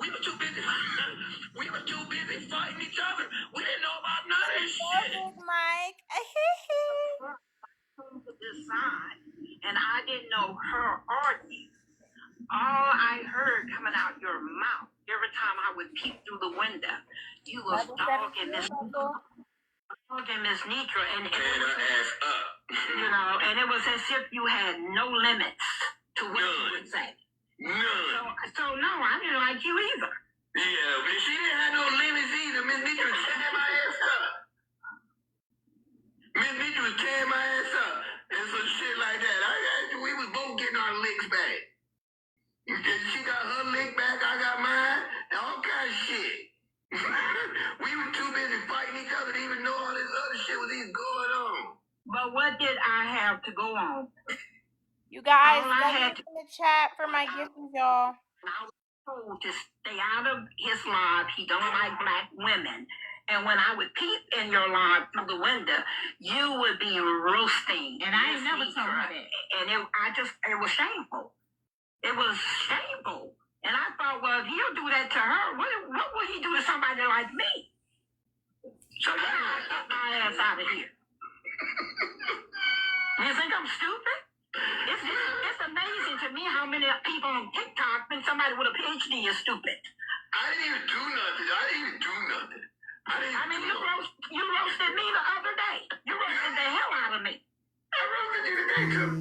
We were too busy fighting each other. We didn't know about none of this shit. Mike. To decide, and I didn't know her or you. All I heard coming out your mouth every time I would peek through the window, you was dogging Miss Nitra, and her ass up. And it was as if you had no limits to what you would say. None. So no, I didn't like you either. Yeah, but she didn't have no limits either. Miss Nitra was tearing my ass up. Miss Nitra was tearing my ass up. And some shit like that. We was both getting our licks back. She got her lick back, I got mine, and all kind of shit. We were too busy fighting each other to even know all this other shit was even going on. But what did I have to go on? You guys, All I had in the chat for my gifts, y'all. I was told to stay out of his live. He don't like black women. And when I would peep in your live through the window, you would be roasting. And I ain't never told her that. And it was shameful. It was shameful. And I thought, well, if he'll do that to her, what would he do to somebody like me? So yeah, I got my ass out of here. You think I'm stupid? It's amazing to me how many people on TikTok think somebody with a PhD is stupid. I didn't even do nothing. You roasted me the other day. You roasted the hell out of me. I roasted you today, too.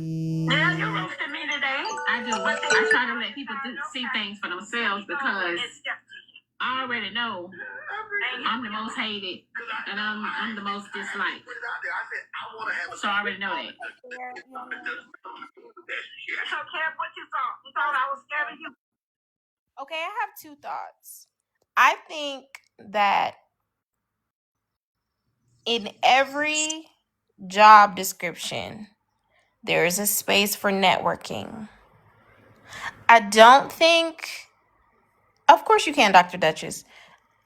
Yeah, you roasted me today. I do. I try to let people see things for themselves because I already know I'm the most hated and I'm the most disliked. So I already know that. So, Kev, what you thought? You thought I was scared of you? Okay, I have two thoughts. I think that in every job description, there is a space for networking. I don't think, of course you can, Dr. Duchess.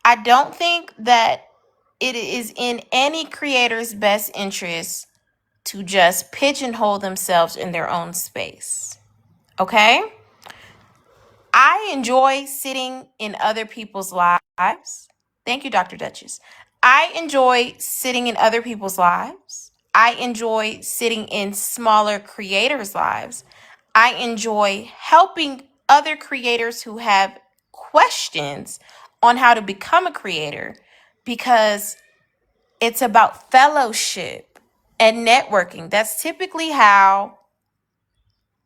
I don't think that it is in any creator's best interest to just pigeonhole themselves in their own space. Okay? I enjoy sitting in other people's lives. Thank you, Dr. Duchess. I enjoy sitting in other people's lives. I enjoy sitting in smaller creators' lives. I enjoy helping other creators who have questions on how to become a creator because it's about fellowship and networking. That's typically how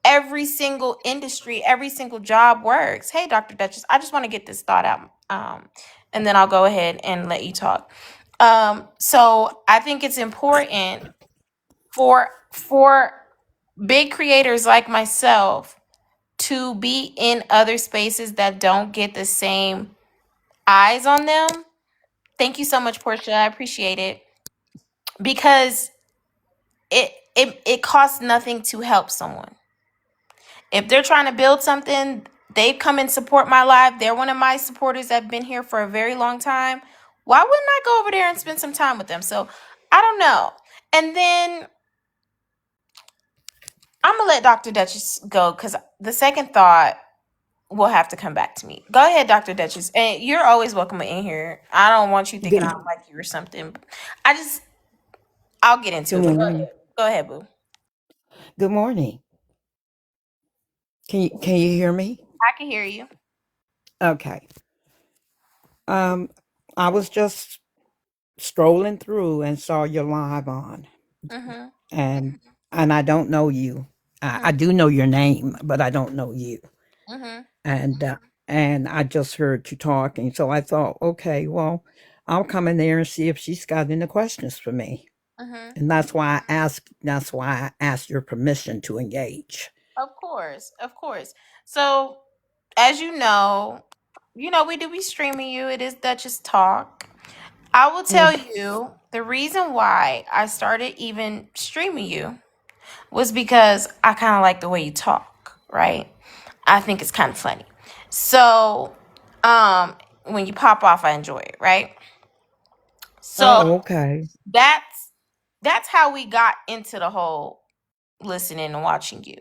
every single industry, every single job works. Hey, Dr. Duchess, I just want to get this thought out, and then I'll go ahead and let you talk. So I think it's important for big creators like myself to be in other spaces that don't get the same eyes on them. Thank you so much, Portia. I appreciate it because it costs nothing to help someone. If they're trying to build something, they come and support my live. They're one of my supporters that have been here for a very long time. Why wouldn't I go over there and spend some time with them? So I don't know. And then I'm gonna let Dr. Duchess go because the second thought will have to come back to me. Go ahead, Dr. Duchess. And you're always welcome in here. I don't want you thinking I Good, don't like you or something. I just I'll get into good it. But morning. go ahead, boo. Good morning. Can you hear me? I can hear you. Okay. Um, I was just strolling through and saw your live on, Mm-hmm. and I don't know you. I do know your name, but I don't know you. Mm-hmm. And I just heard you talking, so I thought, okay, well, I'll come in there and see if she's got any questions for me. Mm-hmm. And that's why I asked. That's why I asked your permission to engage. Of course, of course. So, as we do be streaming you. It is Duchess Talk. I will tell Mm, you the reason why I started even streaming you was because I kind of like the way you talk, right? I think it's kind of funny. So, when you pop off, I enjoy it, right? So oh, okay. that's how we got into the whole listening and watching you.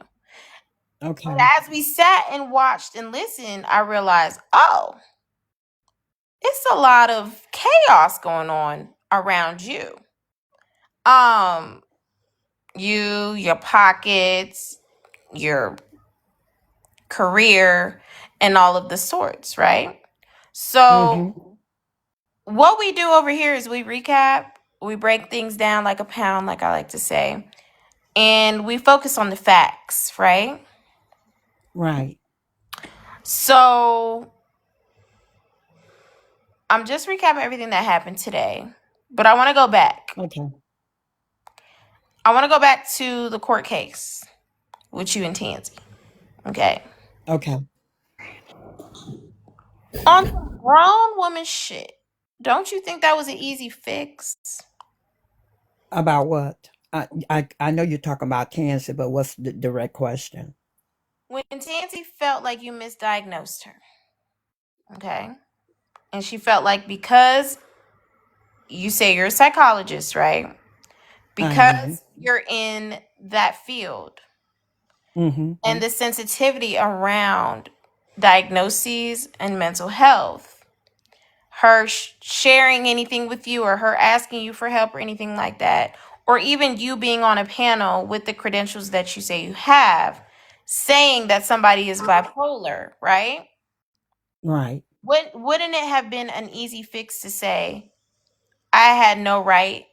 But Okay. as we sat and watched and listened, I realized, oh, it's a lot of chaos going on around you. Um, your pockets, your career, and all of the sorts, right? Mm-hmm. So what we do over here is we recap, we break things down like a pound, like I like to say, and we focus on the facts, right? Right. So I'm just recapping everything that happened today, but I want to go back. Okay. I want to go back to the court case with you and Tansy. Okay. Okay. On some grown woman shit, don't you think that was an easy fix? About what? I know you're talking about cancer, but what's the direct question? When Tansy felt like you misdiagnosed her, okay? And she felt like because you say you're a psychologist, right? I am. Because you're in that field Mm-hmm. and the sensitivity around diagnoses and mental health, her sharing anything with you or her asking you for help or anything like that, or even you being on a panel with the credentials that you say you have, saying that somebody is bipolar, right? Right. Wouldn't it have been an easy fix to say, I had no right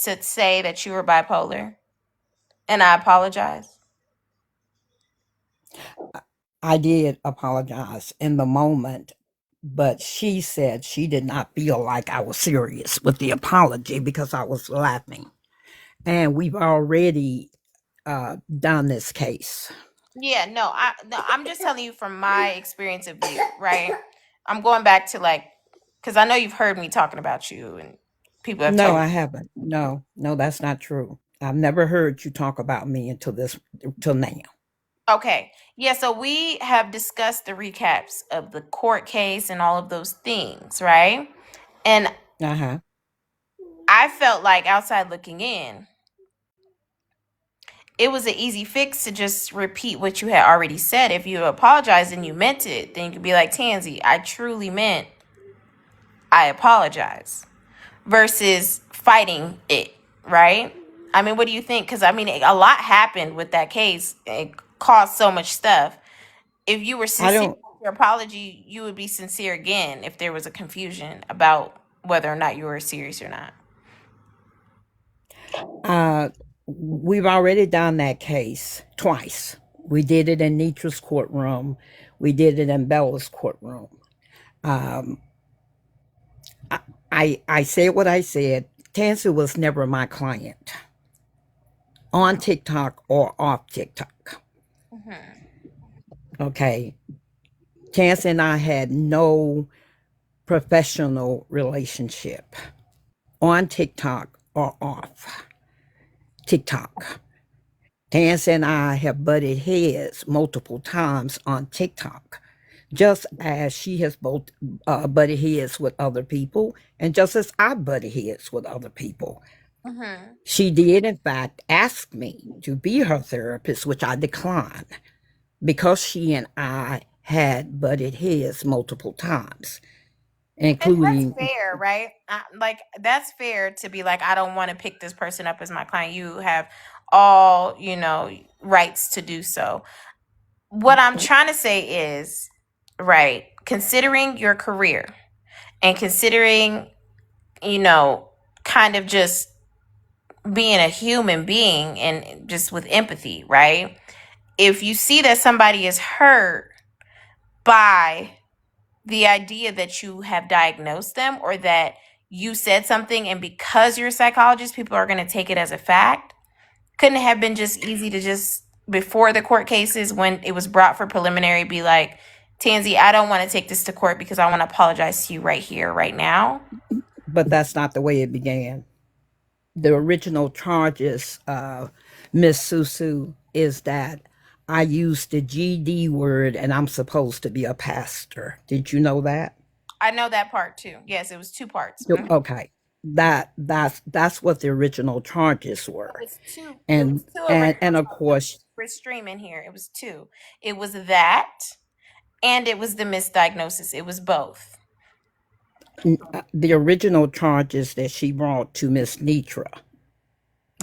to say that you were bipolar and I apologize? I did apologize in the moment, but she said she did not feel like I was serious with the apology because I was laughing. And we've already done this case. Yeah, no, I'm just telling you from my experience of you, right? I'm going back to like, because I know you've heard me talking about you and people have No, told I me. haven't. No, no, that's not true. I've never heard you talk about me until now. Okay. Yeah, so we have discussed the recaps of the court case and all of those things, right? And Uh-huh. I felt like outside looking in, it was an easy fix to just repeat what you had already said. If you apologize and you meant it, then you could be like, Tansy, I truly meant I apologize versus fighting it, right? I mean, what do you think? Because I mean, a lot happened with that case. It caused so much stuff. If you were I sincere don't. with your apology, you would be sincere again if there was a confusion about whether or not you were serious or not. We've already done that case twice. We did it in Nitra's courtroom. We did it in Bella's courtroom. Um, I said what I said. Tansy was never my client on TikTok or off TikTok. Okay. Tansy and I had no professional relationship on TikTok or off TikTok. Tansy and I have butted heads multiple times on TikTok, just as she has both butted heads with other people, and just as I butted heads with other people. She did, in fact, ask me to be her therapist, which I declined because she and I had butted heads multiple times, And that's including. fair, right? Like that's fair to be like, I don't want to pick this person up as my client. You have all, rights to do so. What I'm trying to say is, right, considering your career and considering, kind of just being a human being and just with empathy, right? If you see that somebody is hurt by the idea that you have diagnosed them or that you said something, and because you're a psychologist, people are going to take it as a fact, couldn't it have been just easy to just, before the court cases, when it was brought for preliminary, be like, Tansy, I don't want to take this to court because I want to apologize to you right here, right now? But that's not the way it began. The original charges, Miss Susu, is that I used the GD word and I'm supposed to be a pastor. Did you know that? I know that part too. Yes, it was two parts. Mhm. Okay. That's what the original charges It were. was two. It was And two original of course, we're streaming here. It was two. It was that, and it was the misdiagnosis. It was both. the original charges that she brought to Miss Nitra.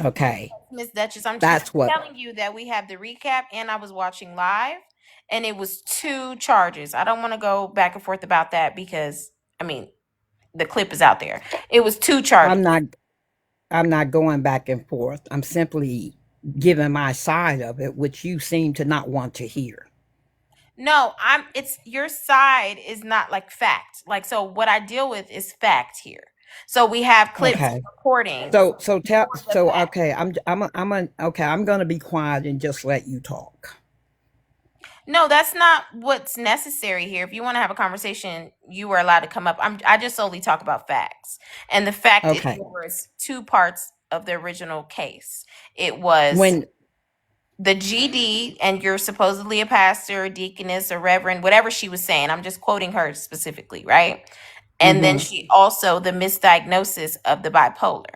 Okay. Miss Duchess, I'm That's what. telling you that we have the recap, and I was watching live, and it was two charges. I don't want to go back and forth about that because, I mean, the clip is out there. It was two charges. I'm not going back and forth. I'm simply giving my side of it, which you seem to not want to hear. No, it's your side is not like fact. Like, so what I deal with is fact here. So we have clips Okay. recordings. Okay, I'm going to be quiet and just let you talk. No, that's not what's necessary here. If you want to have a conversation, you are allowed to come up. I just solely talk about facts. And the fact is Okay. there was two parts of the original case. It was When the GD, and you're supposedly a pastor, deaconess, or reverend, whatever she was saying. I'm just quoting her specifically, right? And then she also the misdiagnosis of the bipolar.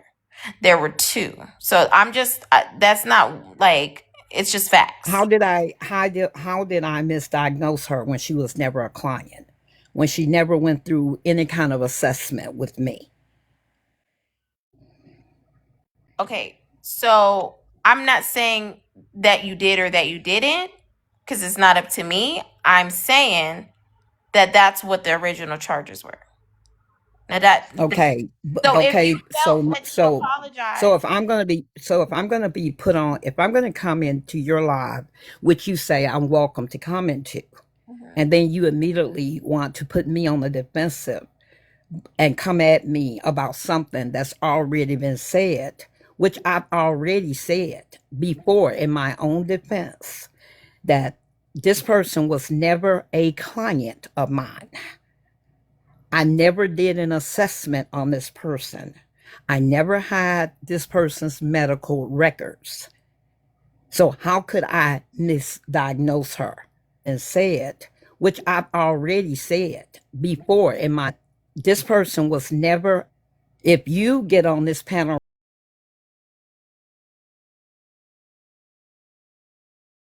There were two. So I'm just that's not like, it's just facts. how did I misdiagnose her when she was never a client? When she never went through any kind of assessment with me? Okay, so I'm not saying that you did or that you didn't, because it's not up to me. I'm saying that that's what the original charges were. Now that Okay. so if Okay. you felt that you apologize, So if I'm gonna be put on, if I'm gonna come into your live, which you say I'm welcome to come into, and then you immediately want to put me on the defensive and come at me about something that's already been said, which I've already said before in my own defense, that this person was never a client of mine. I never did an assessment on this person. I never had this person's medical records. So how could I misdiagnose her and say it, which I've already said before in my, this person was never, if you get on this panel,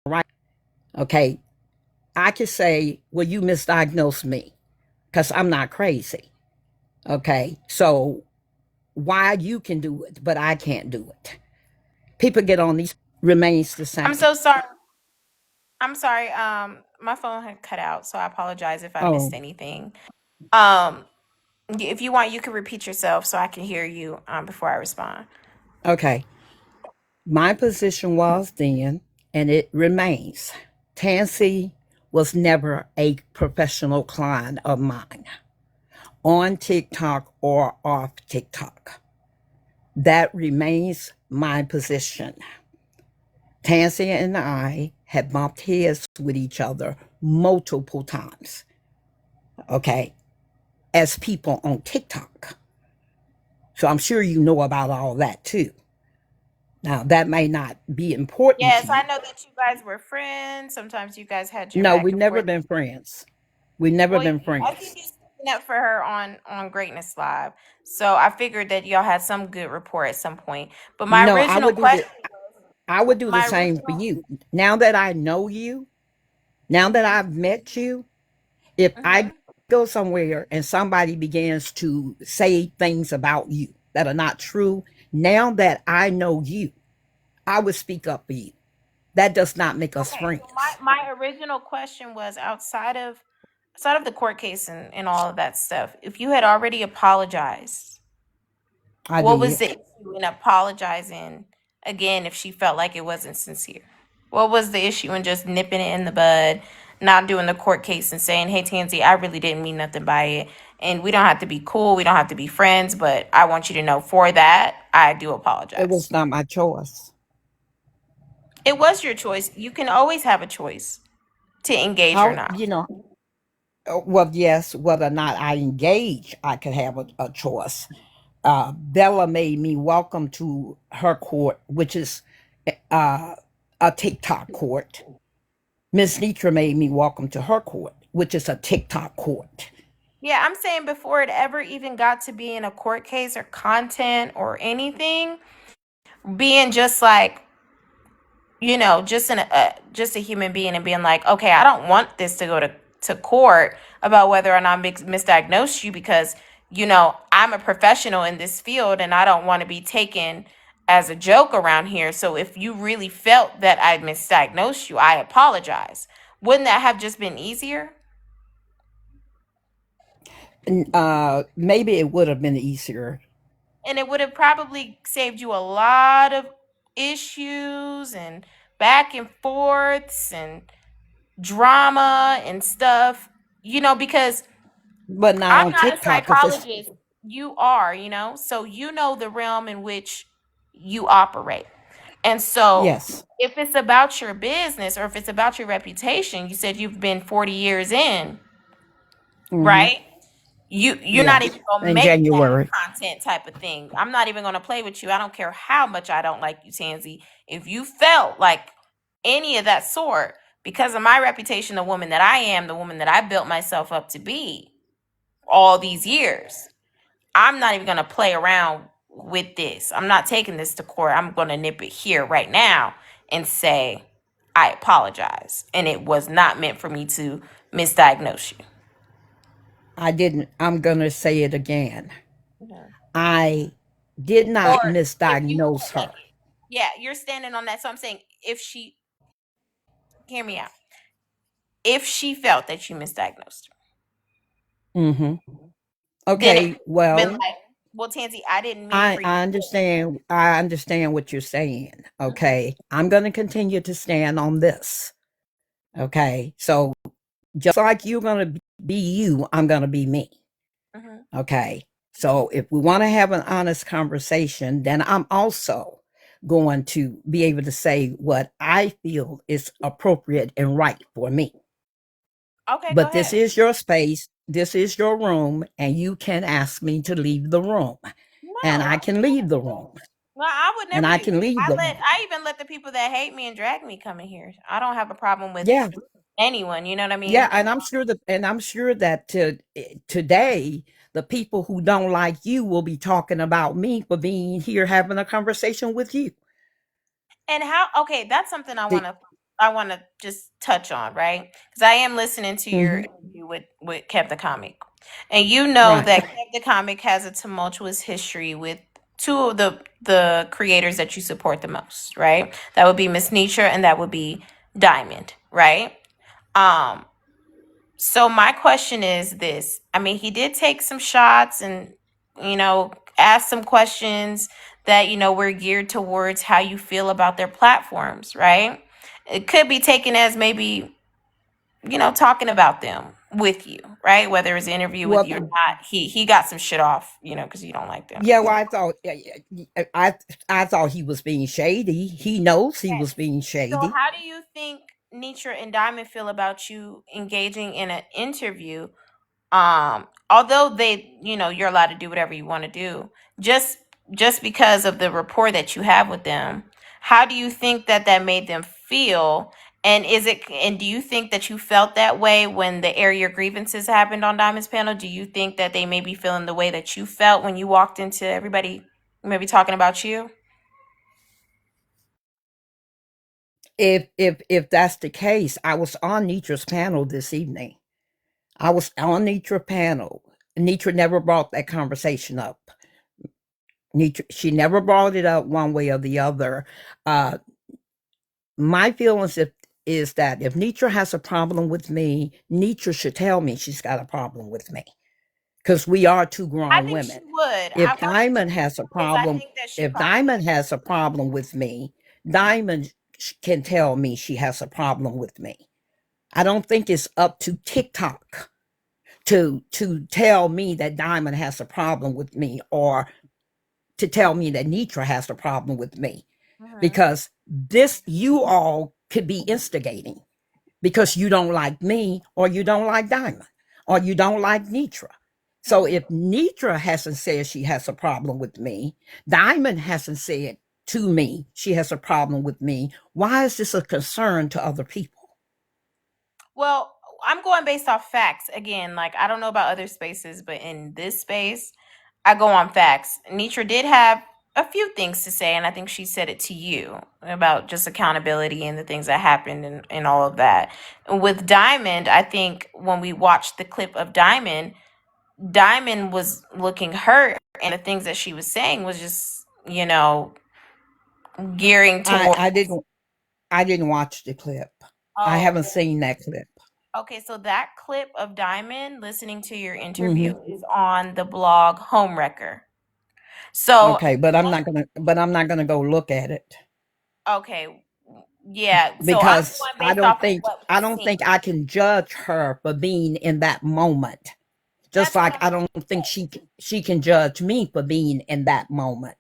right, okay, I could say, well, you misdiagnosed me because I'm not crazy. Okay, so why you can do it, but I can't do it? People get on these remains the I'm same. so sorry. I'm sorry. My phone had cut out, so I apologize if I missed Oh, anything. Um, if you want, you can repeat yourself so I can hear you before I respond. okay. My position was then, and it remains. Tansy was never a professional client of mine on TikTok or off TikTok. That remains my position. Tansy and I have bumped heads with each other multiple times, okay, as people on TikTok. So I'm sure you know about all that too. Now, that may not be important to Yes, I you. know that you guys were friends. Sometimes you guys had your No, back we've and never forth. been friends. We've never Well, been I think friends. you sticking up for her on Greatness Live, so I figured that y'all had some good rapport at some point. But No, I would do the my same for original, you. Now that I know you, now that hmm I've met you, if I hmm go somewhere and somebody begins to say things about you that are not true, now that I know you, I would speak up for you. That does not make us okay. So my friends. my original question was outside of the court case and all of that stuff. If you had already apologized, I what was did. the issue in apologizing again if she felt like it wasn't sincere? What was the issue in just nipping it in the bud, not doing the court case and saying, "Hey, Tansy, I really didn't mean nothing by it, and we don't have to be cool, we don't have to be friends, but I want you to know for that I do It apologize." was not my choice. It was your choice. You can always have a choice to engage or How, not. well, yes, whether or not I engage, I could have a choice. Bella made me welcome to her court, which is uh, a TikTok court. Miss Nitra made me welcome to her court, which is a TikTok court. Yeah, I'm saying before it ever even got to being a court case or content or anything, being just like, just a human being and being like, okay, I don't want this to go to court about whether or not I misdiagnosed you because I'm a professional in this field and I don't want to be taken as a joke around here. So if you really felt that I misdiagnosed you, I apologize. Wouldn't that have just been easier? Maybe it would have been easier. And it would have probably saved you a lot of issues and back and forths and drama and stuff, because But not I'm on not a TikTok because it's, psychologist. You are, so the realm in which you operate. And so yes. if it's about your business or if it's about your reputation, you said you've been 40 years in, Hmm. right? You're not Yes. even gonna In make that January. content type of thing. I'm not even gonna play with you. I don't care how much I don't like you, Tansy. If you felt like any of that sort, because of my reputation, the woman that I am, the woman that I built myself up to be all these years, I'm not even gonna play around with this. I'm not taking this to court. I'm gonna nip it here right now and say I apologize. And it was not meant for me to misdiagnose you. I didn't. I'm going to say it again. Mhm. I did not Or if you misdiagnose felt like her. it. Yeah, you're standing on that. So I'm saying if she, hear me out, if she felt that you misdiagnosed her, Hmm. then it Okay. could have been Well, like, well, Tansy, I didn't mean for you I to. understand. I understand what you're saying. Mhm, Okay. I'm going to continue to stand on this. Okay. So just like you're going to be you, I'm going to be me. mhm. Okay. So if we want to have an honest conversation, then I'm also going to be able to say what I feel is appropriate and right for me. Okay, go But this ahead. is your space, this is your room, and you can ask me to leave the room. And No, I can leave the room. no, I would And never I do that. can leave the room. I even let the people that hate me and drag me come in here. I don't have a problem with Yeah. anyone. You know what I Yeah, mean? and I'm sure that today the people who don't like you will be talking about me for being here having a conversation with you. And how? Okay, that's something I want The- to. I want to just touch on, right? Because I am listening to your mhm. interview with Kev the Comic, and you know Right. that Kev the Comic has a tumultuous history with two of the creators that you support the most, right? That would be Miss Nietzsche and that would be Diamond, right? Um, so my question is this. I mean, he did take some shots and, ask some questions that, were geared towards how you feel about their platforms, right? It could be taken as maybe, talking about them with you, right? Whether it's an interview with you or Well, not, he got some shit off, because you don't like them. yeah, well, I thought he was being shady. He knows he was Okay. being So shady. how do you think Nietzsche and Diamond feel about you engaging in an interview? Although they, you're allowed to do whatever you want to do, just just because of the rapport that you have with them, how do you think that that made them feel? And do you think that you felt that way when the air your grievances happened on Diamond's panel? Do you think that they may be feeling the way that you felt when you walked into everybody maybe talking about you? If that's the case, I was on Nitra's panel this evening. I was on Nitra panel. Nitra never brought that conversation up. Nitra, she never brought it up one way or the other. Uh, my feelings is that if Nitra has a problem with me, Nitra should tell me she's got a problem with me because we are two I grown think she women. would. I If want to Diamond has a because I problem, think that she if probably. Diamond has a problem with me, Diamond can tell me she has a problem with me. I don't think it's up to TikTok to tell me that Diamond has a problem with me or to tell me that Nitra has a problem with me Mhm. because this you all could be instigating because you don't like me or you don't like Diamond or you don't like Nitra. So Mhm. if Nitra hasn't said she has a problem with me, Diamond hasn't said to me she has a problem with me, why is this a concern to other people? Well, I'm going based off facts again. Like I don't know about other spaces, but in this space, I go on facts. Nitra did have a few things to say, and I think she said it to you about just accountability and the things that happened and all of that. With Diamond, I think when we watched the clip of Diamond, Diamond was looking hurt, and the things that she was saying was just, gearing I, toward. I didn't I didn't watch the clip. I Oh, haven't seen that clip. okay, so that clip of Diamond listening to your interview Hmm. is on the blog Homewrecker. So, Okay, but I'm not gonna go look at it okay, yeah. So I'm because going based off of what we've I don't seen. think I can judge her for being in that moment. Just That's what like I'm I don't think she can judge me for being in that moment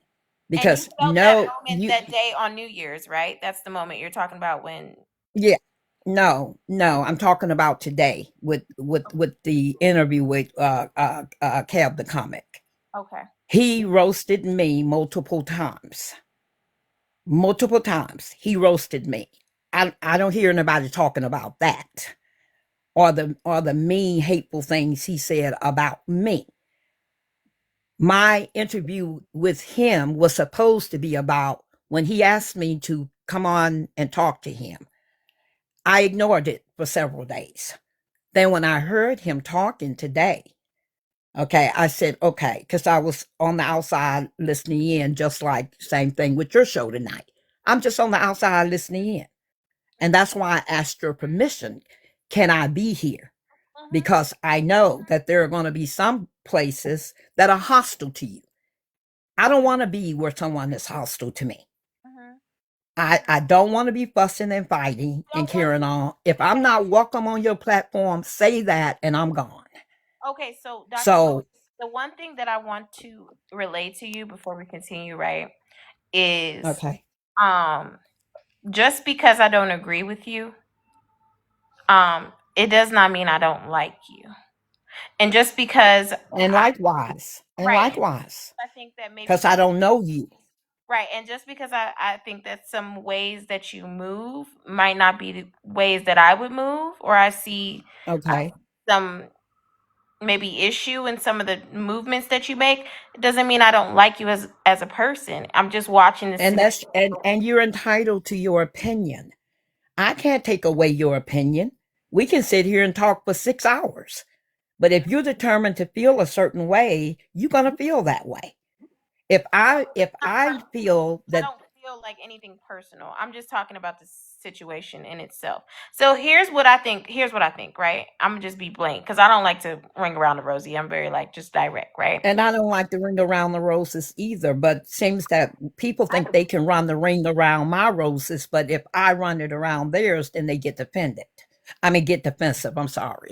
and you because felt that no moment you that day on New Year's, right? That's the moment you're talking about when. yeah no I'm talking about today with the interview with Kev the comic. Okay. He roasted me multiple times he roasted me. I don't hear anybody talking about that or the mean hateful things he said about me. My interview with him was supposed to be about when he asked me to come on and talk to him. I ignored it for several days. Then when I heard him talking today, okay, I said, okay, because I was on the outside listening in, just like same thing with your show tonight. I'm just on the outside listening in. And that's why I asked your permission. Can I be here? Mhm. Because I know that there are going to be some places that are hostile to you. I don't want to be where someone is hostile to me. Mhm. I don't want to be fussing and fighting and Don't worry. carrying on. If I'm not welcome on your platform, say that and I'm gone. Okay, so Dr. Rose, So, the one thing that I want to relate to you before we continue, right, is okay. um just because I don't agree with you, it does not mean I don't like you. And just because And right, likewise, I think that maybe because I don't know you. right, and just because I think that some ways that you move might not be the ways that I would move, or I Okay. see some maybe issue in some of the movements that you make, it doesn't mean I don't like you as a person. I'm just watching to And see. and you're entitled to your opinion. I can't take away your opinion. We can sit here and talk for 6 hours. But if you're determined to feel a certain way, you're going to feel that way. If I feel I that, don't feel like anything personal. I'm just talking about the situation in itself. So here's what I think. Here's what I think, right? I'm gonna just be blank because I don't like to ring around the rosy. I'm very like just direct, right? and I don't like to ring around the roses either, but seems that people think they can run the ring around my roses, but if I run it around theirs, then they get offended. I mean, get defensive. I'm sorry.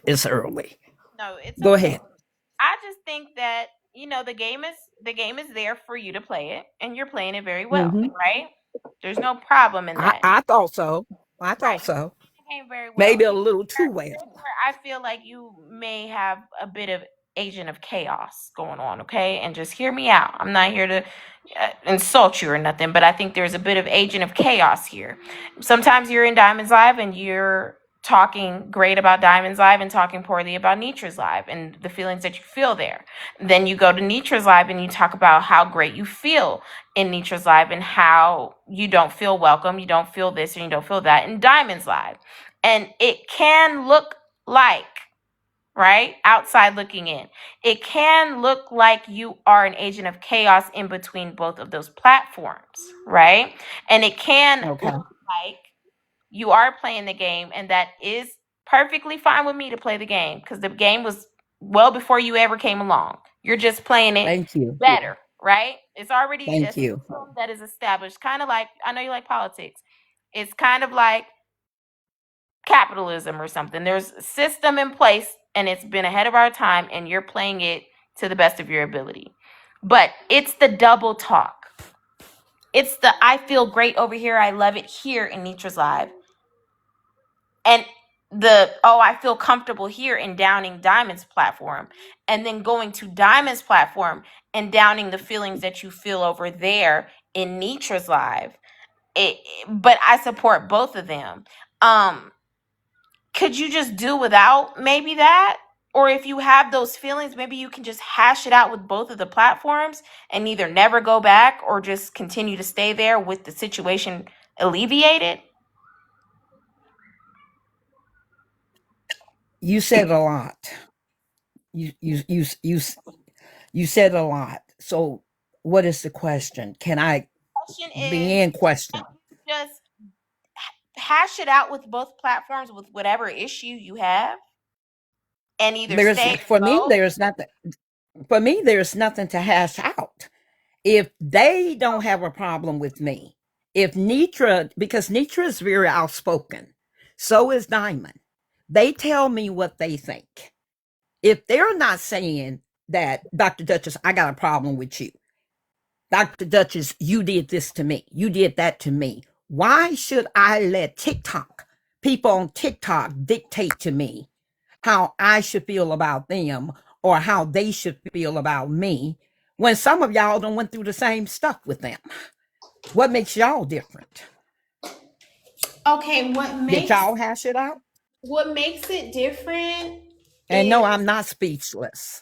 It's early. No, it's Go okay. ahead. I just think that the game is there for you to play it, and you're playing it very well, Hmm. right? There's no problem in that. I thought so. I Right. thought so. Game very well. Maybe a little too well. Here's where I feel like you may have a bit of agent of chaos going on, okay? And just hear me out. I'm not here to insult you or nothing, but I think there's a bit of agent of chaos here. Sometimes you're in Diamonds Live and you're talking great about Diamonds Live and talking poorly about Nitra's Live and the feelings that you feel there. Then you go to Nitra's Live and you talk about how great you feel in Nitra's Live and how you don't feel welcome, you don't feel this, and you don't feel that in Diamonds Live. And it can look like, right, outside looking in, it can look like you are an agent of chaos in between both of those platforms, right? And it can Okay. look like you are playing the game, and that is perfectly fine with me to play the game because the game was well before you ever came along. You're just playing it Thank you. better, right? It's already a Thank you. system that is established, kind of like, I know you like politics. It's kind of like capitalism or something. There's a system in place and it's been ahead of our time and you're playing it to the best of your ability. But it's the double talk. It's the I feel great over here. I love it here in Nitra's Live. And the I feel comfortable here in downing Diamond's platform. And then going to Diamond's platform and downing the feelings that you feel over there in Nitra's Live. But I support both of them. Could you just do without maybe that? Or if you have those feelings, maybe you can just hash it out with both of the platforms and either never go back or just continue to stay there with the situation alleviated. You said a lot. You said a lot. So, what is the question? Can I Question be is, in question? just hash it out with both platforms with whatever issue you have and either There's stay for or me. go. There's nothing. For me, there's nothing to hash out. If they don't have a problem with me, if Nitra, because Nitra is very outspoken, so is Diamond. They tell me what they think. If they're not saying that, Dr. Duchess, I got a problem with you. Dr. Duchess, you did this to me. You did that to me. Why should I let people on TikTok dictate to me how I should feel about them or how they should feel about me when some of y'all done went through the same stuff with them? What makes y'all different? Okay, Did y'all hash it out? what makes it different And no, is I'm not speechless.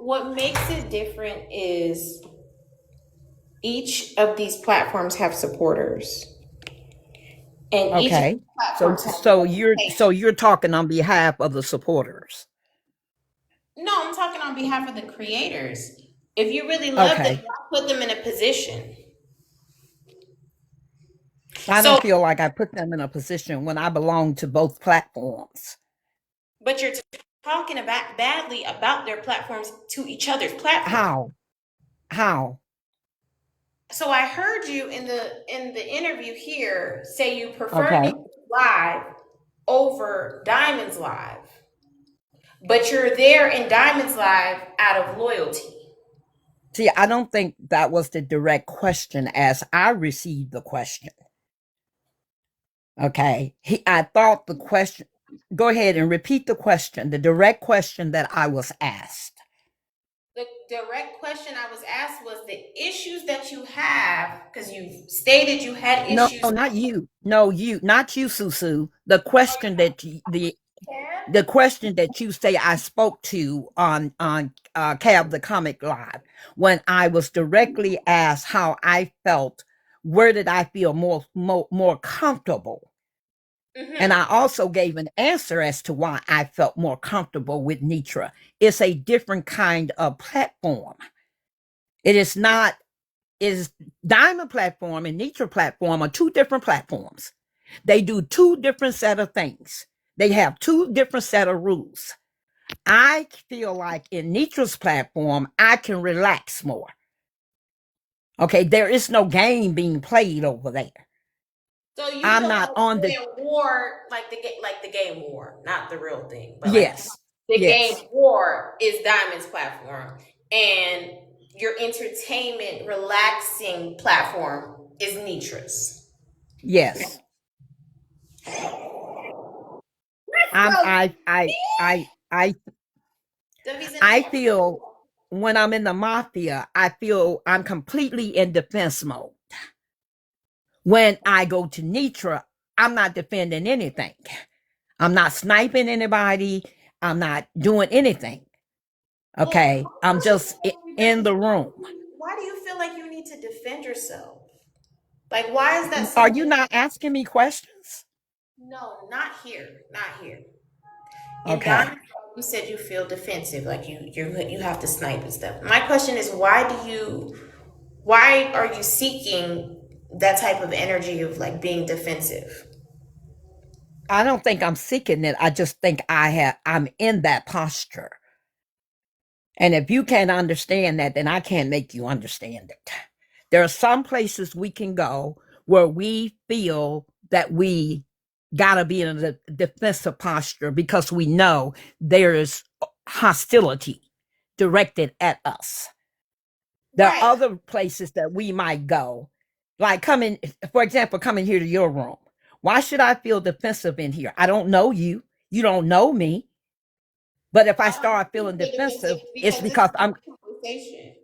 what makes it different is each of these platforms have supporters, and each of Okay. these platforms have So representation. you're talking on behalf of the supporters. No, I'm talking on behalf of the creators. If you really love them, Okay. put them in a position. I So, don't feel like I put them in a position when I belong to both platforms. but you're talking about badly about their platforms to each other's platform. How? How? So I heard you in the interview here say you prefer Okay. Nick Live over Diamonds Live, but you're there in Diamonds Live out of loyalty. See, I don't think that was the direct question as I received the question. Okay. I thought the question, go ahead and repeat the question, the direct question that I was asked. The direct question I was asked was the issues that you have, because you stated you had No, issues. not you. No, not you, Susu. The question that the question that you say I spoke to on Cab the Comic Live, when I was directly asked how I felt, where did I feel more comfortable? And I also gave an answer as to why I felt more comfortable with Nitra. It's a different kind of platform. It is not, is Diamond platform and Nitra platform are two different platforms. They do two different set of things. They have two different set of rules. I feel like in Nitra's platform, I can relax more. Okay, there is no game being played over there. So you I'm feel not like on the, playing war, like the game war, not the real thing, but like yes, the game yes, war is Diamond's platform, and your entertainment, relaxing platform is Nitra's. yes. I'm, So W's in the I chat. feel when I'm in the mafia, I feel I'm completely in defense mode. When I go to Nitra, I'm not defending anything. I'm not sniping anybody. I'm not doing anything. Well, Okay. my I'm question just in the room. is, why do you feel like you need to defend yourself? Like, why is that Are you something? not asking me questions? No, not here, not here. In Okay. Diamond, you said you feel defensive, like you have to snipe and stuff. My question is, why are you seeking that type of energy of like being defensive? I don't think I'm seeking it. I just think I'm in that posture. And if you can't understand that, then I can't make you understand it. There are some places we can go where we feel that we got to be in a defensive posture because we know there is hostility directed at us. There are Right. other places that we might go, like coming, for example, coming here to your room. Why should I feel defensive in here? I don't know you. You don't know me. But if I Why start do you feeling feel defensive? defensive, it's Because this is because a conversation.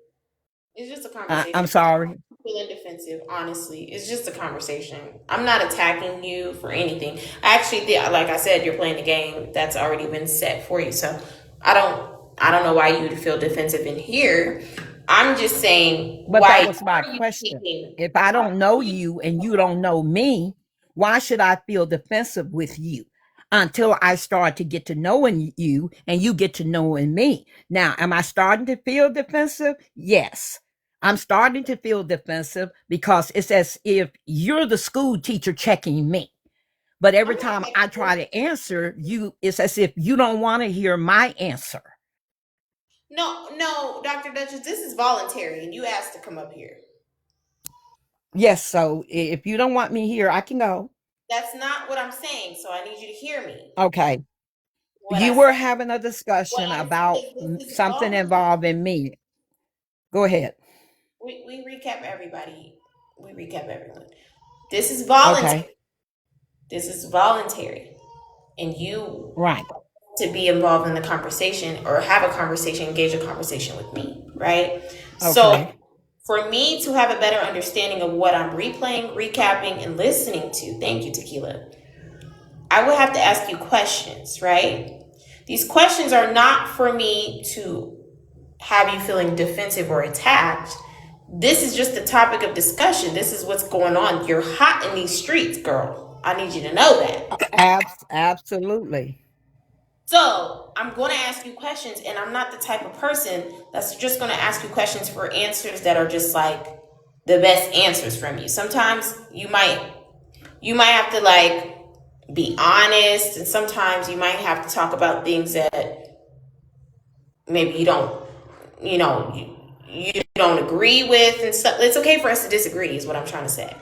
It's just a I'm conversation. sorry. Feeling defensive, honestly. It's just a conversation. I'm not attacking you for anything. I actually think, like I said, you're playing a game that's already been set for you. So I don't know why you would feel defensive in here. I'm just saying, But that why was my are you question. seeking? If I Why don't know are you you and you don't know me, why should I feel defensive with you until I start to get to knowing you and you get to knowing me? Now, am I starting to feel defensive? Yes. I'm starting to feel defensive because it's as if you're the school teacher checking me. But every I'm not time I checking you. try to answer you, it's as if you don't want to hear my answer. No, Dr. Duchess, this is voluntary and you asked to come up here. Yes, so if you don't want me here, I can go. That's not what I'm saying. So I need you to hear me. Okay. What I You were said, having a what discussion I said about is this is something voluntary. involving me. Go ahead. We recap everybody. We recap everyone. This is Okay. voluntary. This is voluntary. And you Right. to be involved in the conversation or have a conversation, engage a conversation with me, right? So Okay. for me to have a better understanding of what I'm replaying, recapping, and listening to, thank you, Tequila, I would have to ask you questions, right? These questions are not for me to have you feeling defensive or attacked. This is just the topic of discussion. This is what's going on. You're hot in these streets, girl. I need you to know that. Absolutely. So I'm going to ask you questions, and I'm not the type of person that's just going to ask you questions for answers that are just like the best answers from you. Sometimes you might have to like be honest, and sometimes you might have to talk about things that maybe you don't, you don't agree with and stuff. It's okay for us to disagree, is what I'm trying to say.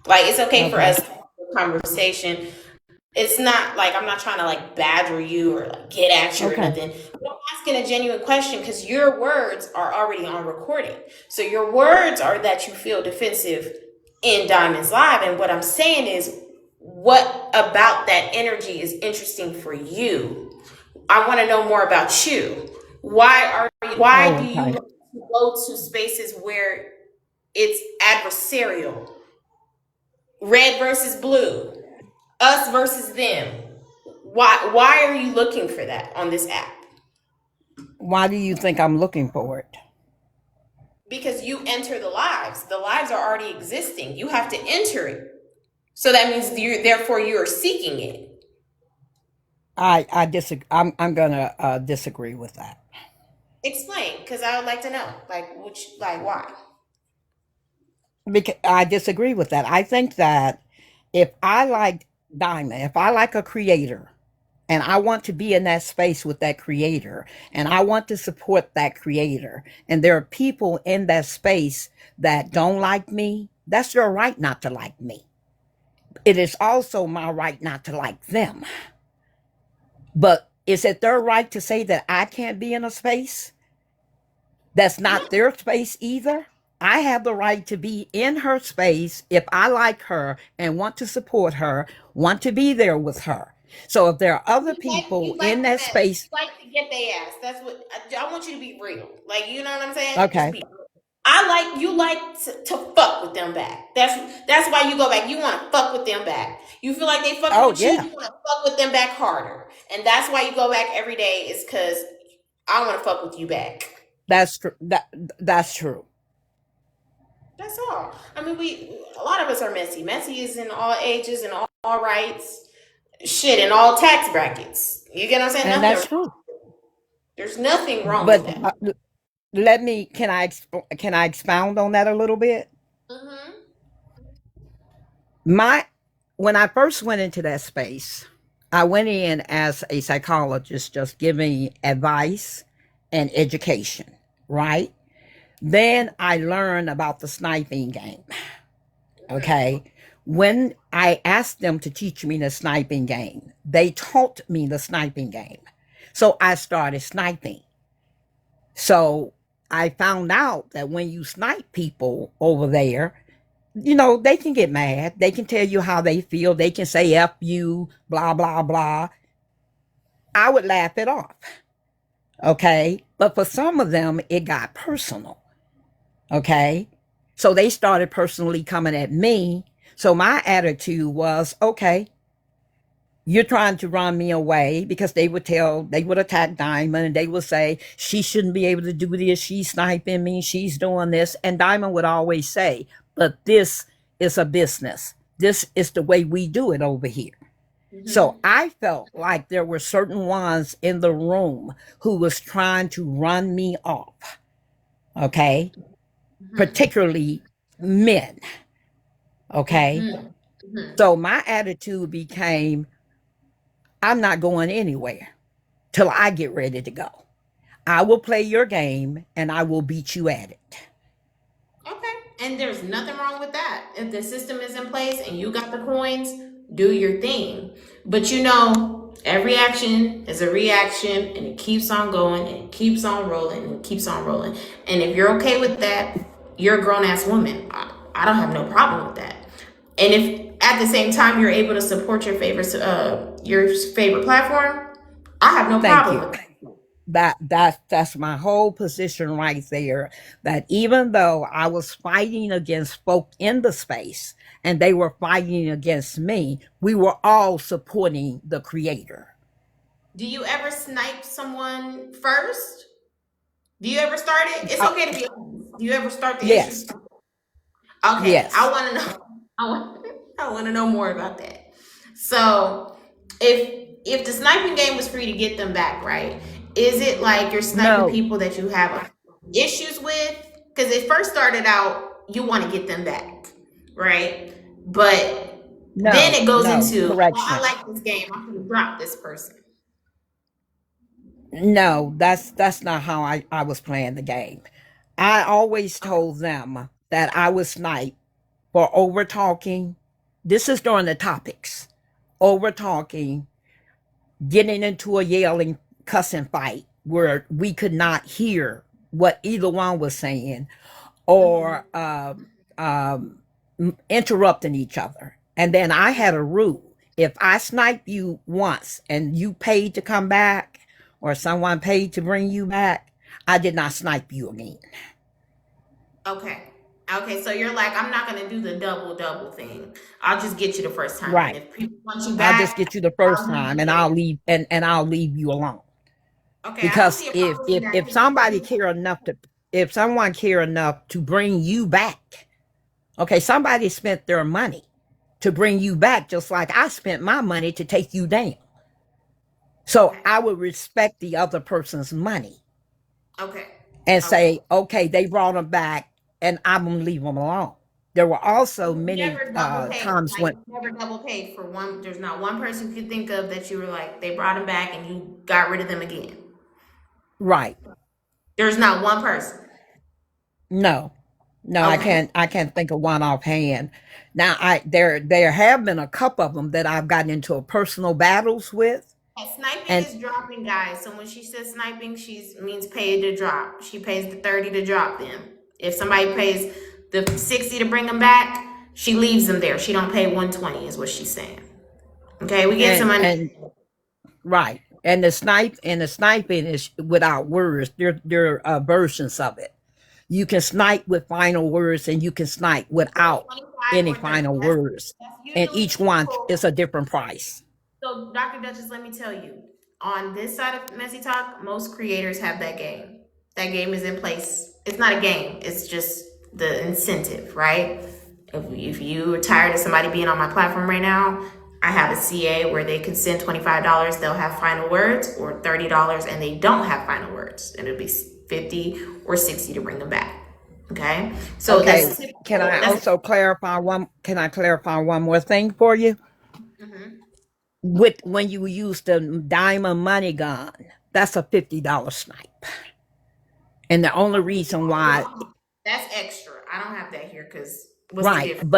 Like it's okay for us Okay. to have a conversation. It's not like I'm not trying to like badger you or like get at you or Okay. nothing. But I'm asking a genuine question because your words are already on recording. So your words are that you feel defensive in Diamonds Live. And what I'm saying is, what about that energy is interesting for you? I want to know more about you. Why Oh, do you okay. like to go to spaces where it's adversarial? Red versus blue, us versus them. Why are you looking for that on this app? Why do you think I'm looking for it? Because you enter the lives. The lives are already existing. You have to enter it. So that means you're seeking it. I disagree. I'm gonna disagree with that. Explain, because I would like to know, like, which, like, why? Because I disagree with that. I think that if I like Diamond, if I like a creator, and I want to be in that space with that creator, and I want to support that creator, and there are people in that space that don't like me, that's their right not to like me. It is also my right not to like them. But is it their right to say that I can't be in a space that's not their space either? I have the right to be in her space if I like her and want to support her, want to be there with her. So if there are other You people like in the that mess. space, You like to get their ass. That's what I want you to be real. Like, you know what I'm saying? Just okay. be real. I like you like to fuck with them back. That's why you go back. You want to fuck with them back. You feel like they fucking Oh with you. yeah, You want to fuck with them back harder, and that's why you go back every day. Is because I want to fuck with you back. that's true. That's true. That's all. I mean, we a lot of us are messy. Messy is in all ages and all rights. Shit, in all tax brackets. You get what I'm saying? And that's true. There's nothing wrong with But that. let me can I expound on that a little bit? Mm-hmm. My When I first went into that space, I went in as a psychologist just giving advice and education, right? Then I learned about the sniping game. Okay. When I asked them to teach me the sniping game, they taught me the sniping game. So I started sniping. So I found out that when you snipe people over there, they can get mad. They can tell you how they feel. They can say F you, blah, blah, blah. I would laugh it off. Okay. But for some of them, it got personal. Okay. So they started personally coming at me. So my attitude was, okay, you're trying to run me away, because they would attack Diamond and they would say, she shouldn't be able to do this. She's sniping me. She's doing this. And Diamond would always say, but this is a business. This is the way we do it over here. So I felt like there were certain ones in the room who was trying to run me off. Okay. Particularly men. Okay. So my attitude became, I'm not going anywhere till I get ready to go. I will play your game and I will beat you at it. Okay. And there's nothing wrong with that. If the system is in place and you got the coins, do your thing. But every action is a reaction, and it keeps on going and it keeps on rolling and it keeps on rolling. And if you're okay with that, you're a grown ass woman. I don't have no problem with that. And if at the same time you're able to support your favorite platform, I have no Thank problem you. with that. That's my whole position right there. That even though I was fighting against folk in the space and they were fighting against me, we were all supporting the creator. Do you ever snipe someone first? Do you ever start it? It's Uh, okay to be honest. Do you ever start the issue? yes, Okay, I yes. want to know. I want to know more about that. So, if the sniping game was free to get them back, right? Is it like you're sniping No, people that you have issues with? Because it first started out, you want to get them back, right? But then no, it goes no. into, oh, I Correction. like this game. I'm going to drop this person. No, that's not how I was playing the game. I always told them that I was sniped for over talking. This is during the topics. Over talking, getting into a yelling, cussing fight where we could not hear what either one was saying, or um, interrupting each other. And then I had a rule. If I snipe you once and you paid to come back, or someone paid to bring you back, I did not snipe you again. Okay. Okay, so you're like, I'm not gonna do the double thing. I'll just get you the first time, and Right. if people want you I'll just back, get you the first I'll leave time you and there. I'll leave, and I'll leave you alone. Okay, I don't Because see a problem with that. if somebody care enough to if someone care enough to bring you back, okay, somebody spent their money to bring you back, just like I spent my money to take you down. So Okay, I would respect the other person's money. Okay. and Okay. say, okay, they brought them back, and I'm gonna leave them alone. There were also You many never double paid. times Like when, you never double paid for one. There's not one person you could think of that you were like they brought him back and you got rid of them again. right? There's not one person. No, no, Okay. I can't think of one offhand. Now, there have been a couple of them that I've gotten into a personal battles with, And sniping and is dropping, guys. So when she says sniping, she means pay to drop. She pays the 30 to drop them. If somebody pays the 60 to bring them back, she leaves them there. She don't pay 120 is what she's saying. Okay, we get some money. and right, and the sniping is without words. There are versions of it. You can snipe with final words, and you can snipe So without 25 any or 30. final words, That's and usually each one people. is a different price. So, Dr. Duchess, let me tell you, on this side of Messy Talk, most creators have that game. That game is in place. It's not a game, it's just the incentive, right? If you are tired of somebody being on my platform right now, I have a CA where they can send $25, they'll have final words, or $30 and they don't have final words. And it'll be 50 or 60 to bring them back. Okay? So Okay, that's can typical. I That's also clarify one? Can I clarify one more thing for you? mhm. With when you use the diamond money gun, that's a $50 snipe. And the only reason why, That's extra. I don't have that here because what's the right, difference?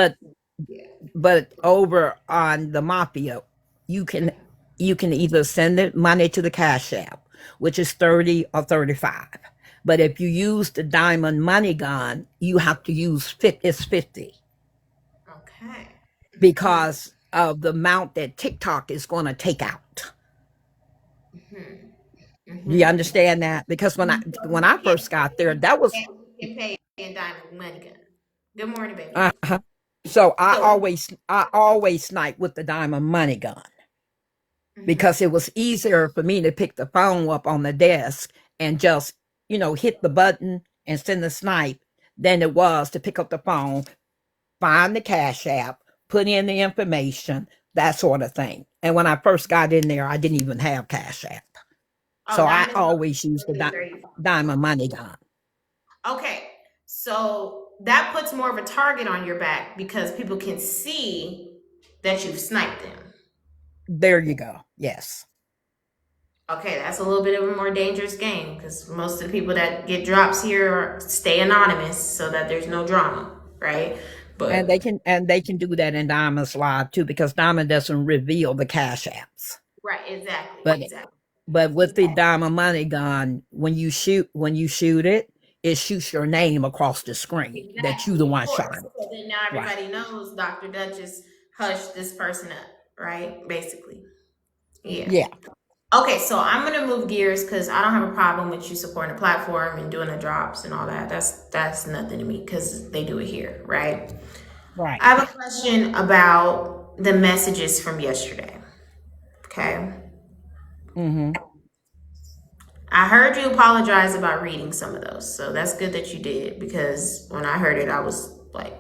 Yeah. but over on the mafia, you can you can either send the money to the cash app, which is 30 or 35. But if you use the diamond money gun, you have to use 50 Okay. Hmm. because of the amount that TikTok is going to take out. Hmm. Do you Hmm. understand that? Because when I Yeah. first got there, that was You can pay in diamond money gun. Good morning, baby. uh-huh. So So, I always snipe with the diamond money gun mhm. because it was easier for me to pick the phone up on the desk and just, hit the button and send the snipe than it was to pick up the phone, find the cash app, put in the information, that sort of thing. And when I first got in there, I didn't even have cash app. Oh, So I diamond always used the is 35. diamond money gun. Okay. So that puts more of a target on your back because people can see that you've sniped them. There you go. Yes. Okay, that's a little bit of a more dangerous game because most of the people that get drops here stay anonymous so that there's no drama, right? And But they can do that in Diamond's live too, because Diamond doesn't reveal the cash apps. right, exactly, But exactly. but with the Diamond Money gun, when you shoot it, it shoots your name across the screen that you the Exactly, of one shot course. it. So then now Right. everybody knows Dr. Duchess hushed this person up, right? Basically. Yeah. Yeah. Okay, so I'm gonna move gears because I don't have a problem with you supporting the platform and doing the drops and all that. That's nothing to me because they do it here, right? Right. I have a question about the messages from yesterday. Okay. Mm-hmm. I heard you apologize about reading some of those. So that's good that you did because when I heard it, I was like,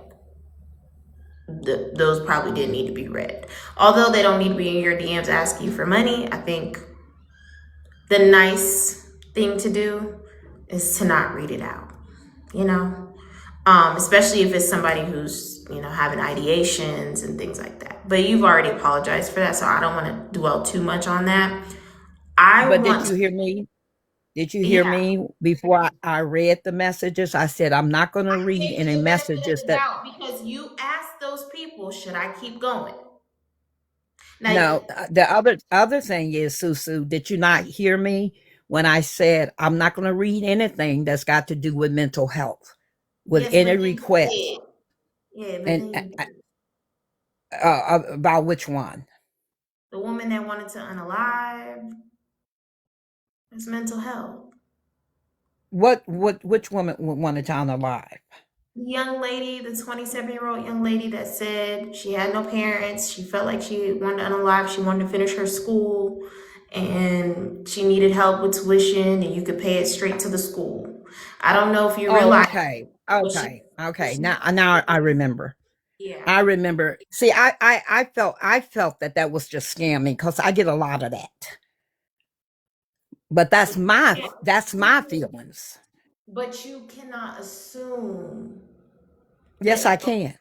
those probably didn't need to be read. Although they don't need to be in your DMs asking you for money, I think the nice thing to do is to not read it out, you know? Especially if it's somebody who's, having ideations and things like that. But you've already apologized for that, so I don't want to dwell too much on that. I But did want you to, hear me? Did you hear yeah, me before I read the messages? I said I'm not going to I read gave you any the benefit of messages the that. doubt because you asked those people, should I keep going? Now, No, the other thing is, Susu, did you not hear me when I said I'm not going to read anything that's got to do with mental health with yes, but any then you request? did. Yeah, but And then you did. about which one? The woman that wanted to unalive is mental health. Which woman wanted to alive? The young lady, the 27-year-old young lady that said she had no parents, she felt like she wanted to unalive, she wanted to finish her school, and she needed help with tuition, and you could pay it straight to the school. I don't know if you Oh, realize okay, what she, what okay. she, Now I remember. yeah. I remember. See, I felt that was just scamming because I get a lot of that. But that's my feelings. But you cannot assume Yes, I that. can.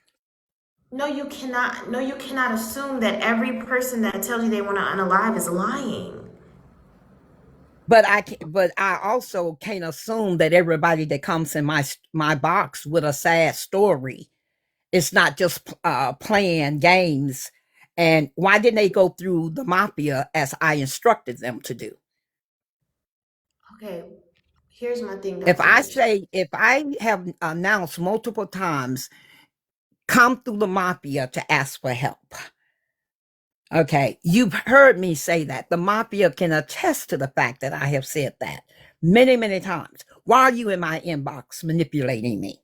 No, you cannot. No, you cannot assume that every person that tells you they want to unalive is lying. But I also can't assume that everybody that comes in my box with a sad story, it's not just playing games. And why didn't they go through the mafia as I instructed them to do? Okay, here's my thing, If Dr. I Dutch. say, if I have announced multiple times, come through the mafia to ask for help. Okay, you've heard me say that. The mafia can attest to the fact that I have said that many, many times. Why are you in my inbox manipulating me?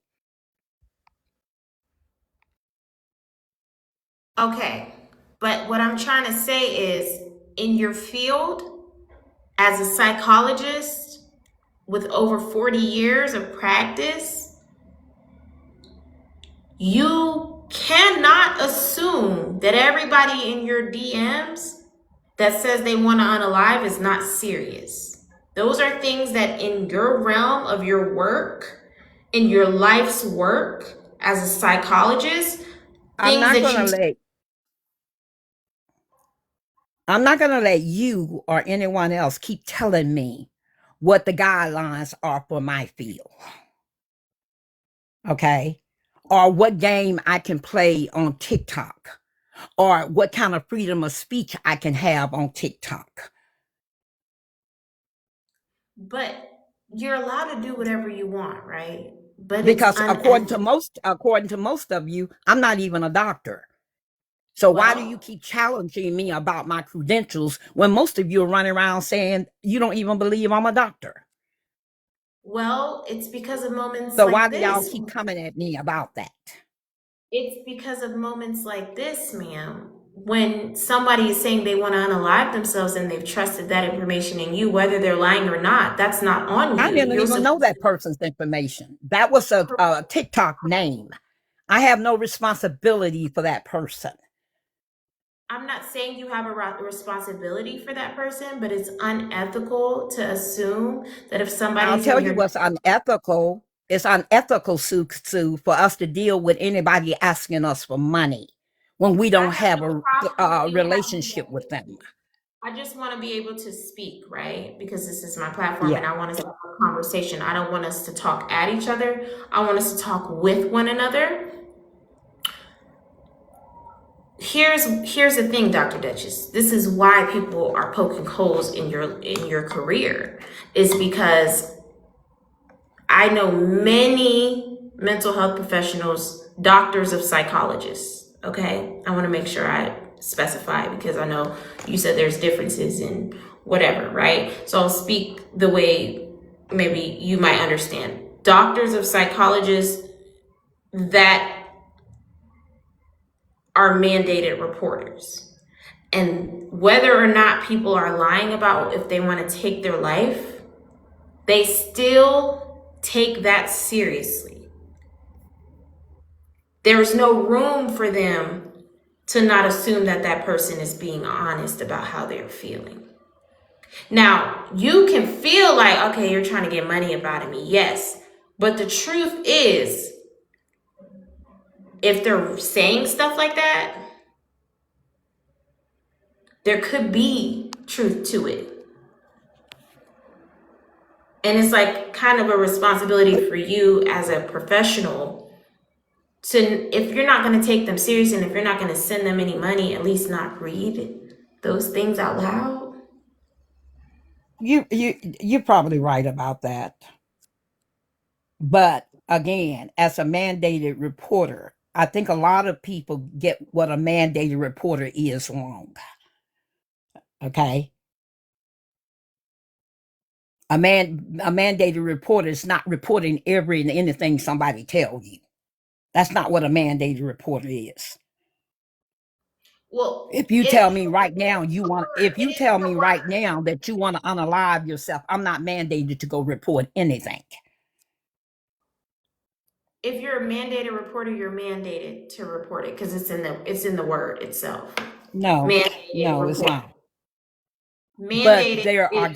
Okay, but what I'm trying to say is in your field, as a psychologist with over 40 years of practice, you cannot assume that everybody in your DMs that says they want to unalive is not serious. Those are things that in your realm of your work, in your life's work as a psychologist, I'm things not that gonna you let I'm not gonna let you or anyone else keep telling me what the guidelines are for my field. Okay. Or what game I can play on TikTok, or what kind of freedom of speech I can have on TikTok. but you're allowed to do whatever you want, right? But it's Because unethical. according to most of you, I'm not even a doctor. So why do you Well, keep challenging me about my credentials when most of you are running around saying you don't even believe I'm a doctor? it's because of moments So why like do y'all this. keep coming at me about that? It's because of moments like this, ma'am. When somebody is saying they want to unalive themselves and they've trusted that information in you, whether they're lying or not, that's not on I you. didn't You're even know supposed that person's information. That was a TikTok name. I have no responsibility for that person. I'm not saying you have a responsibility for that person, but it's unethical to assume that if I'll somebody's tell in you your what's unethical. It's unethical, Sue, for us to deal with anybody asking us for money when we I don't have have no problem with a you having relationship that. with them. I just want to be able to speak, right? Because this is my platform Yeah. and I want us to have a conversation. I don't want us to talk at each other. I want us to talk with one another. Here's the thing, Dr. Duchess. This is why people are poking holes in your career, is because I know many mental health professionals, doctors of psychologists. Okay, I want to make sure I specify because I know you said there's differences in whatever, right? So I'll speak the way maybe you might understand. Doctors of psychologists that are mandated reporters. And whether or not people are lying about if they want to take their life, they still take that seriously. There's no room for them to not assume that that person is being honest about how they're feeling. Now, you can feel like, okay, you're trying to get money about me. Yes. But the truth is, if they're saying stuff like that, there could be truth to it. And it's like kind of a responsibility for you as a professional to, if you're not going to take them serious and if you're not going to send them any money, at least not read those things out loud. You're probably right about that. But again, as a mandated reporter, I think a lot of people get what a mandated reporter is wrong. Okay. A mandated reporter is not reporting every and anything somebody tells you. That's not what a mandated reporter is. Well, If you if tell me right now if you tell me right now that you want to unalive yourself, I'm not mandated to go report anything. if you're a mandated reporter, you're mandated to report it because it's in the word itself. No, Mandated no, it's report. not. But Mandated there are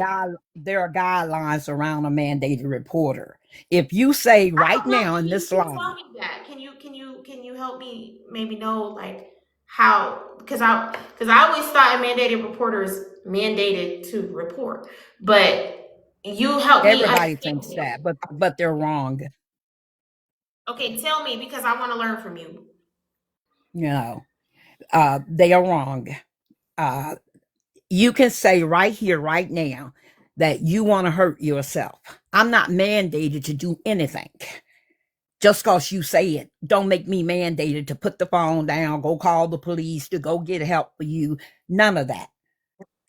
guidelines around a mandated reporter. If you say I right don't know. now in You this can live, tell me that. Can you help me maybe know like how? Because I always thought a mandated reporter is mandated to report, but you help me everybody understand thinks it. that, but they're wrong. Okay, tell me because I want to learn from you. You know, they are wrong. Uh, you can say right here, right now, that you want to hurt yourself. I'm not mandated to do anything. Just because you say it, don't make me mandated to put the phone down, go call the police, to go get help for you. None of that.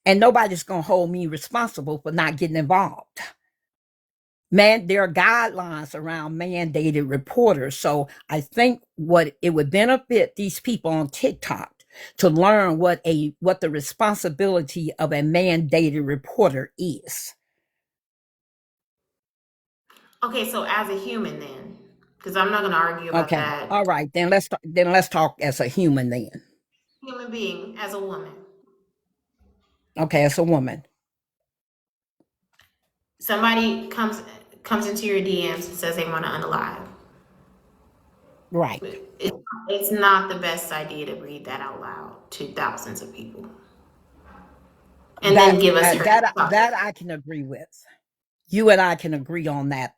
And nobody's going to hold me responsible for not getting involved. Man, there are guidelines around mandated reporters. So I think what it would benefit these people on TikTok to learn what the responsibility of a mandated reporter is. Okay, so as a human, then, because I'm not going to argue about Okay. All that. right. Then let's talk as a human then. Human being, as a woman, Okay, as a woman. somebody comes into your DMs and says they want to unalive. Right. It's not the best idea to read that out loud to thousands of people and then That give us her that I can agree with. You and I can agree on that.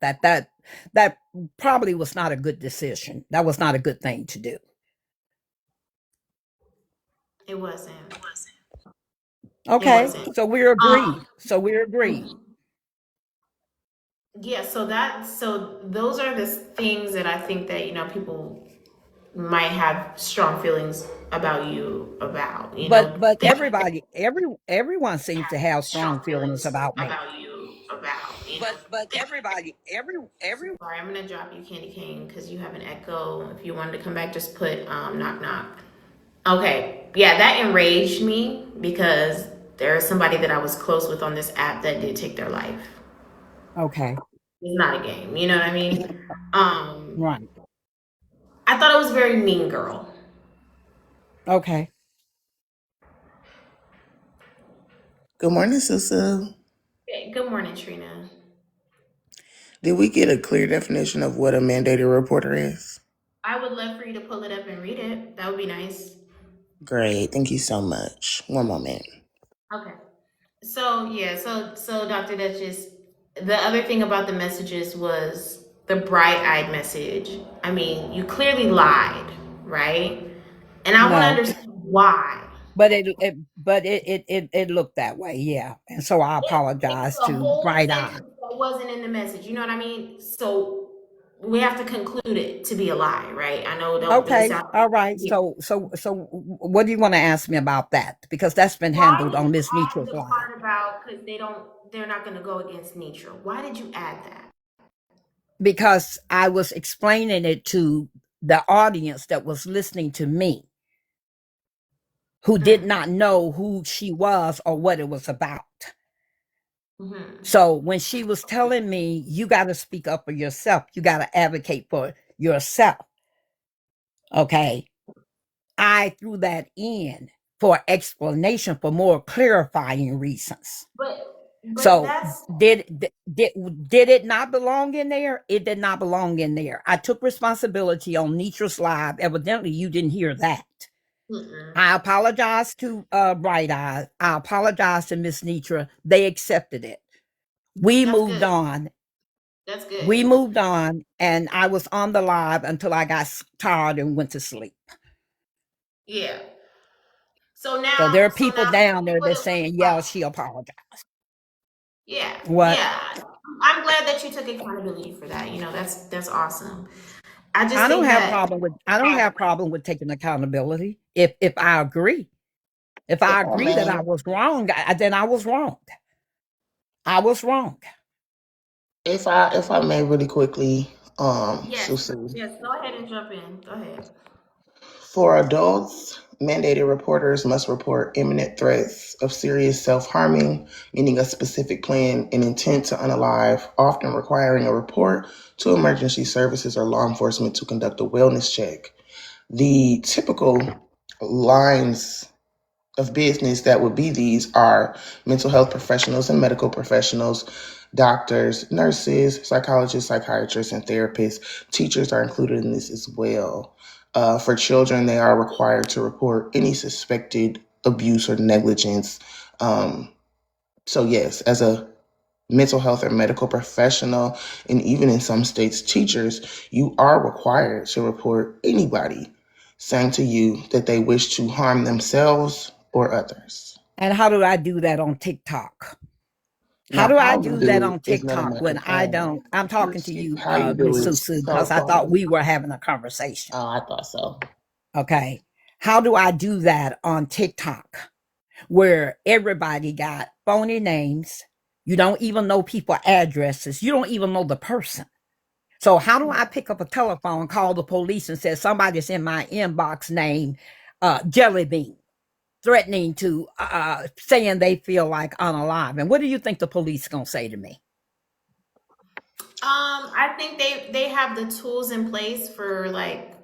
That probably was not a good decision. That was not a good thing to do. It wasn't. It Okay, wasn't. so we're agreed. Yeah, so those are the things that I think that people might have strong feelings about you about. But They everyone seems to have strong strong feelings feelings about me. about you about. But everybody every Sorry, I'm gonna drop you Candy Cane because you have an echo. If you wanted to come back, just put knock knock. Okay, yeah, that enraged me because there's somebody that I was close with on this app that did take their life. Okay, It's not a game, you know what I mean? right. I thought it was very mean girl. Okay. Good morning, Susu. Okay, good morning, Trina. Did we get a clear definition of what a mandated reporter is? I would love for you to pull it up and read it. That would be nice. Great. Thank you so much. One moment. Okay. So yeah, so Dr. Duchess, the other thing about the messages was the bright-eyed message. I mean, you clearly lied, right? And I want to No, understand why. but it looked that way, yeah. And so I It's apologize a to whole Bright Eye. sentence that wasn't in the message. You know what I mean? So we have to conclude it to be a lie, right? I know it doesn't Okay, sound. all right. Yeah. So what do you want to ask me about that? Because that's been Why handled did on you Miss add Nitro's the live. part about because they're not going to go against nature? Why did you add that? Because I was explaining it to the audience that was listening to me, who did not know who she was or what it was about. Mm-hmm. So when she was telling me, you got to speak up for yourself, you got to advocate for yourself. Okay. I threw that in for explanation for more clarifying reasons. But So that's did it not belong in there? It did not belong in there. I took responsibility on Nitra's live. Evidently, you didn't hear that. mm-mm. I apologize to Bright Eyes. I apologize to Miss Nitra. They accepted it. We That's moved good. on. That's We good. moved on, and I was on the live until I got tired and went to sleep. Yeah. So So there now, are people down there that's saying, yeah, she apologized. yeah, What? yeah. I'm glad that you took accountability for that. That's awesome. I just I don't think have that problem with taking accountability if I agree. If If I I agree that may, I was wrong, then I was wrong. I was wrong. if I may really quickly, yes, Susu. yes. Go ahead and jump in. Go ahead. For adults, mandated reporters must report imminent threats of serious self-harming, meaning a specific plan and intent to unalive, often requiring a report to emergency services or law enforcement to conduct a wellness check. The typical lines of business that would be these are mental health professionals and medical professionals, doctors, nurses, psychologists, psychiatrists, and therapists. Teachers are included in this as well. For children, they are required to report any suspected abuse or negligence. So yes, as a mental health or medical professional, and even in some states, teachers, you are required to report anybody saying to you that they wish to harm themselves or others. And how do I do that on TikTok? How Now, do I how you do do that it on is none of TikTok my when I concern. don't? I'm talking to you, How you do Miss it. Susu, because I thought So, we were having a conversation. oh, I thought so. Okay. How do I do that on TikTok where everybody got phony names? You don't even know people addresses. You don't even know the person. So how do I pick up a telephone, call the police and say somebody's in my inbox named Jelly Bean, threatening to saying they feel like unalive? And what do you think the police gonna say to me? I think they have the tools in place for like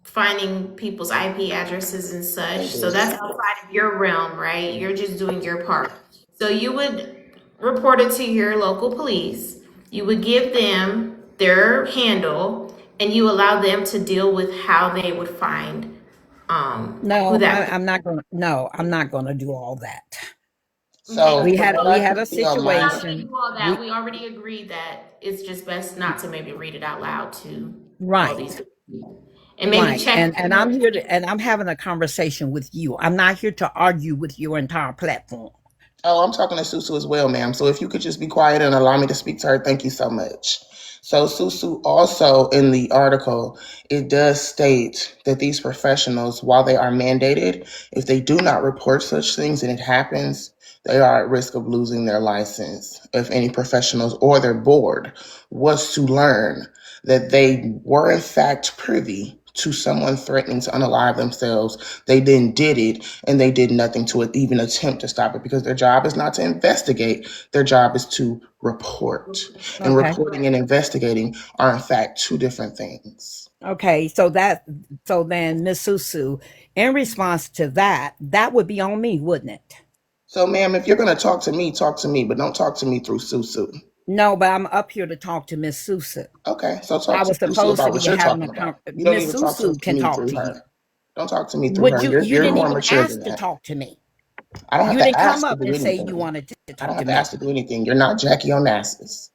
finding people's IP addresses and such. They So do. that's outside of your realm, right? You're just doing your part. So you would report it to your local police. You would give them their handle, and you allow them to deal with how they would find who No, that. I'm not gonna do all that. Okay, So, from what We I had can a see on my not gonna situation. do all that. We We already agreed that it's just best not to maybe read it out loud to all right. these people. And maybe Right. check. And I'm here to and I'm having a conversation with you. I'm not here to argue with your entire platform. Oh, I'm talking to Susu as well, ma'am. So if you could just be quiet and allow me to speak to her, thank you so much. So Susu, also in the article, it does state that these professionals, while they are mandated, if they do not report such things and it happens, they are at risk of losing their license. If any professionals or their board was to learn that they were in fact privy to someone threatening to unalive themselves, they then did it and they did nothing to it, even attempt to stop it, because their job is not to investigate, their job is to report. And Okay. reporting and investigating are in fact two different things. Okay. So then Miss Susu, in response to that, that would be on me, wouldn't it? So, ma'am, if you're going to talk to me, but don't talk to me through Susu. No, but I'm up here to talk to Miss Susu. Okay, so I talk to was Susu supposed to about be what you're having talking a about. You don't need Miss to talk to Susu can me talk through to you. her. Don't talk to me through Would her. you You're didn't more even mature ask than to that. talk to me. I don't have You to didn't come ask to up do and say you anything. wanted to I don't talk to have to me. ask to do anything. You're not Jackie Onassis.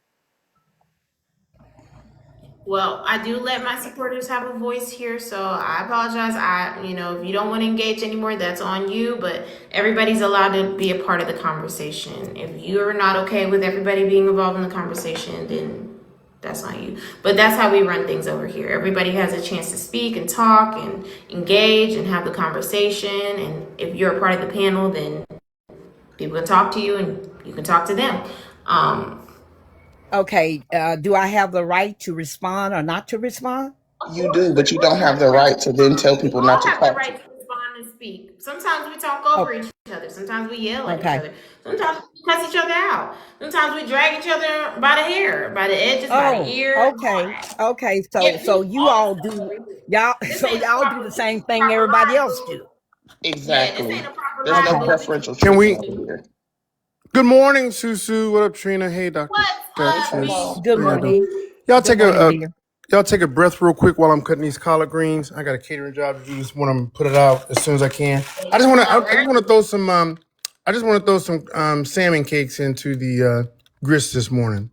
Well, I do let my supporters have a voice here, so I apologize. If you don't want to engage anymore, that's on you, but everybody's allowed to be a part of the conversation. If you're not okay with everybody being involved in the conversation, then that's on you. But that's how we run things over here. Everybody has a chance to speak and talk and engage and have the conversation. And if you're a part of the panel, then people can talk to you and you can talk to them. Um, Okay. Do I have the right to respond or not to respond? You do, but you don't have the right to then tell We people not all to have the talk to right you. to respond and speak. Sometimes we talk over Oh, each other. Sometimes we yell at each okay. other. Sometimes we cuss each other out. Sometimes we drag each other by the hair, by the edges, by the Oh, ear, and all okay. that. Okay. So Yeah, we so do you all this all stuff do over here. y'all This so ain't a y'all do the same thing proper everybody live else boo. do. Yeah, this Exactly. ain't a proper There's no live Okay. boo. We do preferential Can treatment we? over here. Good morning, Susu. What up, Trina? Hey, Doctor what's Hey, up, Duchess. B? Coco. Good How y'all doing? morning. Y'all Good take morning, dear. y'all take a breath real quick while I'm cutting these collard greens. I got a catering job to do. Just want to put it out as soon as I can. I just want to throw some salmon cakes into the grits this morning.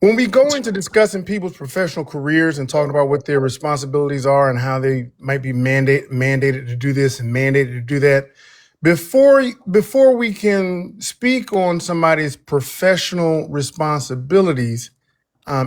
When we go into discussing people's professional careers and talking about what their responsibilities are and how they might be mandated to do this and mandated to do that, before we can speak on somebody's professional responsibilities,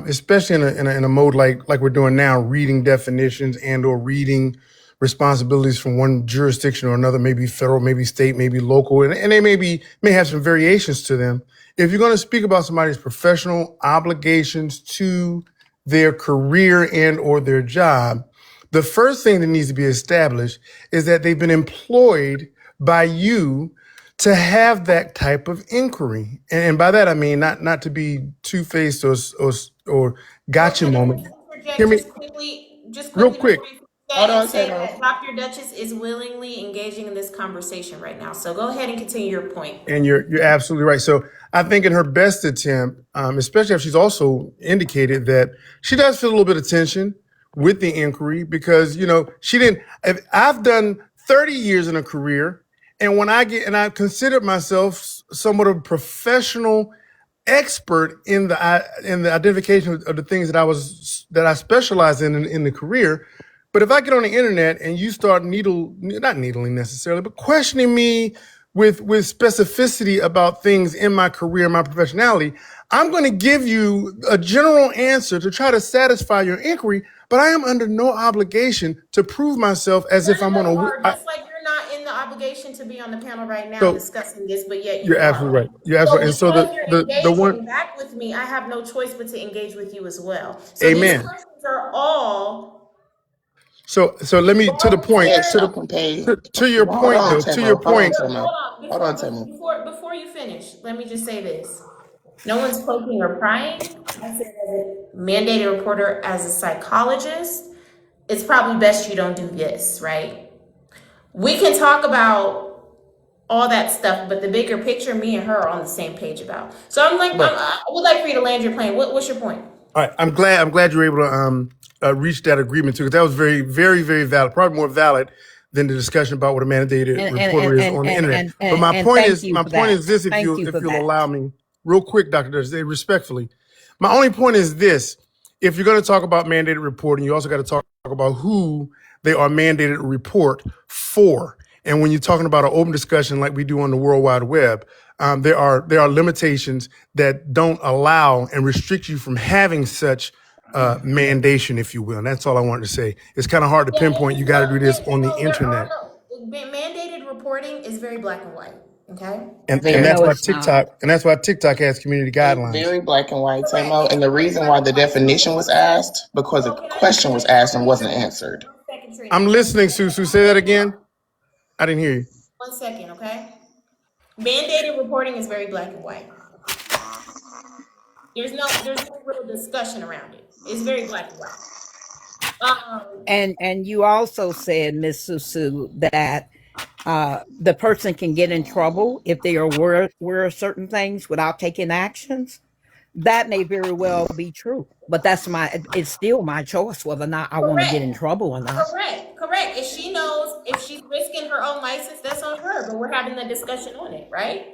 especially in a mode like we're doing now, reading definitions and or reading responsibilities from one jurisdiction or another, maybe federal, maybe state, maybe local, and they may have some variations to them. If you're going to speak about somebody's professional obligations to their career and or their job, the first thing that needs to be established is that they've been employed by you to have that type of inquiry. And by that, I mean, not to be two-faced or gotcha moment. Interject Hear me just real quickly quick. before you Hold And on, say Tamo. that Dr. Duchess is willingly engaging in this conversation right now. So go ahead and continue your point. And you're absolutely right. So I think in her best attempt, especially if she's also indicated that she does feel a little bit of tension with the inquiry because she didn't. I've done 30 years in a career, and when I considered myself somewhat of a professional expert in the identification of the things that I specialize in the career. But if I get on the internet and you start not needling necessarily, but questioning me with specificity about things in my career, my professionality, I'm going to give you a general answer to try to satisfy your inquiry, but I am under no obligation to prove myself as if I'm None on of a. you are, just like you're not in the obligation to be on the panel right now So discussing this, but yet you're you absolutely are. right. You're So absolutely right. And so because you're the one. engaging back with me, I have no choice but to engage with you as well. So these Amen. questions are all So let me to the point Yes, volunteer. so can pay. to your Hold point on, though. To your Tamo. Hold on, point. Tamo. Hold on, Hold on, Tamo. before you finish, let me just say this. No one's poking or prying. I said as a mandated reporter, as a psychologist, it's probably best you don't do this, right? We can talk about all that stuff, but the bigger picture, me and her are on the same page about. So Right. I would like for you to land your plane. What's your point? All right. I'm glad you were able to reach that agreement too, because that was very, very, very valid. Probably more valid than the discussion about what a mandated And reporter is on the internet. But thank you my for point that. is this: Thank you if for you'll that. allow me, real quick, Dr. Dutch, respectfully, my only point is this: if you're going to talk about mandated reporting, you also got to talk about who they are mandated to report for. And when you're talking about an open discussion like we do on the World Wide Web, there are limitations that don't allow and restrict you from having such mandation, if you will. And that's all I wanted to say. It's kind of hard to Yeah, pinpoint. You got to do this on the there are internet, mandated reporting is very black and white. Okay. and Very, that's No, why it's not. TikTok has community guidelines. very black and white, Correct. Tamo. It's And the very reason black why and the white. So definition was asked because a can question was asked and wasn't answered. 1 second, Trina. I'm listening, Susu. Say that again. I didn't hear you. 1 second, okay? Mandated reporting is very black and white. There's no real discussion around it. It's very black and white. And you also said, Miss Susu, that the person can get in trouble if they are aware of certain things without taking actions. That may very well be true, but it's still my choice whether or not I want to get in Correct. trouble or not. Correct. If she knows if she's risking her own license, that's on her. But we're having the discussion on it, right?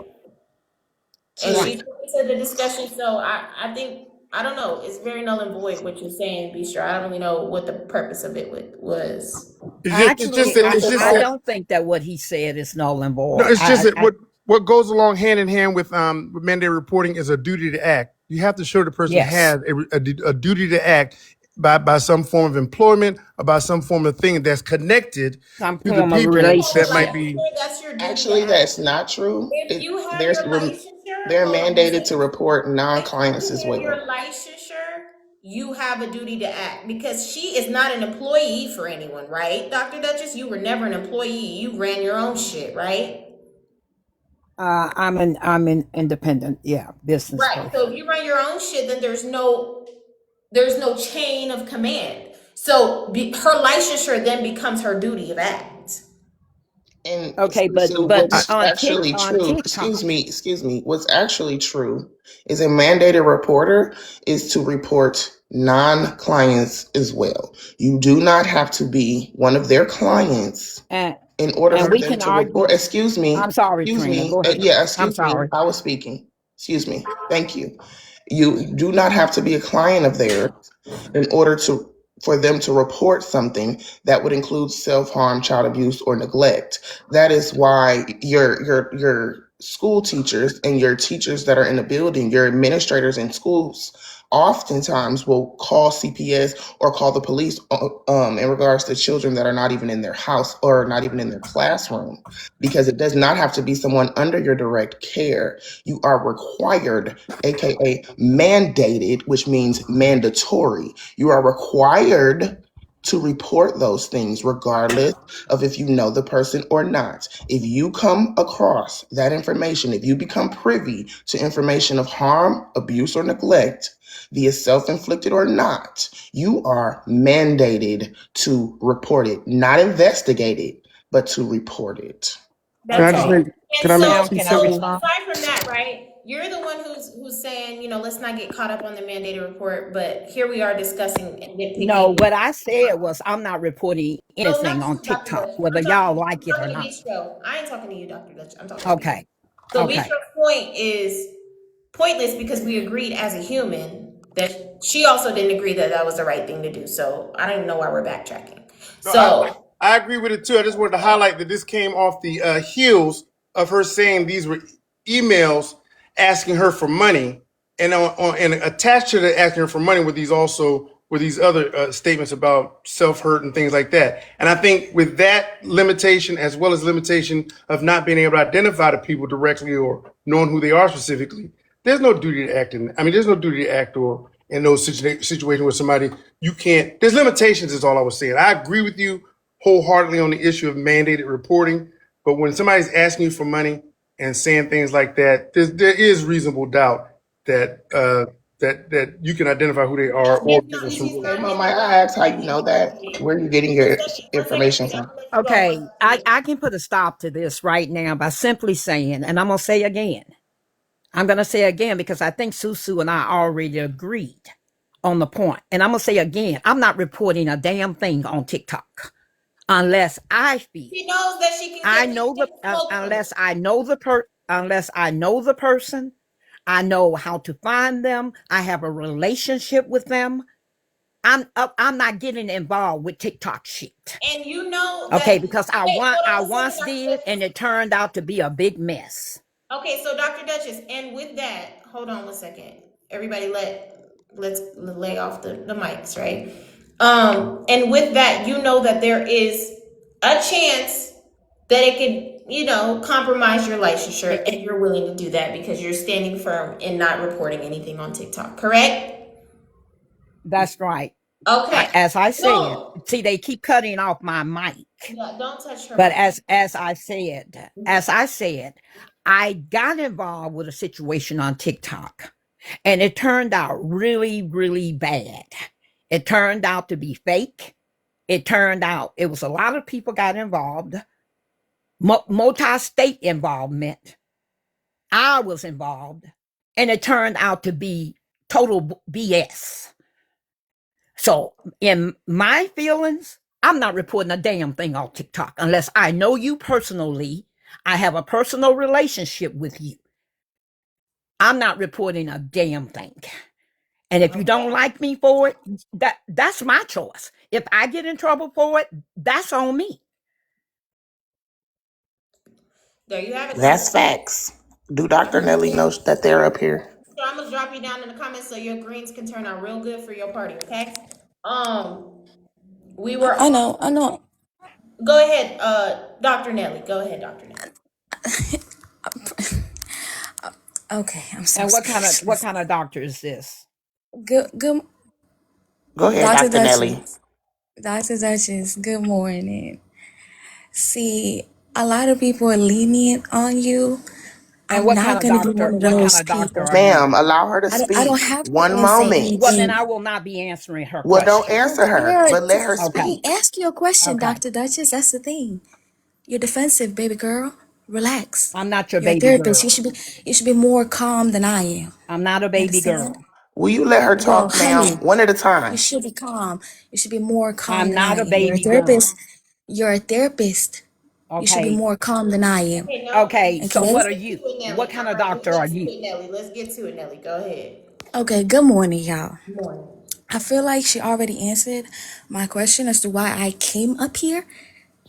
And To she's into the discussion. So I think I don't know. It's very null and void what you're saying, Bistro. I don't really know what the purpose of it was. Actually, It's just I that don't think that what he said is null and no, void. it's just that what goes along hand in hand with mandated reporting is a duty to act. You have to show the person Yes, has a duty to act by some form of employment or by some form of thing that's connected some to the form of people that relationship. might be. That's your duty to actually, act. that's not true. If you have There's your licensure, they're hold on 1 mandated to second. report If non-clients you as have your well. licensure, you have a duty to act because she is not an employee for anyone, right? Dr. Duchess, you were never an employee. You ran your own shit, right? I'm an independent, business Right. So if person. you run your own shit, then there's no chain of command. So her licensure then becomes her duty of act. And Okay, so but what's actually on true, TikTok, excuse me, what's actually true is a mandated reporter is to report non-clients as well. You do not have to be one of their clients and in order and for we them can to report. argue. I'm sorry, Excuse Trina. me, Go ahead. yeah, I'm excuse me, sorry. I was speaking. Excuse me, thank you. You do not have to be a client of theirs in order to for them to report something that would include self-harm, child abuse, or neglect. That is why your school teachers and your teachers that are in the building, your administrators in schools, oftentimes will call CPS or call the police in regards to children that are not even in their house or not even in their classroom, because it does not have to be someone under your direct care. You are required, aka mandated, which means mandatory. You are required to report those things, regardless of if you know the person or not. If you come across that information, if you become privy to information of harm, abuse, or neglect, be it self inflicted or not, you are mandated to report it, not investigate it, but to report it. Can I That's just all. make And can I make so, Now, two can I so seconds? respond? aside from that, right? You're the one who's saying, let's not get caught up on the mandated report. But here we are discussing and No, nitpicking. what I said was I'm not reporting No, not anything on you, Dr. TikTok, Dutch. whether y'all like I'm it or talking to not. Bistro. I ain't talking to you, Dr. Dutch. I'm talking to Bistro. Okay. So Okay. Bistro's point is pointless because we agreed as a human that she also didn't agree that that was the right thing to do. So I don't even know why we're backtracking. No, I, So I agree with it too. I just wanted to highlight that this came off the heels of her saying these were emails asking her for money, and and attached to the asking her for money were these other statements about self hurt and things like that. And I think with that limitation, as well as limitation of not being able to identify the people directly or knowing who they are specifically, there's no duty to act in. I mean, there's no duty to act or in those situations where somebody you can't. There's limitations. Is all I was saying. I agree with you wholeheartedly on the issue of mandated reporting, but when somebody's asking you for money and saying things like that, there is reasonable doubt that that you can identify who they are or business from she's Hey, not Mo, in might the I realm of ask how you know that? Where are you getting your one second, information I'm from? gonna let you go. Okay. I can put a stop to this right now by simply saying, and I'm going to say again, I'm going to say again because I think Susu and I already agreed on the point. And I'm going to say again, I'm not reporting a damn thing on TikTok unless I feel She knows that she can I get know the smoke from it. unless I know the person, I know how to find them, I have a relationship with them. I'm not getting involved with TikTok shit. And you know that. Okay, because Wait, hold I on a second, once Dr. did and Duchess. it turned out to be a big mess. Okay, so Dr. Duchess, and with that, hold on one second. Everybody let's lay off the mics, right? And with that, you know that there is a chance that it could, compromise your licensure, and you're willing to do that because you're standing firm in not reporting anything on TikTok, correct? That's right. Okay. As I said, So, see, they keep cutting off my mic. yeah, don't touch her But mic. as I said, I got involved with a situation on TikTok and it turned out really, really bad. It turned out to be fake. It turned out it was a lot of people got involved, multi-state involvement. I was involved, and it turned out to be total BS. So, in my feelings, I'm not reporting a damn thing on TikTok unless I know you personally. I have a personal relationship with you. I'm not reporting a damn thing. And if you don't like me for it, that's my choice. If I get in trouble for it, that's on me. There you have it, Dr. That's facts. Do Dr. Nelly know that they're up here? So I'm gonna drop you down in the comments so your greens can turn out real good for your party, okay? We were. I know. Go ahead, Dr. Nelly. Go ahead, Dr. Nelly. Okay, I'm so And what speechless. kind of doctor is this? Good, Go ahead, Dr. Dr. Nelly. Duchess. Dr. Duchess, good morning. See, a lot of people are lenient on you. And I'm not gonna be one of what kind those of doctor people. are you? Ma'am, allow her to I don't speak. have to One answer Well, moment. then anything. I will not be answering her Well, don't I questions. answer don't her, care. but let her I Okay. didn't speak. ask you a question, Okay. Dr. Duchess. That's the thing. You're defensive, baby girl. Relax. I'm not your You're a baby therapist. girl. You should be more calm than I am. I'm not a You baby understand? girl. Will you let her Well, talk, ma'am? honey, One at a you time. should be calm. You should be more calm I'm than I not a am. You're a baby girl. therapist. You're a therapist. You should be Okay. more calm than I am. Okay, no. Okay. So Okay? what are Let's get you? to it, What Nelly. kind All of right, let's doctor get are to you? it, Nelly. Let's get to it, Nelly. Go ahead. Okay, good morning, y'all. Good morning. I feel like she already answered my question as to why I came up here.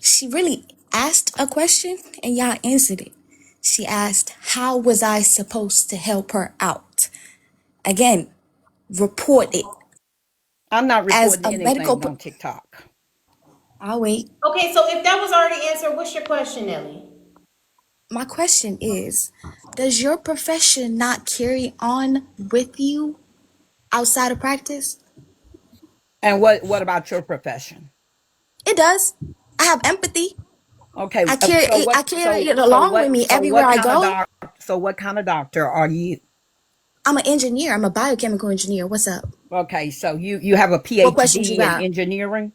She really asked a question and y'all answered it. She asked, how was I supposed to help her out? Again, report it. I'm not As reporting a medical, anything on TikTok. I'll wait. Okay, so if that was already answered, what's your question, Nelly? My question is, does your profession not carry on with you outside of practice? And what about your profession? It does. I have empathy. Okay, I carry so it, I what? carry it along with me everywhere I go. So what kind of doctor are you? I'm an engineer. I'm a biochemical engineer. What's up? Okay, so you have a What questions you PhD in got? engineering.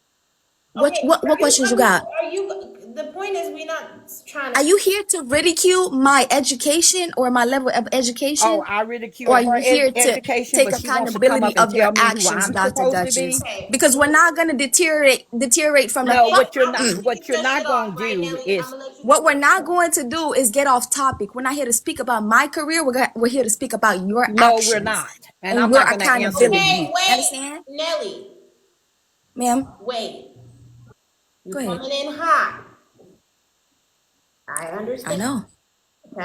What questions you got? Are you? The point is, we're not trying Are to. you here to ridicule my education or my level of Oh, education? I Or ridicule are her you here to education, take but she wants to come accountability up and of your tell me who actions, I'm Dr. supposed to be. Duchess? Okay, Because we're not going to deteriorate from the No, what you're cut not it off, going to right, do Nelly? I'm is gonna let you what cut we're it not off. going to do is get off topic. We're not here to speak about my career. We're here to speak about your no, we're actions not, and and I'm your not going to answer to accountability. Okay, you. You wait, understand? Nelly, Ma'am, wait. You go ahead. coming in hot? I I understand. know.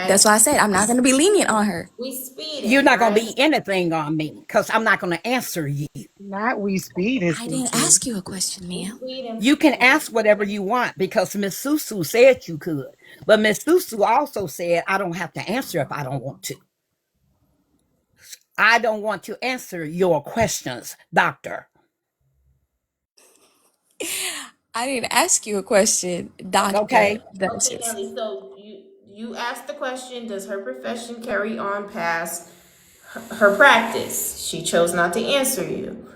That's Okay, why I said I'm not going to be lenient on her. we You're speeding, not going to right? be anything on me because I'm not going to answer you. Not we speeding, I didn't Susu. ask you a question, We ma'am. speeding. You can ask whatever you want because Miss Susu said you could, but Miss Susu also said I don't have to answer if I don't want to. I don't want to answer your questions, doctor. I didn't ask you a question, Dr. Okay. Okay, Duchess. Nelly. So you asked the question: does her profession carry on past her practice? She chose not to answer you.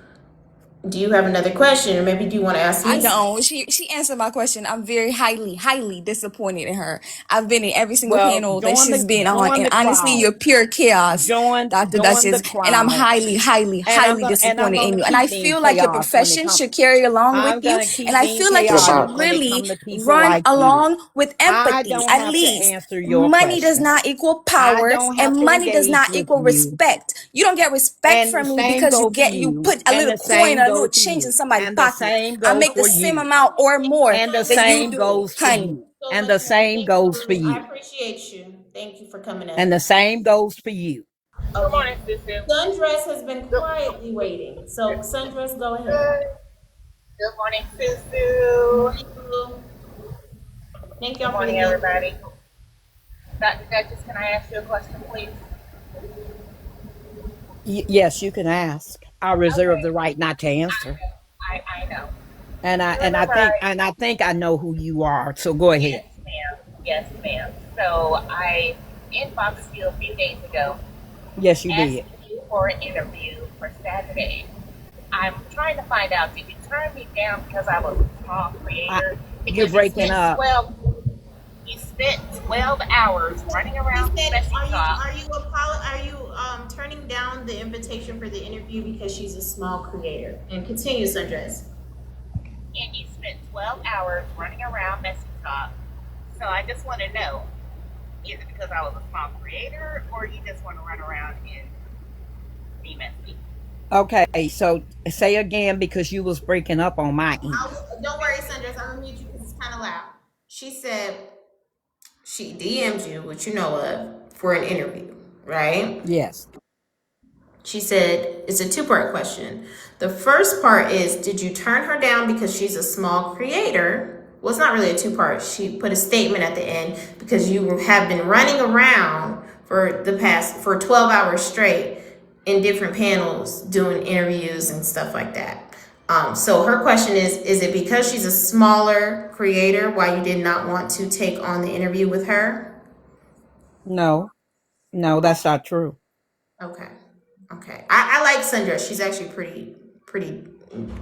Do you have another question, or maybe do you want to ask I me? don't. She answered my question. I'm very highly disappointed in her. I've been in every single Well, panel that she's been on, join and the honestly, crowd. you're pure chaos, Dr. Join the Duchess. And I'm crowd. highly And I'm disappointed in gonna you. And I keep being feel like your chaos when it profession comes. should carry along with I'm you. gonna And keep I being feel like you should chaotic when it really comes to people run like you. along with I empathy. don't At have to least answer your money does questions. not equal I power, don't have and to money does engage not with equal you. respect. You don't get respect And the from me same because go for you you. put a And little the coin same or a go little for change in you. somebody's And the pocket. same I goes make the for same you. amount or more And the than you same do, goes for honey. you. So And the much, Nelly. same Thank you goes for for I you. appreciate you. Thank you for coming And in. the same goes for you. Good Okay. morning, Susu. Sundress has been quietly waiting. So Sundress, go ahead. Good morning, Susu. Morning, Boo. Thank Good y'all for the morning, gift. everybody. Dr. Duchess, can I ask you a question, please? Yes, you can ask. I reserve Okay. the right not to answer. I know. And You remember I think I know who you are. So go ahead. yes, ma'am. Yes, ma'am. So I inboxed you a few days ago Yes, you did. asking you for an interview for Saturday. I'm trying to find out, did you turn me down because I was a small I, creator? you're Because breaking up. you spent 12 hours running He around said, Messy Talk. are you turning down the invitation for the interview because she's a small creator? And continue, Sundress. And you spent 12 hours running around Messy Talk. So I just want to know, is it because I was a small creator, or you just want to run around and be messy? Okay, so say again because you was breaking up on my end. Don't worry, Sundress. I'm gonna mute you because it's kind of loud. She said she DM'd you, which you know of, for an interview, right? Yes. She said it's a two-part question. The first part is, did you turn her down because she's a small creator? Well, it's not really a two-part. She put a statement at the end because you have been running around for 12 hours straight in different panels doing interviews and stuff like that. So her question is it because she's a smaller creator why you did not want to take on the interview with her? No, no, that's not true. Okay. Okay. I like Sundra. She's actually pretty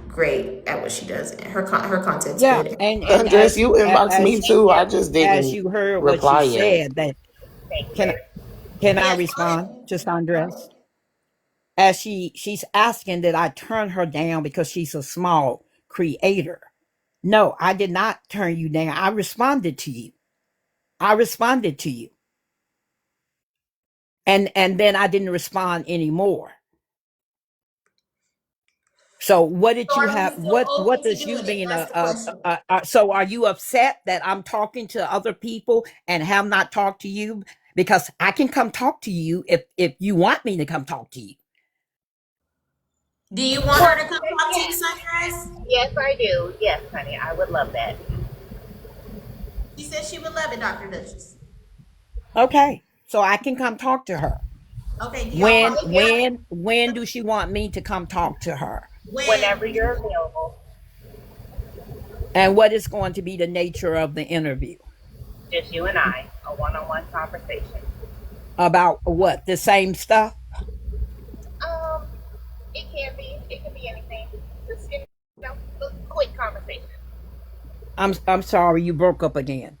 great at what she does. And her content's Yeah, good. and Sundress, you inboxed me Thank too. I you. just as didn't you heard what she reply yet. said, that Thank you, can baby. can I Yes, go respond ahead. to Andres? As she's asking that I turn her down because she's a small creator. No, I did not turn you down. I responded to you. I responded to you. And then I didn't respond anymore. So what did So you are you have? still What open to does you doing it? being That's the question. so are you upset that I'm talking to other people and have not talked to you? Because I can come talk to you if you want me to come talk to you. Do you want her to come talk to you, Yes. Sunrise? Yes, I do. Yes, honey, I would love that. She said she would love it, Dr. Duchess. Okay, so I can come talk to her. Okay, do y'all follow? When do she want me to come talk to her? Whenever you're available. And what is going to be the nature of the interview? Just you and I, a one-on-one conversation. About what? The same stuff? Um, it can be anything. Just a quick conversation. I'm sorry, you broke up again.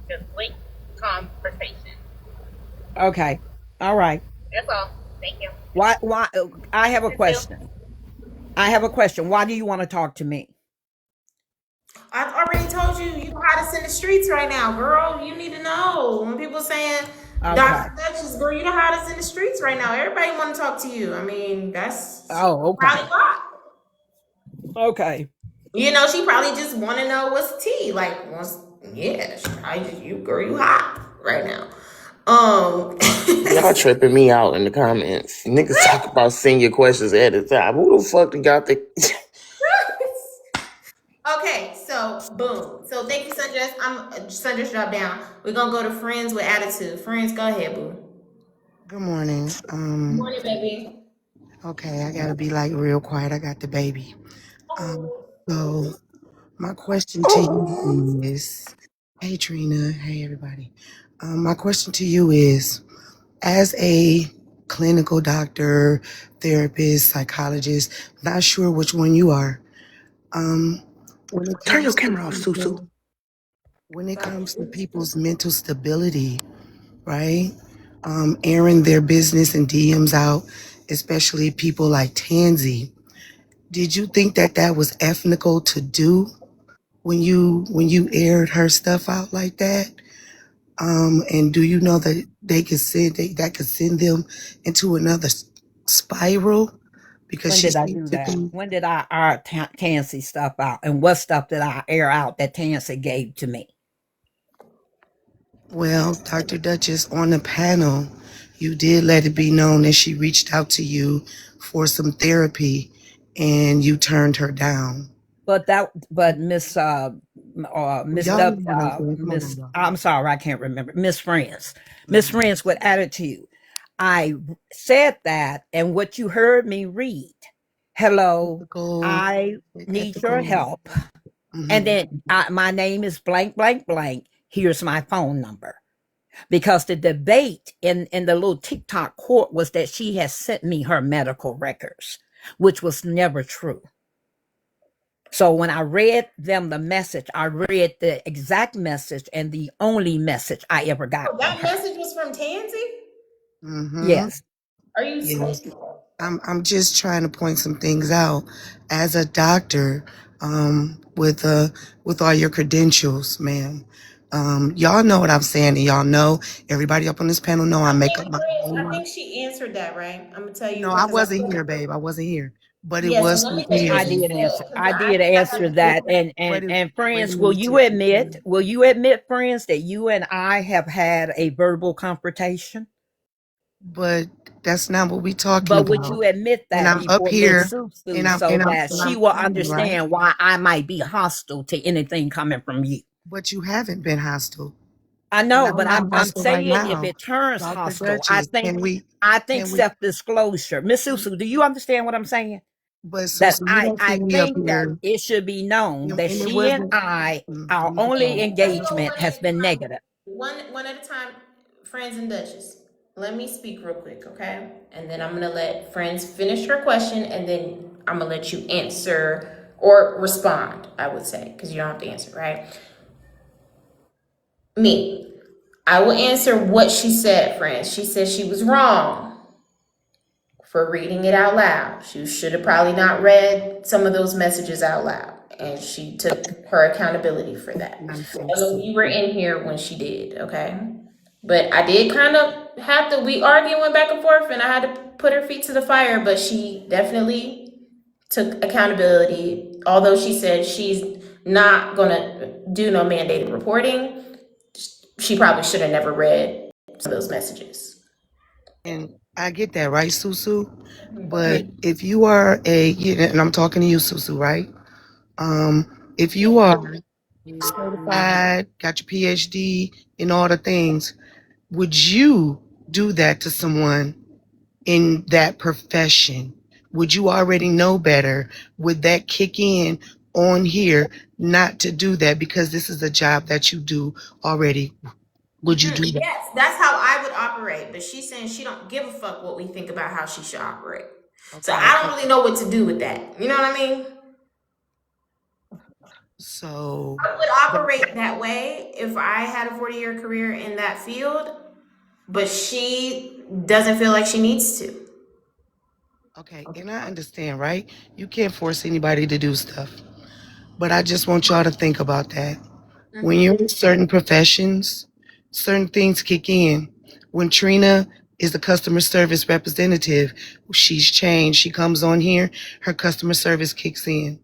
Just quick conversation. Okay. All right. That's all. Thank you. Why I have a question. I have a question. Why do you want to talk to me? I already told you, you the hottest in the streets right now, girl. You need to know. When people saying Okay. Dr. Duchess, girl, you the hottest in the streets right now. Everybody want to talk to you. I mean, that's Oh, probably okay. why. Okay. You know, she probably just want to know what's tea. Like, once, yeah, she probably just, you, girl, you hot right now. Y'all tripping me out in the comments. Niggas talk about senior questions at a time. Who the fuck got the Okay, so boom. So thank you, Sundress. I'm Sundress drop down. We're gonna go to friends with attitude. Friends, go ahead, boo. Good morning. Morning, baby. Okay, I gotta be like real quiet. I got the baby. So my question to you is, hey Trina, hey everybody. My question to you is, as a clinical doctor, therapist, psychologist, not sure which one you are. When it Turn your comes to camera off, Susu. people, when it comes to people's mental stability, right? Airing their business and DMs out, especially people like Tansy. Did you think that that was ethical to do when you aired her stuff out like that? And do you know that that could send them into another spiral because When she did I seemed do to that? be. When did I air Tansy stuff out? And what stuff did I air out that Tansy gave to me? Well, Dr. Duchess, on the panel, you did let it be known that she reached out to you for some therapy and you turned her down. But Miss Y'all know W, what I'm saying. Come on, Miss, y'all. I'm sorry, I can't remember. Miss Friends with attitude. I said that, and what you heard me read, hello, Ethical, I need your ethical. help. And then my name is blank, blank, blank. Here's my phone number. Because the debate in the little TikTok court was that she has sent me her medical records, which was never true. So when I read them the message, I read the exact message and the only message I ever got from That her. message was from Tansy? Yes. Are you Yes. serious? I'm just trying to point some things out as a doctor, with all your credentials, ma'am. Y'all know what I'm saying, and y'all know everybody up on this panel know I make up my own I mind. think she answered that, right? I'm gonna tell you No, I because I wasn't here, babe. I wasn't here. But it yeah, so was let some me tell you what I she did things. answer. said. I did answer that. And Wait a friends, minute, Tiffany. will you admit, friends, that you and I have had a verbal confrontation? But that's not what we talking But would about. you admit And that I'm up before Miss here, Susu so that and she I'm will fighting, right? understand why I might be hostile to anything coming from you? But you haven't been hostile. I And know, I'm but not I'm hostile right saying if now. it turns Dr. hostile, Duchess, I think can we, self-disclosure. Miss Susu, do you understand what I'm saying? but That Susan, you don't see I me up think that here. it should be known that And it she and wasn't, I, our let me only go. let's go engagement has been negative. one at a time, friends and Duchess. Let me speak real quick, okay? And then I'm gonna let friends finish her question, and then I'm gonna let you answer or respond, I would say, because you don't have to answer, right? Me. I will answer what she said, friends. She said she was wrong for reading it out loud. She should have probably not read some of those messages out loud. And she took her accountability for that. I don't know if you were in here when she did, okay? But I did kind of have to, we argued, went back and forth, and I had to put her feet to the fire, but she definitely took accountability. Although she said she's not gonna do no mandated reporting, she probably should have never read some of those messages. And I get that, right, Susu? But if you are and I'm talking to you, Susu, right? If you are certified, got your PhD in all the things, would you do that to someone in that profession? Would you already know better? Would that kick in on here not to do that because this is a job that you do already? Would you do that? Yes, that's how I would operate. But she's saying she don't give a fuck what we think about how she should operate. So Okay. I don't really know what to do with that. You know what I mean? So, I would operate that way if I had a 40-year career in that field, but she doesn't feel like she needs to. okay, and I understand, right? You can't force anybody to do stuff. But I just want y'all to think about that. When you're in certain professions, certain things kick in. When Trina is the customer service representative, she's changed. She comes on here, her customer service kicks in.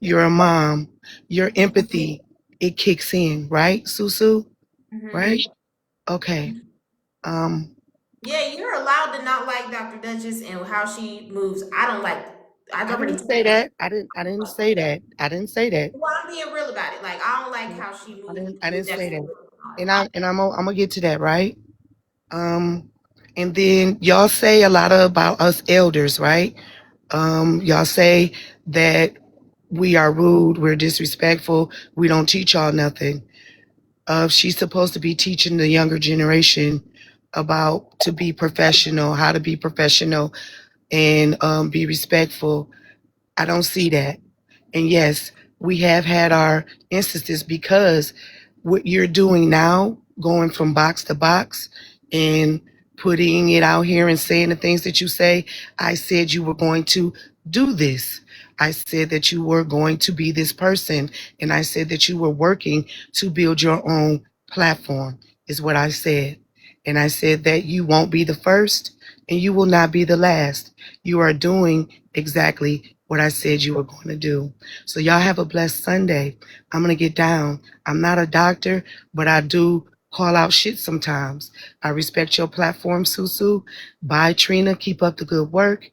You're a mom, your empathy, it kicks in, right, Susu? Right? Okay. Um, Yeah, you're allowed to not like Dr. Duchess and how she moves. I don't like. I've I already didn't told say you. that. I didn't say that. I didn't say that. Well, I'm being real about it. Like I don't like how she moves I didn't with say that. that. I'm gonna get to that, right? And then y'all say a lot about us elders, right? Y'all say that we are rude, we're disrespectful, we don't teach y'all nothing. She's supposed to be teaching the younger generation about to be professional, how to be professional and be respectful. I don't see that. And yes, we have had our instances because what you're doing now, going from box to box and putting it out here and saying the things that you say, I said you were going to do this. I said that you were going to be this person. And I said that you were working to build your own platform, is what I said. And I said that you won't be the first and you will not be the last. You are doing exactly what I said you were going to do. So y'all have a blessed Sunday. I'm going to get down. I'm not a doctor, but I do call out shit sometimes. I respect your platform, Susu. Bye, Trina. Keep up the good work.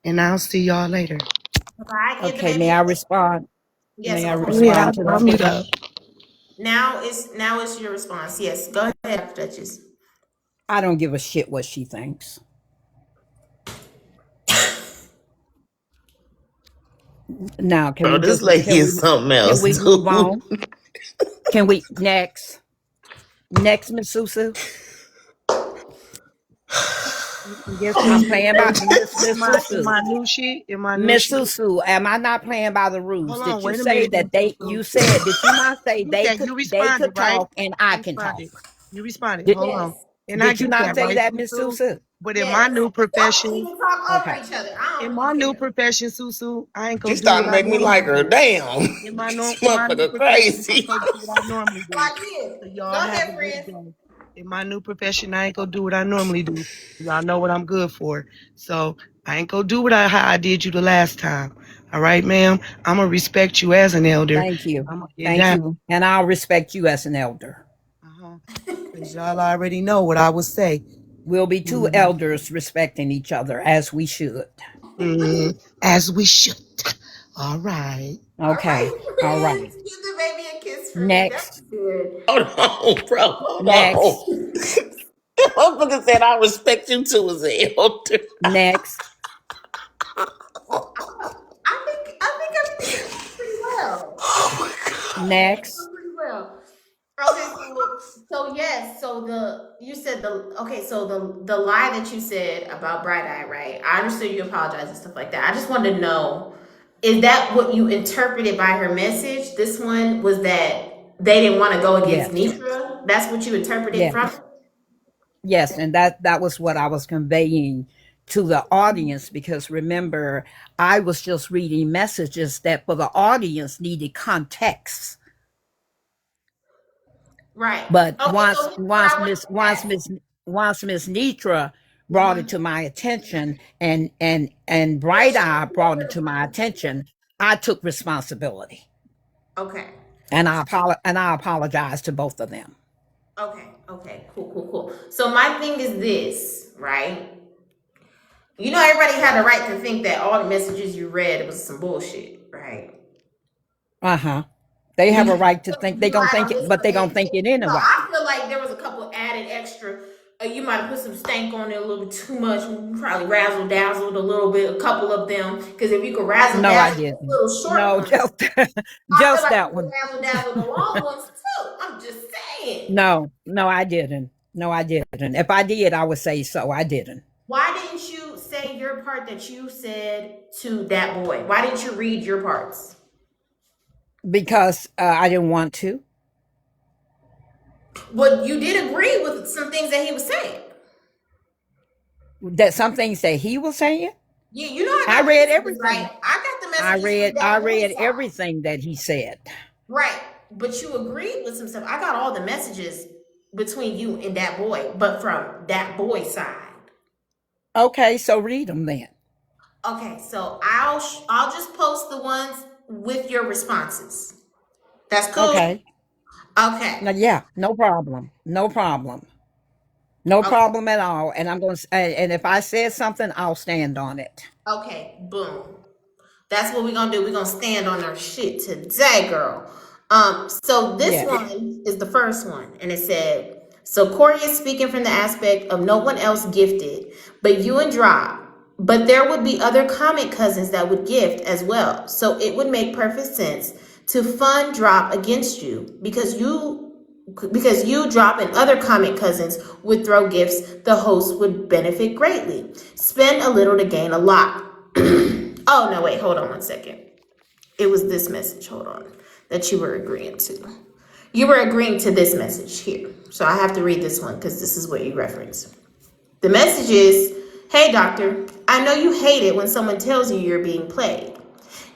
And I'll see y'all later. I give the Okay, baby. may I respond? Yes, May of I course. Yeah, respond to I'll that? mute up. Now it's your response. Yes, go ahead, Dr. Duchess. I don't give a shit what she thinks. Now, Bro, this lady is something can else, we move dude. on? Can we next, Miss Susu? Guess what I'm she playing by said? Miss Susu. In my new Miss shit. Susu, am I not playing by the rules? Hold Did on, you wait a say minute, that Miss they? Susu. You said, did you not say Yeah, you they responded, could right? talk and You I can talk? responded. You responded. Did, Hold on. And I did you get not that, say right, that, Miss Susu? Susu? But in my Yes. new Y'all can profession, even talk over Okay. each other. I in don't my really new care. profession, Susu, I ain't She gonna do what starting to I make me like normally her. do. Damn. This In my new motherfucker profession, I ain't crazy. gonna do what I normally do. I did. So Go y'all have ahead, a good friend. day. In my new profession, I ain't gonna do what I normally do. Y'all know what I'm good for. So I ain't gonna do how I did you the last time. All right, ma'am. I'm gonna respect you as an elder. Thank you. I'm gonna get Thank down. you. And I'll respect you as an elder. Uh-huh. Cause y'all already know what I would say. We'll be two Mhm. elders respecting each other as we should. As we should. All right. All Okay. right, All friend. right. Give the baby a kiss, friend. That Next. was good. Hold on, bro. Hold Next. on. Motherfucker said I respect you too as an elder. Next. I think everything is going pretty well. Oh my god. Next. Pretty well. Okay, so yes, so you said so the lie that you said about Bright Eye, right? I understood you apologize and stuff like that. I just wanted to know, is that what you interpreted by her message? This one was that they didn't want to go against Yes. Nitra. That's what you interpreted from it? Yes. Yes. And that was what I was conveying to the audience because remember, I was just reading messages that for the audience needed context. Right. But Okay, so here's what I want to ask. once Miss Nitra brought it to my attention and Bright Eye brought it to my attention, I took responsibility. Okay. And I apologize to both of them. Okay. Cool. So my thing is this, right? You know, everybody had a right to think that all the messages you read was some bullshit, right? Uh-huh. They Do have you a right to think they feel gonna like think on it, this but they one, gonna think it no, anyway. I feel like there was a couple added extra. You might have put some stank on it a little bit too much. You probably razzle dazzled a little bit, a couple of them. Because if you could razzle No, I dazzle the didn't. little short No, ones, just I feel just like that you could one. razzle dazzle the long ones too. I'm just saying. No, no, I didn't. No, I didn't. If I did, I would say so. I didn't. Why didn't you say your part that you said to that boy? Why didn't you read your parts? Because I didn't want to. Well, you did agree with some things that he was saying. That some things that he was saying. Yeah, you know I I got the read messages, right? everything. I got the I messages from read I that boy read side. everything that he said. Right. But you agreed with some stuff. I got all the messages between you and that boy, but from that boy side. Okay, so read them then. Okay, so I'll just post the ones with your responses. That's cool. Okay. Okay. Now, yeah, no problem. No problem. No Okay. problem at all. And I'm going to, and if I said something, I'll stand on it. Okay. Boom. That's what we're gonna do. We're gonna stand on our shit today, girl. So this Yes. one is the first one, and it said, so Corey is speaking from the aspect of no one else gifted, but you and Drop. But there would be other comic cousins that would gift as well. So it would make perfect sense to fund Drop against you because you Drop and other comic cousins would throw gifts. The host would benefit greatly. Spend a little to gain a lot. Oh, no, wait, hold on one second. It was this message, hold on, that you were agreeing to. You were agreeing to this message here. So I have to read this one because this is what you reference. The message is, hey, doctor, I know you hate it when someone tells you you're being played.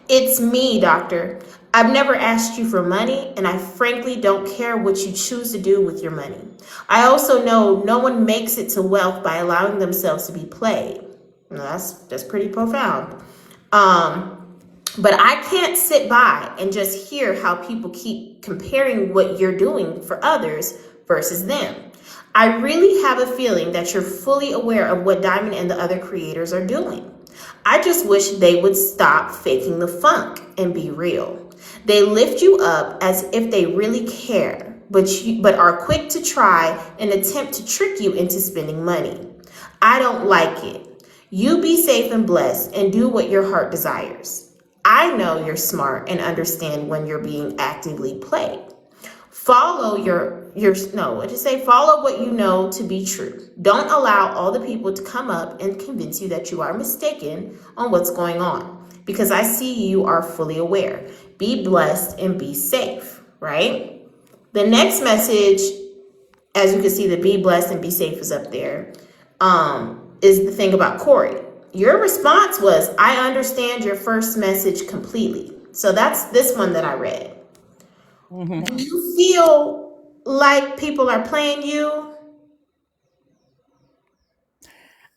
It's me, doctor. I've never asked you for money, and I frankly don't care what you choose to do with your money. I also know no one makes it to wealth by allowing themselves to be played. Now, that's pretty profound. But I can't sit by and just hear how people keep comparing what you're doing for others versus them. I really have a feeling that you're fully aware of what Diamond and the other creators are doing. I just wish they would stop faking the funk and be real. They lift you up as if they really care, but are quick to try and attempt to trick you into spending money. I don't like it. You be safe and blessed and do what your heart desires. I know you're smart and understand when you're being actively played. Follow follow what you know to be true. Don't allow all the people to come up and convince you that you are mistaken on what's going on, because I see you are fully aware. Be blessed and be safe, right? The next message, as you can see, the be blessed and be safe is up there, is the thing about Corey. Your response was, I understand your first message completely. So that's this one that I read. Mm-hmm. Do you feel like people are playing you?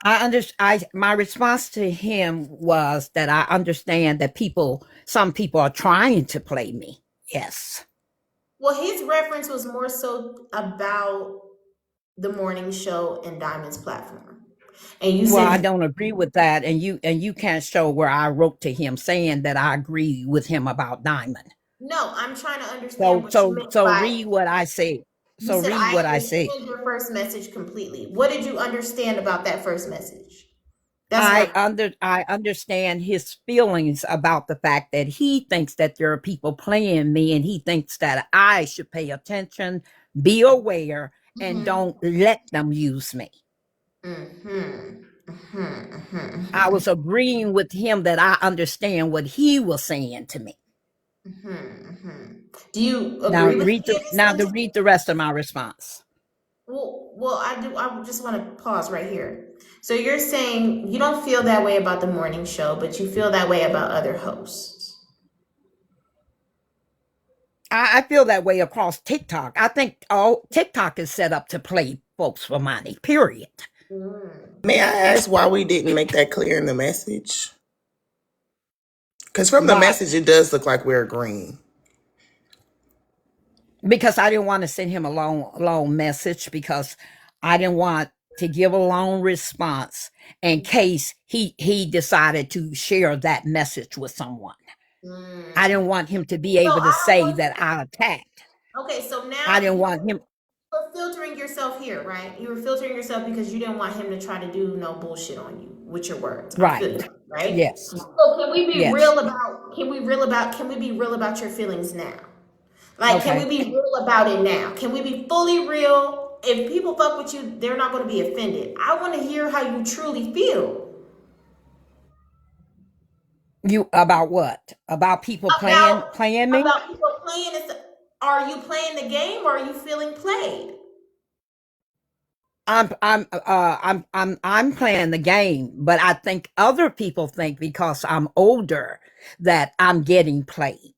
My response to him was that I understand that some people are trying to play me. Yes. Well, his reference was more so about the morning show and Diamond's platform. And you Well, I said, don't agree with that, and you can't show where I wrote to him saying that I agree with him about Diamond. no, I'm trying to understand So what you so meant so by, read what I said. you So said, read I what I said. understand your first message completely. What did you understand about that first message? That's what I understand his feelings about the fact that he thinks that there are people playing me, and he thinks that I should pay attention, be aware, and I'm. don't let them use me. I was agreeing with him that I understand what he was saying to me. Do you agree with any of this To sentence? read the rest of my response. Well, I do. I just want to pause right here. So you're saying you don't feel that way about the morning show, but you feel that way about other hosts. I feel that way across TikTok. I think all TikTok is set up to play folks for money. Period. May I ask why we didn't make that clear in the message? Because from the Why? message, it does look like we're agreeing. Because I didn't want to send him a long message, because I didn't want to give a long response in case he decided to share that message with someone. I didn't want him to be So able to I don't say want. that I attacked. Okay, so I now didn't want him. were filtering yourself here, right? You were filtering yourself because you didn't want him to try to do no bullshit on you with your words. I feel Right. you, right? Yes. So can we be Yes. real about? Can we be real about your feelings now? Like, can we Okay. be real about it now? Can we be fully real? If people fuck with you, they're not going to be offended. I want to hear how you truly feel You about what? About people playing me? about people playing. Are you playing the game or are you feeling played? I'm playing the game, but I think other people think because I'm older that I'm getting played.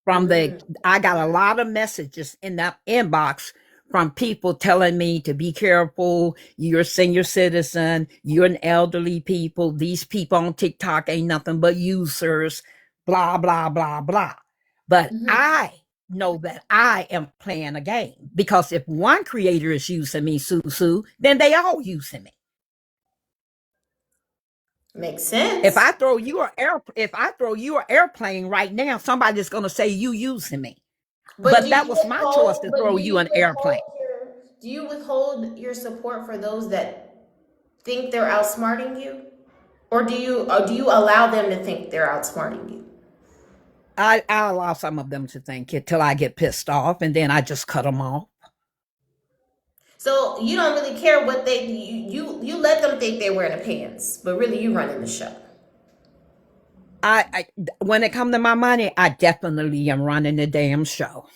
I got a lot of messages in that inbox from people telling me to be careful. You're a senior citizen. You're an elderly people. These people on TikTok ain't nothing but users, blah, blah, blah, blah. But I know that I am playing a game because if one creator is using me, Susu, then they all using me. Makes sense. If I throw you an airplane right now, somebody's gonna say you using me. But that was my choice to throw you an airplane. Do you withhold your support for those that think they're outsmarting you, or do you allow them to think they're outsmarting you? I allow some of them to think it till I get pissed off, and then I just cut them off. So you don't really care what you let them think they're wearing the pants, but really you running the show. I when it comes to my money, I definitely am running the damn show.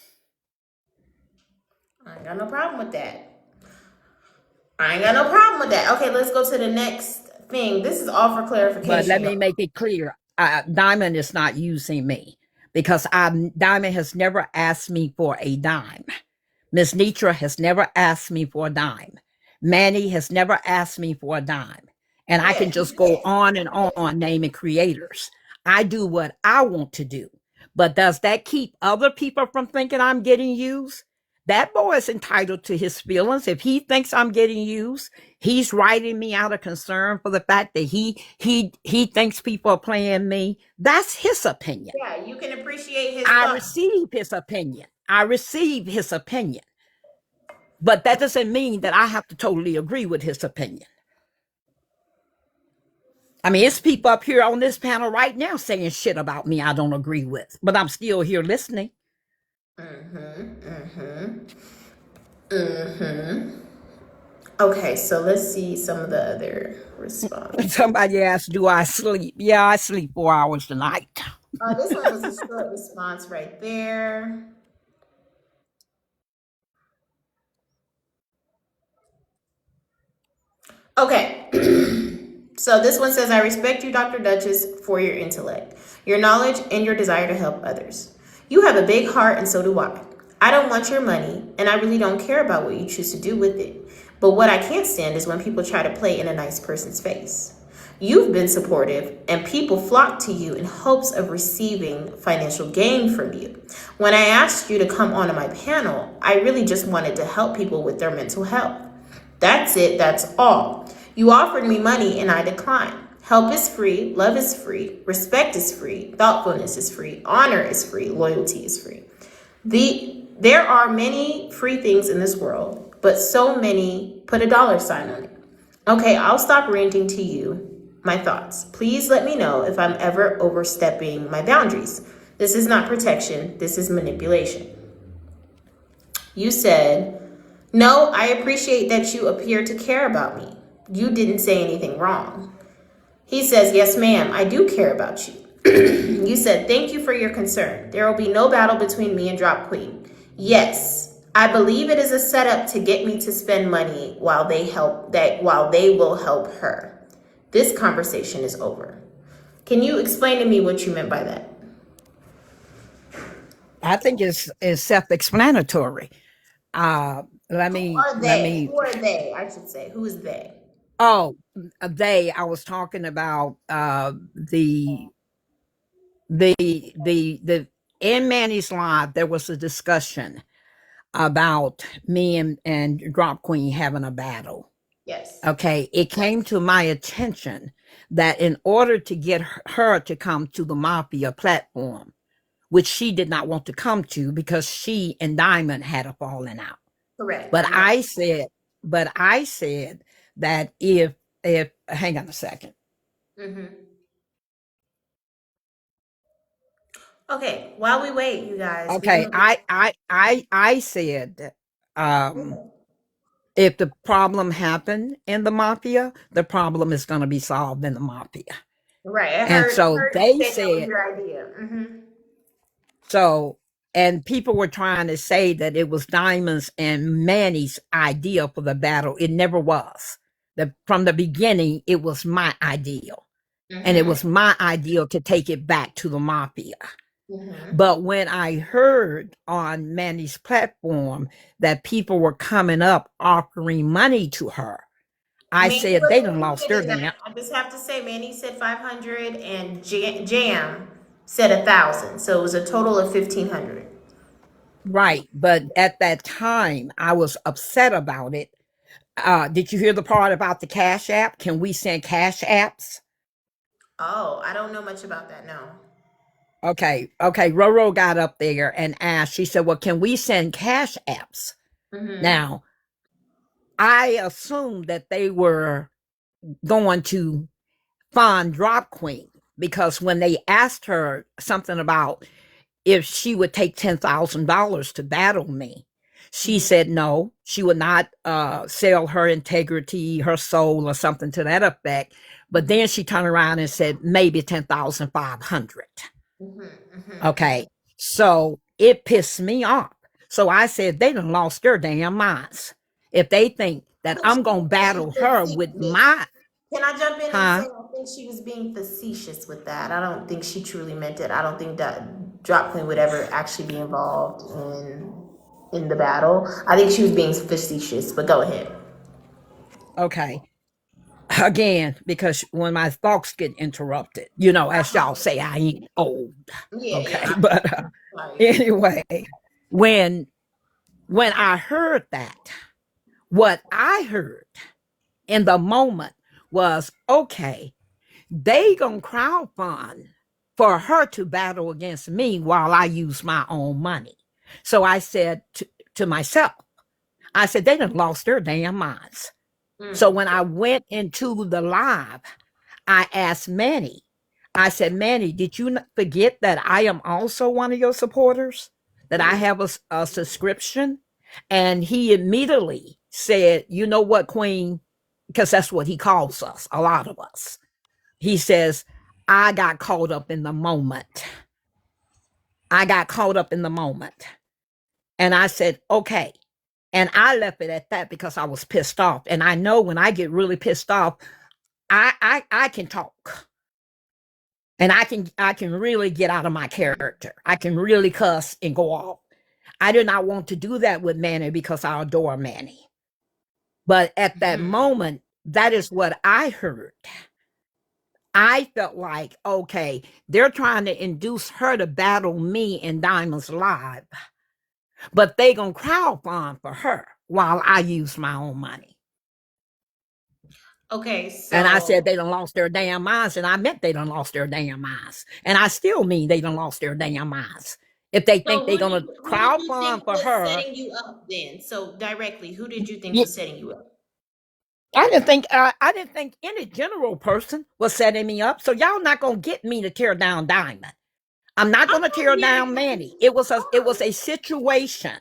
I ain't got no problem with that. Okay, let's go to the next thing. This is all for But let clarification, me y'all. make it clear: Diamond is not using me because Diamond has never asked me for a dime. Miss Nitra has never asked me for a dime. Manny has never asked me for a dime. And I can just go on and on naming creators. I do what I want to do. But does that keep other people from thinking I'm getting used? That boy is entitled to his feelings. If he thinks I'm getting used, he's writing me out of concern for the fact that he thinks people are playing me. That's his opinion. Yeah, you can appreciate his I thoughts. receive his opinion. I receive his opinion. But that doesn't mean that I have to totally agree with his opinion. I mean, it's people up here on this panel right now saying shit about me I don't agree with, but I'm still here listening. Okay, so let's see some of the other responses. Somebody asked, do I sleep? Yeah, I sleep 4 hours a night. This one was a short response right there. Okay. So this one says, I respect you, Dr. Duchess, for your intellect, your knowledge, and your desire to help others. You have a big heart, and so do I. I don't want your money, and I really don't care about what you choose to do with it. But what I can't stand is when people try to play in a nice person's face. You've been supportive, and people flock to you in hopes of receiving financial gain from you. When I asked you to come onto my panel, I really just wanted to help people with their mental health. That's it, that's all. You offered me money and I declined. Help is free, love is free, respect is free, thoughtfulness is free, honor is free, loyalty is free. There are many free things in this world, but so many put a dollar sign on it. Okay, I'll stop ranting to you my thoughts. Please let me know if I'm ever overstepping my boundaries. This is not protection, this is manipulation. You said, no, I appreciate that you appear to care about me. You didn't say anything wrong. He says, yes, ma'am, I do care about you. You said, thank you for your concern. There will be no battle between me and Drop Queen. Yes, I believe it is a setup to get me to spend money while they will help her. This conversation is over. Can you explain to me what you meant by that? I think it's self-explanatory. Let me. Who are they? I should say. Who is they? Oh, I was talking about the in Manny's live. There was a discussion about me and Drop Queen having a battle. Yes. Okay, it came to my attention that in order to get her to come to the Mafia platform, which she did not want to come to because she and Diamond had a falling out. Correct. But I said that if hang on a second. Mm-hmm. Okay, while we wait, you guys, we're Okay, gonna. I said um if the problem happened in the mafia, the problem is going to be solved in the mafia. Right. I And heard so heard you they say that was said, your idea. Mm-hmm. so, and people were trying to say that it was Diamond's and Manny's idea for the battle. It never was. From the beginning, it was my ideal. And it Mm-hmm. was my ideal to take it back to the mafia. Mm-hmm. But when I heard on Manny's platform that people were coming up offering money to her, I Manny said they wasn't done lost included their in damn. that. I just have to say, Manny said 500 and Jam said 1,000. So it was a total of 1,500. Right. But at that time, I was upset about it. Did you hear the part about the Cash App? Can we send Cash Apps? Oh, I don't know much about that. No. Okay. Okay. Roro got up there and asked, she said, well, can we send Cash Apps? Mm-hmm. Now, I assumed that they were going to fund Drop Queen because when they asked her something about if she would take $10,000 to battle me, she said no, she would not sell her integrity, her soul, or something to that effect. But then she turned around and said maybe 10,500. Mm-hmm. Mm-hmm. Okay, so it pissed me off. So I said they done lost their damn minds if they think that I'm gonna battle her with my Can I jump in and say huh. I think she was being facetious with that? I don't think she truly meant it. I don't think that Drop Queen would ever actually be involved in the battle. I think she was being facetious. But go ahead. Okay, again, because when my thoughts get interrupted, you know, as y'all say, I ain't old. Yeah, Okay, yeah. but Sorry. anyway, when when I heard that, what I heard in the moment was, okay, they gonna crowdfund for her to battle against me while I use my own money. So I said to myself, I said they done lost their damn minds. So Mm. when I went into the live, I asked Manny, I said, Manny, did you forget that I am also one of your supporters? That I have a subscription? And he immediately said, you know what, Queen? Because that's what he calls us, a lot of us. He says, I got caught up in the moment. I got caught up in the moment. And I said, okay. And I left it at that because I was pissed off. And I know when I get really pissed off, I can talk. And I can really get out of my character. I can really cuss and go off. I did not want to do that with Manny because I adore Manny. But at that moment, that is what I heard. I felt like, okay, they're trying to induce her to battle me in Diamond's Live, but they gonna crowdfund for her while I use my own money. Okay, And I said so they done lost their damn minds, and I meant they done lost their damn minds. And I still mean they done lost their damn minds. If they think they gonna who did you crowdfund think for was her, setting you up then? So directly, who did you think yeah, was setting you up? I didn't think any general person was setting me up. So y'all not gonna get me to tear down Diamond. I'm not I'm gonna not tear here down to get Manny. you. It was a situation.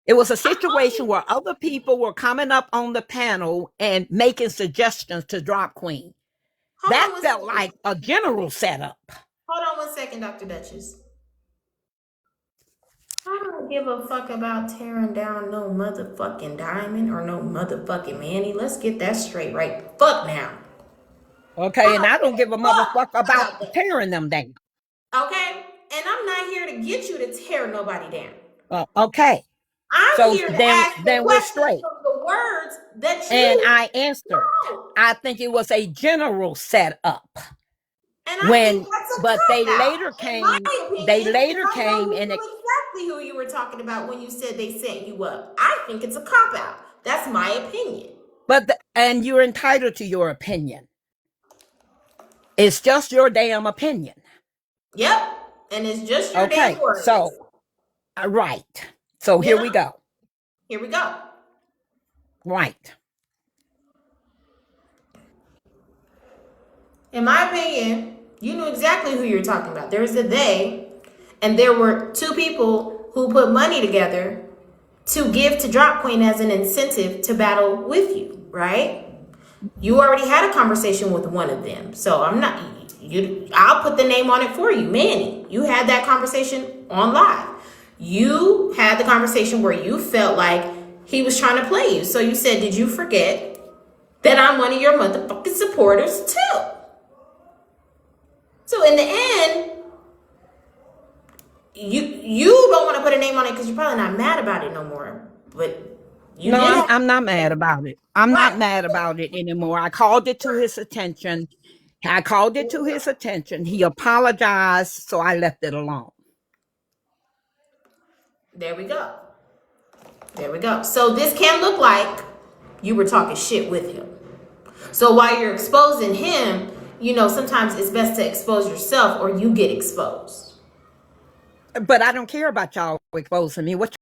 It was a I'm situation only. where other people were coming up on the panel and making suggestions to drop Queen. Hold That on one felt second. like a general setup. Hold on one second, Dr. Duchess. I don't give a fuck about tearing down no motherfucking Diamond or no motherfucking Manny. Let's get that straight right. Fuck now. I Okay, and don't I give don't a give a fuck motherfucker about about that. tearing them down. Okay? And I'm not here to get you to tear nobody down. Okay, I'm so here to then ask the we're questions straight. from the words that And you I answered. know. I think it was a general setup. And I think When, that's a but cop out, in my they opinion, because later I know came you and knew exactly who you were talking about when you said they set you up. I think it's a cop out. That's my opinion. and you're entitled to your opinion. It's just your damn opinion. Yep. And it's just your damn Okay, words. so right. So here You we know? go. Here we go. Right. In my opinion, you knew exactly who you're talking about. There was a they, and there were two people who put money together to give to Drop Queen as an incentive to battle with you, right? You already had a conversation with one of them. So I'm not I'll put the name on it for you. Manny, you had that conversation on live. You had the conversation where you felt like he was trying to play you. So you said, "Did you forget that I'm one of your motherfucking supporters too?" So in the end, you don't want to put a name on it because you're probably not mad about it no more. But you No, did. I'm not mad about it. I'm not Right. mad about it anymore. I called it to his attention. He apologized, so I left it alone. There we go. There we go. So this can look like you were talking shit with him. So while you're exposing him, sometimes it's best to expose yourself or you get exposed. But I don't care about y'all exposing me. What